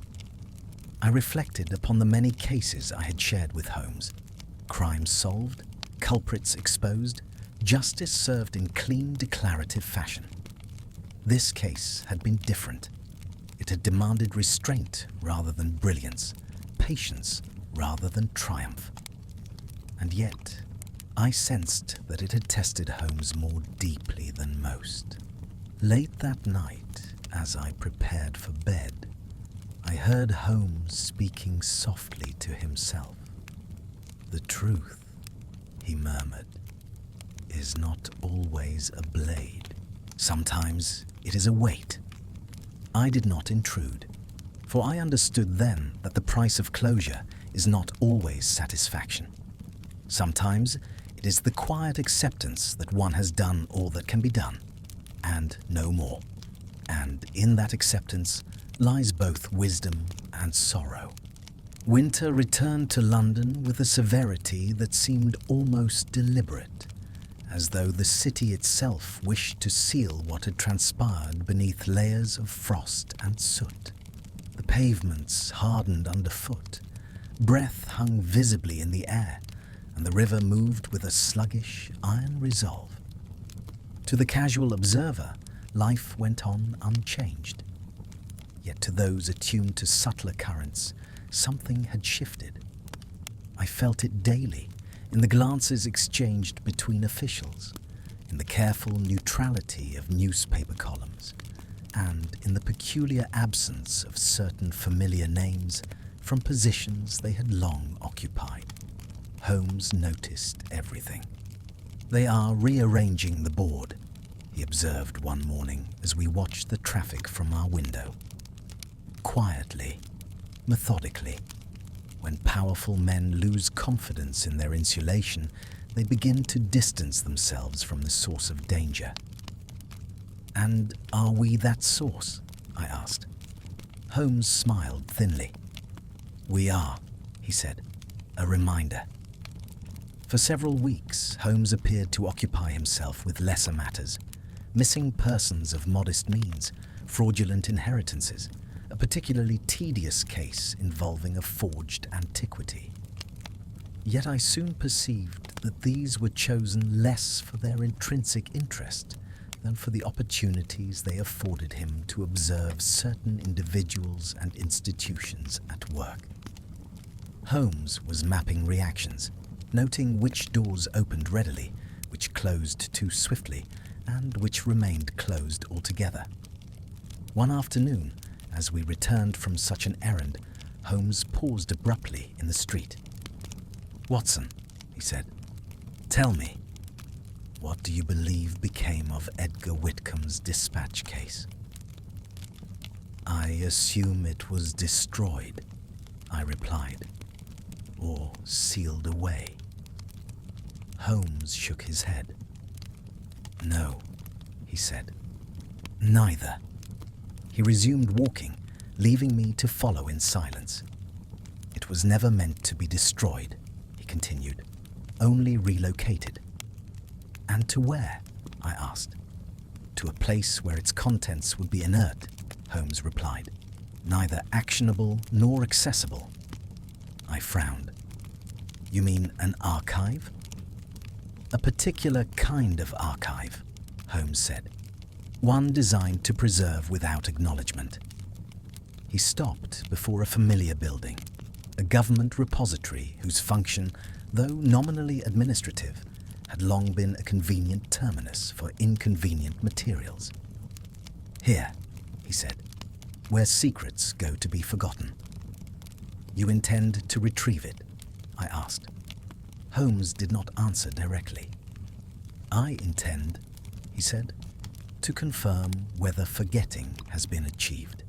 A: I reflected upon the many cases I had shared with Holmes. Crimes solved, culprits exposed, justice served in clean, declarative fashion. This case had been different. It had demanded restraint rather than brilliance, patience rather than triumph. And yet, I sensed that it had tested Holmes more deeply than most. Late that night, as I prepared for bed, I heard Holmes speaking softly to himself. The truth, he murmured, is not always a blade. Sometimes it is a weight. I did not intrude, for I understood then that the price of closure is not always satisfaction. Sometimes It is the quiet acceptance that one has done all that can be done, and no more. And in that acceptance lies both wisdom and sorrow. Winter returned to London with a severity that seemed almost deliberate, as though the city itself wished to seal what had transpired beneath layers of frost and soot. The pavements hardened underfoot, breath hung visibly in the air, and the river moved with a sluggish, iron resolve. To the casual observer, life went on unchanged. Yet to those attuned to subtler currents, something had shifted. I felt it daily in the glances exchanged between officials, in the careful neutrality of newspaper columns, and in the peculiar absence of certain familiar names from positions they had long occupied. Holmes noticed everything. "They are rearranging the board," he observed one morning as we watched the traffic from our window. Quietly, methodically. When powerful men lose confidence in their insulation, they begin to distance themselves from the source of danger. "And are we that source?" I asked. Holmes smiled thinly. "We are," he said, "a reminder." For several weeks, Holmes appeared to occupy himself with lesser matters, missing persons of modest means, fraudulent inheritances, a particularly tedious case involving a forged antiquity. Yet I soon perceived that these were chosen less for their intrinsic interest than for the opportunities they afforded him to observe certain individuals and institutions at work. Holmes was mapping reactions, noting which doors opened readily, which closed too swiftly, and which remained closed altogether. One afternoon, as we returned from such an errand, Holmes paused abruptly in the street. "Watson," he said, "tell me, what do you believe became of Edgar Whitcomb's dispatch case?" "I assume it was destroyed," I replied, "or sealed away." Holmes shook his head. "No," he said, "neither." He resumed walking, leaving me to follow in silence. "It was never meant to be destroyed," he continued, "only relocated." "And to where?" I asked. "To a place where its contents would be inert," Holmes replied, "neither actionable nor accessible." I frowned. "You mean an archive?" "A particular kind of archive," Holmes said. "One designed to preserve without acknowledgement." He stopped before a familiar building, a government repository whose function, though nominally administrative, had long been a convenient terminus for inconvenient materials. "Here," he said, "where secrets go to be forgotten." "You intend to retrieve it?" I asked. Holmes did not answer directly. "I intend," he said, "to confirm whether forgetting has been achieved.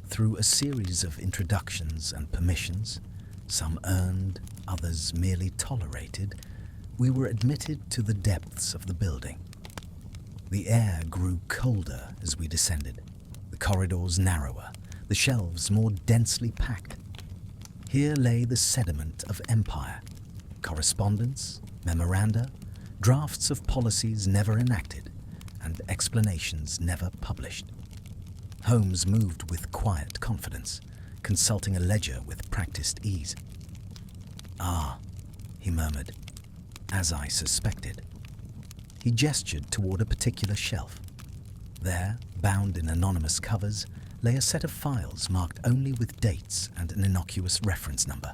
A: Through a series of introductions and permissions, some earned, others merely tolerated, we were admitted to the depths of the building. The air grew colder as we descended, the corridors narrower, the shelves more densely packed. Here lay the sediment of empire, correspondence, memoranda, drafts of policies never enacted, and explanations never published. Holmes moved with quiet confidence, consulting a ledger with practiced ease. "Ah," he murmured, "as I suspected." He gestured toward a particular shelf. There, bound in anonymous covers, lay a set of files marked only with dates and an innocuous reference number.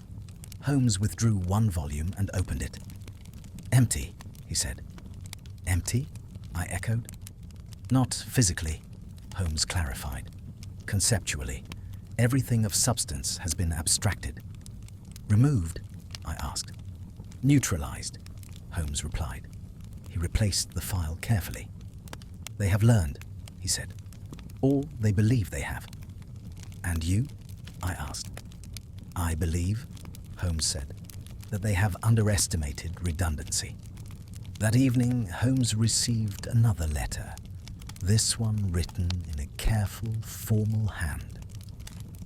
A: Holmes withdrew one volume and opened it. "Empty," he said. "Empty?" I echoed. "Not physically," Holmes clarified. "Conceptually, everything of substance has been abstracted." "Removed?" I asked. "Neutralized," Holmes replied. He replaced the file carefully. "They have learned," he said. "Or they believe they have." "And you?" I asked. "I believe," Holmes said, that they have underestimated redundancy. That evening, Holmes received another letter, this one written in a careful, formal hand.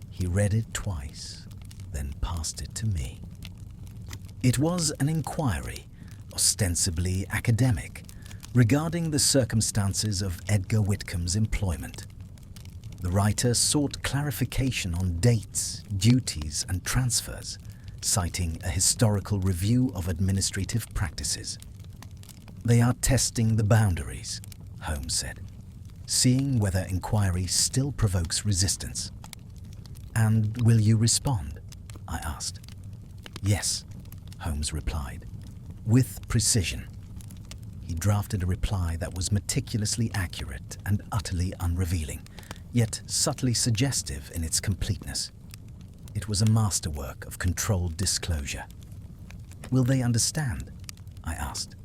A: He read it twice, then passed it to me. It was an inquiry, ostensibly academic, regarding the circumstances of Edgar Whitcomb's employment. The writer sought clarification on dates, duties, and transfers, citing a historical review of administrative practices. "They are testing the boundaries," Holmes said, "seeing whether inquiry still provokes resistance." "And will you respond?" I asked. "Yes," Holmes replied, "with precision." He drafted a reply that was meticulously accurate and utterly unrevealing, yet subtly suggestive in its completeness. It was a masterwork of controlled disclosure. "Will they understand?" I asked.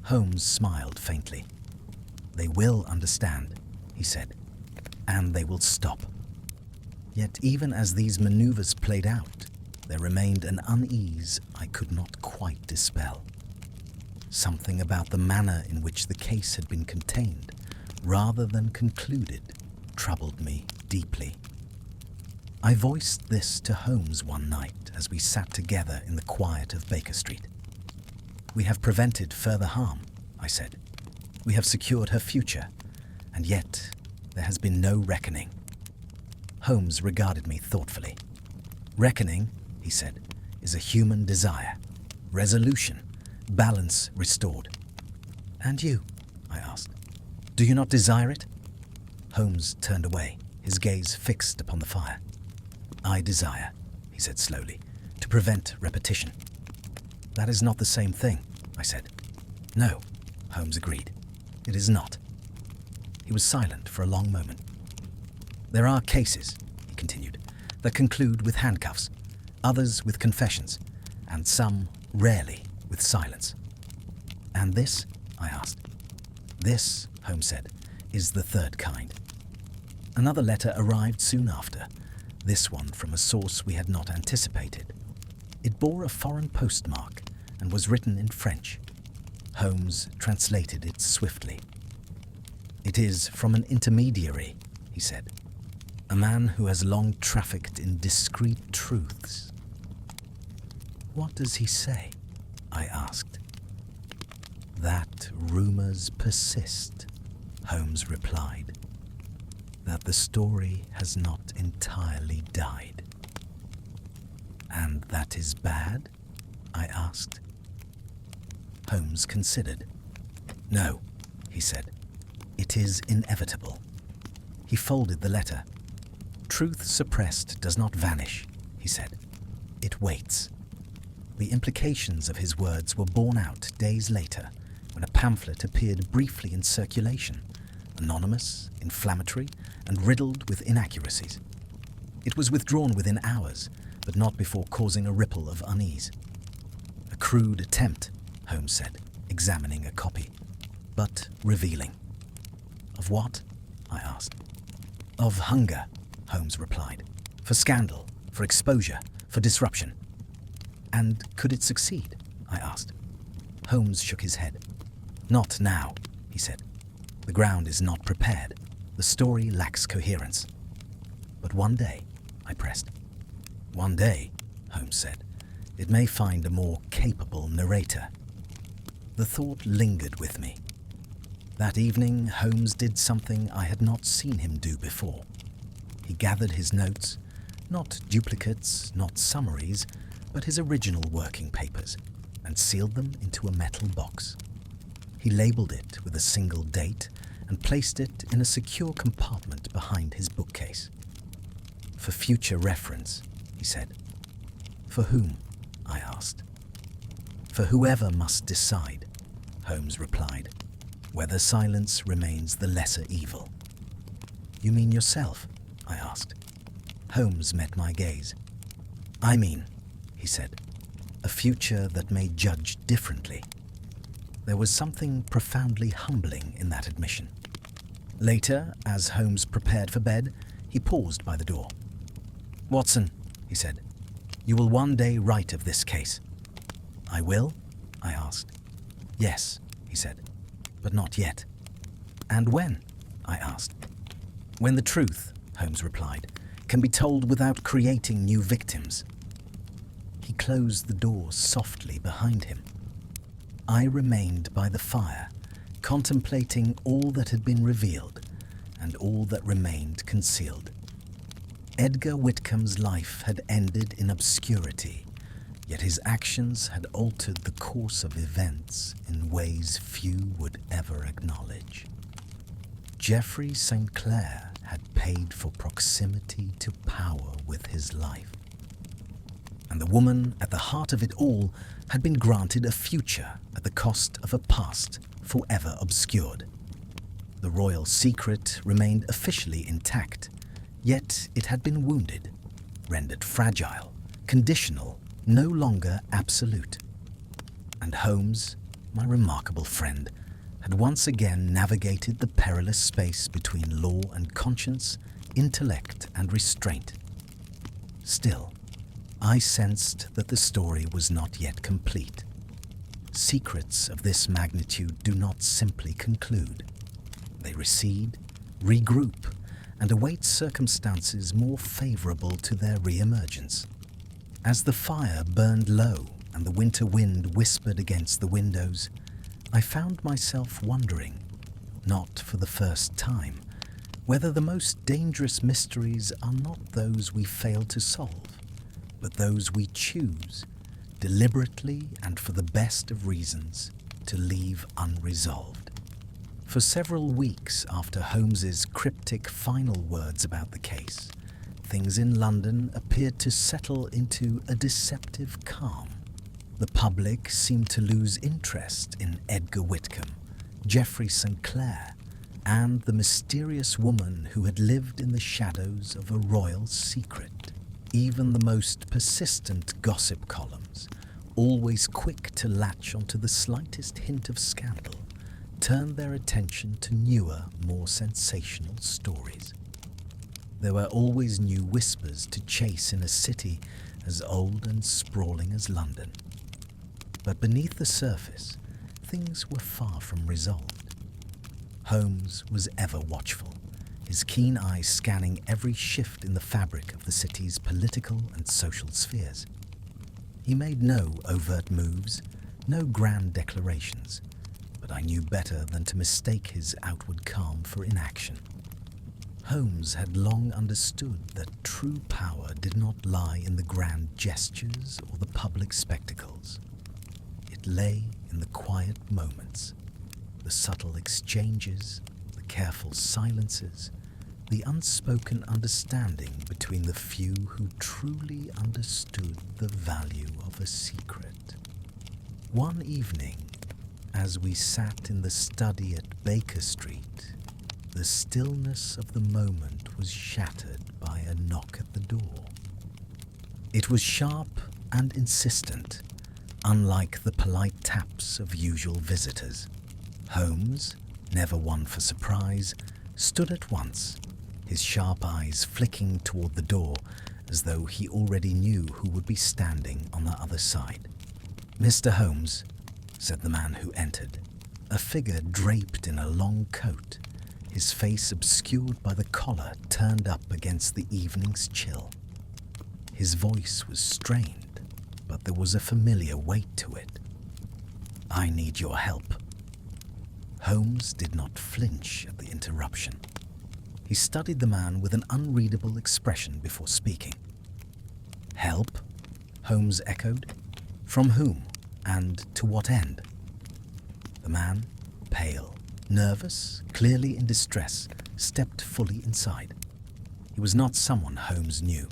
A: Holmes smiled faintly. "They will understand," he said, "and they will stop." Yet even as these maneuvers played out, there remained an unease I could not quite dispel. Something about the manner in which the case had been contained, rather than concluded, troubled me deeply. I voiced this to Holmes one night as we sat together in the quiet of Baker Street. "We have prevented further harm," I said. "We have secured her future, and yet there has been no reckoning." Holmes regarded me thoughtfully. "Reckoning," he said, "is a human desire. Resolution, balance restored." "And you?" I asked. "Do you not desire it?" Holmes turned away, his gaze fixed upon the fire. "I desire," he said slowly, "to prevent repetition." "That is not the same thing," I said. "No," Holmes agreed. "It is not." He was silent for a long moment. "There are cases," he continued, "that conclude with handcuffs, others with confessions, and some, rarely, with silence." "And this?" I asked. "This," Holmes said, "is the third kind." Another letter arrived soon after, this one from a source we had not anticipated. It bore a foreign postmark and was written in French. Holmes translated it swiftly. "It is from an intermediary," he said, "a man who has long trafficked in discreet truths." "What does he say?" I asked. "That rumors persist," Holmes replied. "That the story has not entirely died." "And that is bad?" I asked. Holmes considered. "No," he said. "It is inevitable." He folded the letter. "Truth suppressed does not vanish," he said. "It waits." The implications of his words were borne out days later when a pamphlet appeared briefly in circulation, anonymous, inflammatory, and riddled with inaccuracies. It was withdrawn within hours, but not before causing a ripple of unease. "A crude attempt," Holmes said, examining a copy, "but revealing." "Of what?" I asked. "Of hunger," Holmes replied. "For scandal, for exposure, for disruption." "And could it succeed?" I asked. Holmes shook his head. "Not now," he said. "The ground is not prepared. The story lacks coherence." "But one day," I pressed. "One day," Holmes said, "it may find a more capable narrator." The thought lingered with me. That evening, Holmes did something I had not seen him do before. He gathered his notes, not duplicates, not summaries, but his original working papers, and sealed them into a metal box. He labelled it with a single date and placed it in a secure compartment behind his bookcase. "For future reference," he said. "For whom?" I asked. "For whoever must decide," Holmes replied, "whether silence remains the lesser evil." "You mean yourself?" I asked. Holmes met my gaze. "I mean," he said, "a future that may judge differently." There was something profoundly humbling in that admission. Later, as Holmes prepared for bed, he paused by the door. "Watson," he said, "you will one day write of this case. "I will?" I asked. "Yes," he said, "but not yet." "And when?" I asked. "When the truth," Holmes replied, "can be told without creating new victims." He closed the door softly behind him. I remained by the fire, contemplating all that had been revealed and all that remained concealed. Edgar Whitcomb's life had ended in obscurity, yet his actions had altered the course of events in ways few would ever acknowledge. Geoffrey St. Clair had paid for proximity to power with his life. And the woman at the heart of it all had been granted a future at the cost of a past forever obscured. The royal secret remained officially intact, yet it had been wounded, rendered fragile, conditional, no longer absolute. And Holmes, my remarkable friend, had once again navigated the perilous space between law and conscience, intellect and restraint. Still, I sensed that the story was not yet complete. Secrets of this magnitude do not simply conclude. They recede, regroup, and await circumstances more favorable to their re-emergence. As the fire burned low and the winter wind whispered against the windows, I found myself wondering, not for the first time, whether the most dangerous mysteries are not those we fail to solve, but those we choose, deliberately and for the best of reasons, to leave unresolved. For several weeks after Holmes's cryptic final words about the case, things in London appeared to settle into a deceptive calm. The public seemed to lose interest in Edgar Whitcomb, Geoffrey St. Clair, and the mysterious woman who had lived in the shadows of a royal secret. Even the most persistent gossip columns, always quick to latch onto the slightest hint of scandal, turned their attention to newer, more sensational stories. There were always new whispers to chase in a city as old and sprawling as London. But beneath the surface, things were far from resolved. Holmes was ever watchful, his keen eyes scanning every shift in the fabric of the city's political and social spheres. He made no overt moves, no grand declarations, but I knew better than to mistake his outward calm for inaction. Holmes had long understood that true power did not lie in the grand gestures or the public spectacles. It lay in the quiet moments, the subtle exchanges, the careful silences, the unspoken understanding between the few who truly understood the value of a secret. One evening, as we sat in the study at Baker Street, the stillness of the moment was shattered by a knock at the door. It was sharp and insistent, unlike the polite taps of usual visitors. Holmes, never one for surprise, stood at once, his sharp eyes flicking toward the door as though he already knew who would be standing on the other side. "Mr. Holmes," said the man who entered, a figure draped in a long coat, his face obscured by the collar turned up against the evening's chill. His voice was strained, but there was a familiar weight to it. "I need your help." Holmes did not flinch at the interruption. He studied the man with an unreadable expression before speaking. "Help?" Holmes echoed. "From whom, and to what end?" The man, pale, nervous, clearly in distress, stepped fully inside. He was not someone Holmes knew,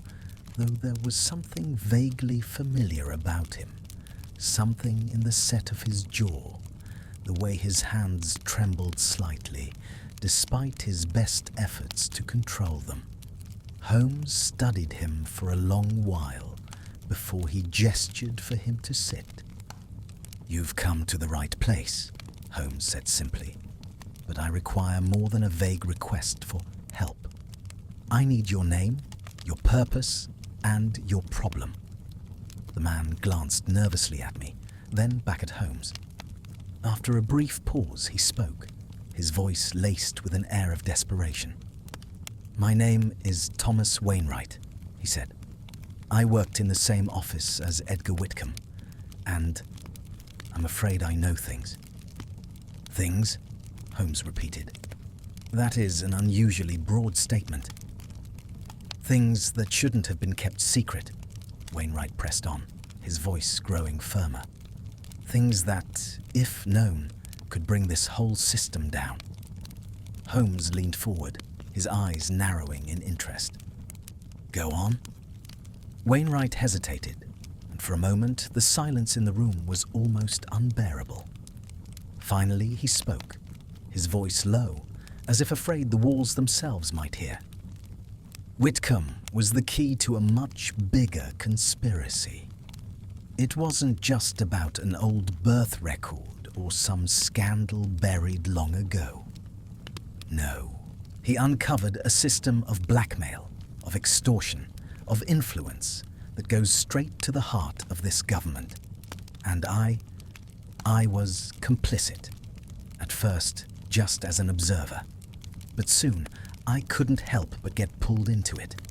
A: though there was something vaguely familiar about him, something in the set of his jaw, the way his hands trembled slightly, despite his best efforts to control them. Holmes studied him for a long while before he gestured for him to sit. "You've come to the right place," Holmes said simply, "but I require more than a vague request for help. I need your name, your purpose, and your problem." The man glanced nervously at me, then back at Holmes. After a brief pause, he spoke, his voice laced with an air of desperation. "My name is Thomas Wainwright," he said. "I worked in the same office as Edgar Whitcomb, and I'm afraid I know things." "Things?" Holmes repeated. "That is an unusually broad statement." "Things that shouldn't have been kept secret," Wainwright pressed on, his voice growing firmer. "Things that, if known, could bring this whole system down." Holmes leaned forward, his eyes narrowing in interest. "Go on." Wainwright hesitated, and for a moment the silence in the room was almost unbearable. Finally he spoke, his voice low, as if afraid the walls themselves might hear. "Whitcomb was the key to a much bigger conspiracy. It wasn't just about an old birth record or some scandal buried long ago. No, he uncovered a system of blackmail, of extortion, of influence that goes straight to the heart of this government. And I was complicit. At first, just as an observer. But soon, I couldn't help but get pulled into it.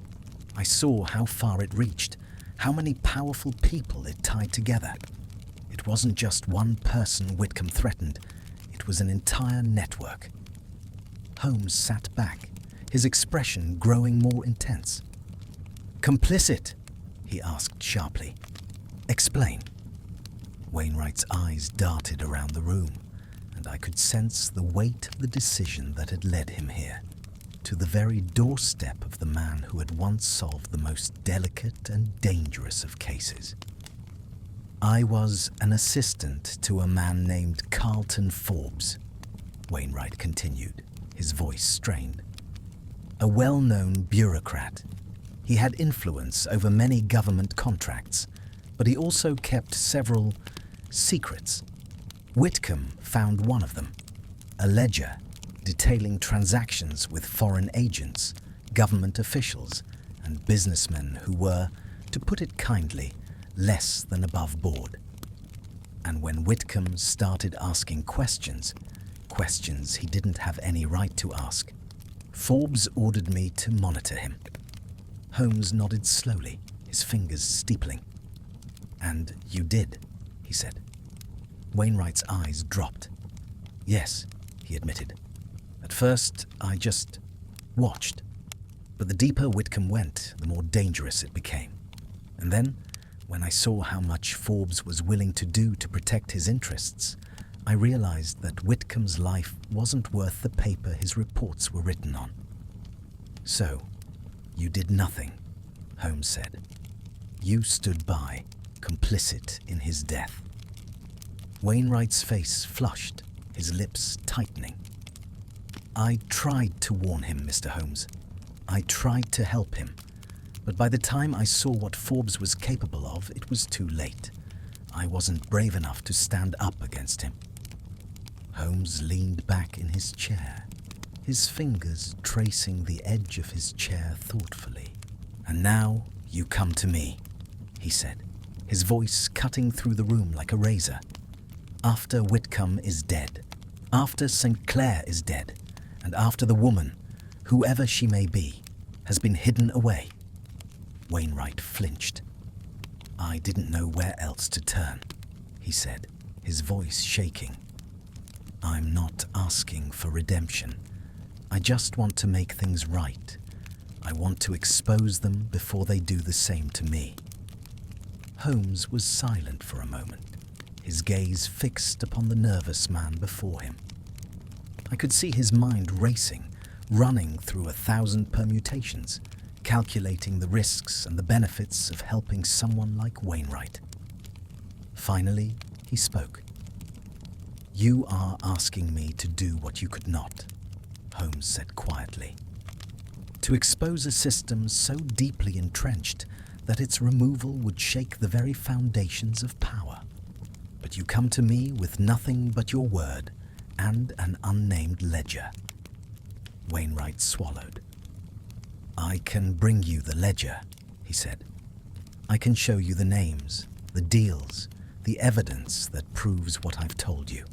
A: I saw how far it reached, how many powerful people it tied together. It wasn't just one person Whitcomb threatened, it was an entire network." Holmes sat back, his expression growing more intense. "Complicit?" he asked sharply. "Explain." Wainwright's eyes darted around the room, and I could sense the weight of the decision that had led him here, to the very doorstep of the man who had once solved the most delicate and dangerous of cases. "I was an assistant to a man named Carlton Forbes," Wainwright continued, his voice strained. "A well-known bureaucrat. He had influence over many government contracts, but he also kept several secrets. Whitcomb found one of them, a ledger detailing transactions with foreign agents, government officials, and businessmen who were, to put it kindly, less than above board. And when Whitcomb started asking questions he didn't have any right to ask, Forbes ordered me to monitor him." Holmes nodded slowly, his fingers steepling. "And you did," he said. Wainwright's eyes dropped. "Yes," he admitted. "At first, I just watched. But the deeper Whitcomb went, the more dangerous it became. And then, when I saw how much Forbes was willing to do to protect his interests, I realized that Whitcomb's life wasn't worth the paper his reports were written on." "So, you did nothing," Holmes said. "You stood by, complicit in his death." Wainwright's face flushed, his lips tightening. "I tried to warn him, Mr. Holmes. I tried to help him. But by the time I saw what Forbes was capable of, it was too late. I wasn't brave enough to stand up against him." Holmes leaned back in his chair, his fingers tracing the edge of his chair thoughtfully. "And now you come to me," he said, his voice cutting through the room like a razor. "After Whitcomb is dead, after St. Clair is dead, and after the woman, whoever she may be, has been hidden away." Wainwright flinched. "I didn't know where else to turn," he said, his voice shaking. "I'm not asking for redemption. I just want to make things right. I want to expose them before they do the same to me." Holmes was silent for a moment, his gaze fixed upon the nervous man before him. I could see his mind racing, running through 1,000 permutations, calculating the risks and the benefits of helping someone like Wainwright. Finally, he spoke. "You are asking me to do what you could not," Holmes said quietly. "To expose a system so deeply entrenched that its removal would shake the very foundations of power. But you come to me with nothing but your word and an unnamed ledger." Wainwright swallowed. "I can bring you the ledger," he said. "I can show you the names, the deals, the evidence that proves what I've told you.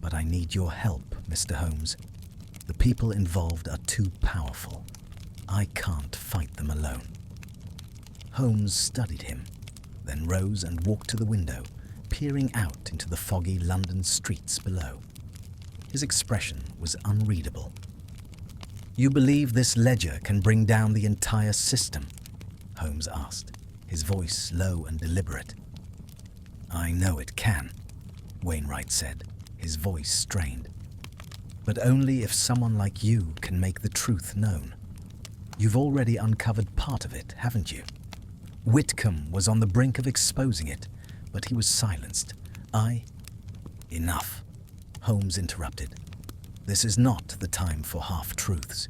A: But I need your help, Mr. Holmes. The people involved are too powerful. I can't fight them alone." Holmes studied him, then rose and walked to the window, peering out into the foggy London streets below. His expression was unreadable. "You believe this ledger can bring down the entire system?" Holmes asked, his voice low and deliberate. "I know it can," Wainwright said, his voice strained. "But only if someone like you can make the truth known. You've already uncovered part of it, haven't you? Whitcomb was on the brink of exposing it, but he was silenced. Enough," Holmes interrupted. "This is not the time for half-truths."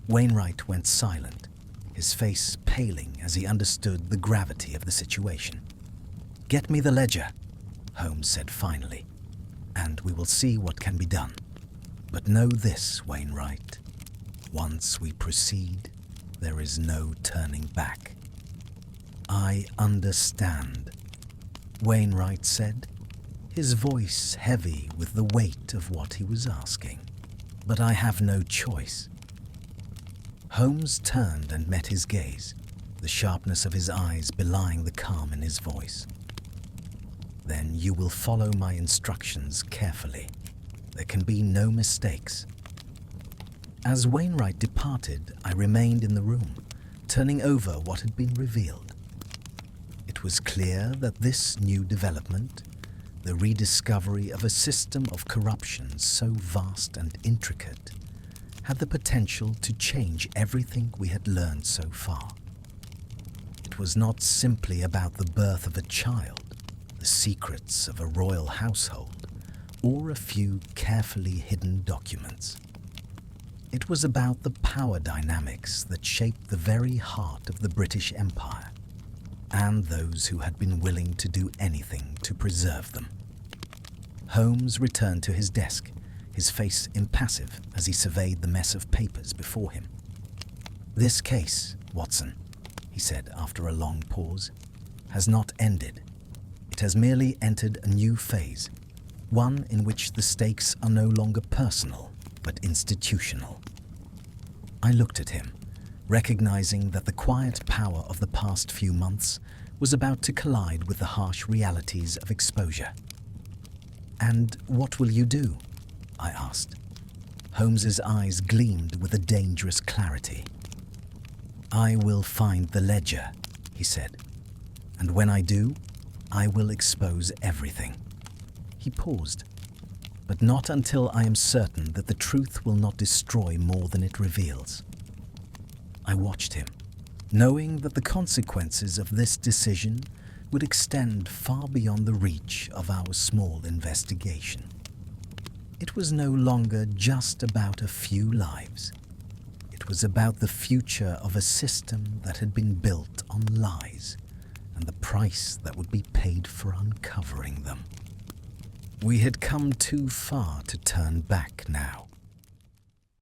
A: Wainwright went silent, his face paling as he understood the gravity of the situation. "Get me the ledger," Holmes said finally, "and we will see what can be done. But know this, Wainwright. Once we proceed, there is no turning back." "I understand," Wainwright said, his voice heavy with the weight of what he was asking. "But I have no choice." Holmes turned and met his gaze, the sharpness of his eyes belying the calm in his voice. "Then you will follow my instructions carefully. There can be no mistakes." As Wainwright departed, I remained in the room, turning over what had been revealed. It was clear that this new development, the rediscovery of a system of corruption so vast and intricate, had the potential to change everything we had learned so far. It was not simply about the birth of a child, the secrets of a royal household, or a few carefully hidden documents. It was about the power dynamics that shaped the very heart of the British Empire, and those who had been willing to do anything to preserve them. Holmes returned to his desk, his face impassive as he surveyed the mess of papers before him. "This case, Watson," he said after a long pause, "has not ended. It has merely entered a new phase, one in which the stakes are no longer personal, but institutional." I looked at him, recognizing that the quiet power of the past few months was about to collide with the harsh realities of exposure. "And what will you do?" I asked. Holmes's eyes gleamed with a dangerous clarity. "I will find the ledger," he said, "and when I do, I will expose everything." He paused, "but not until I am certain that the truth will not destroy more than it reveals." I watched him, knowing that the consequences of this decision would extend far beyond the reach of our small investigation. It was no longer just about a few lives. It was about the future of a system that had been built on lies, and the price that would be paid for uncovering them. We had come too far to turn back now.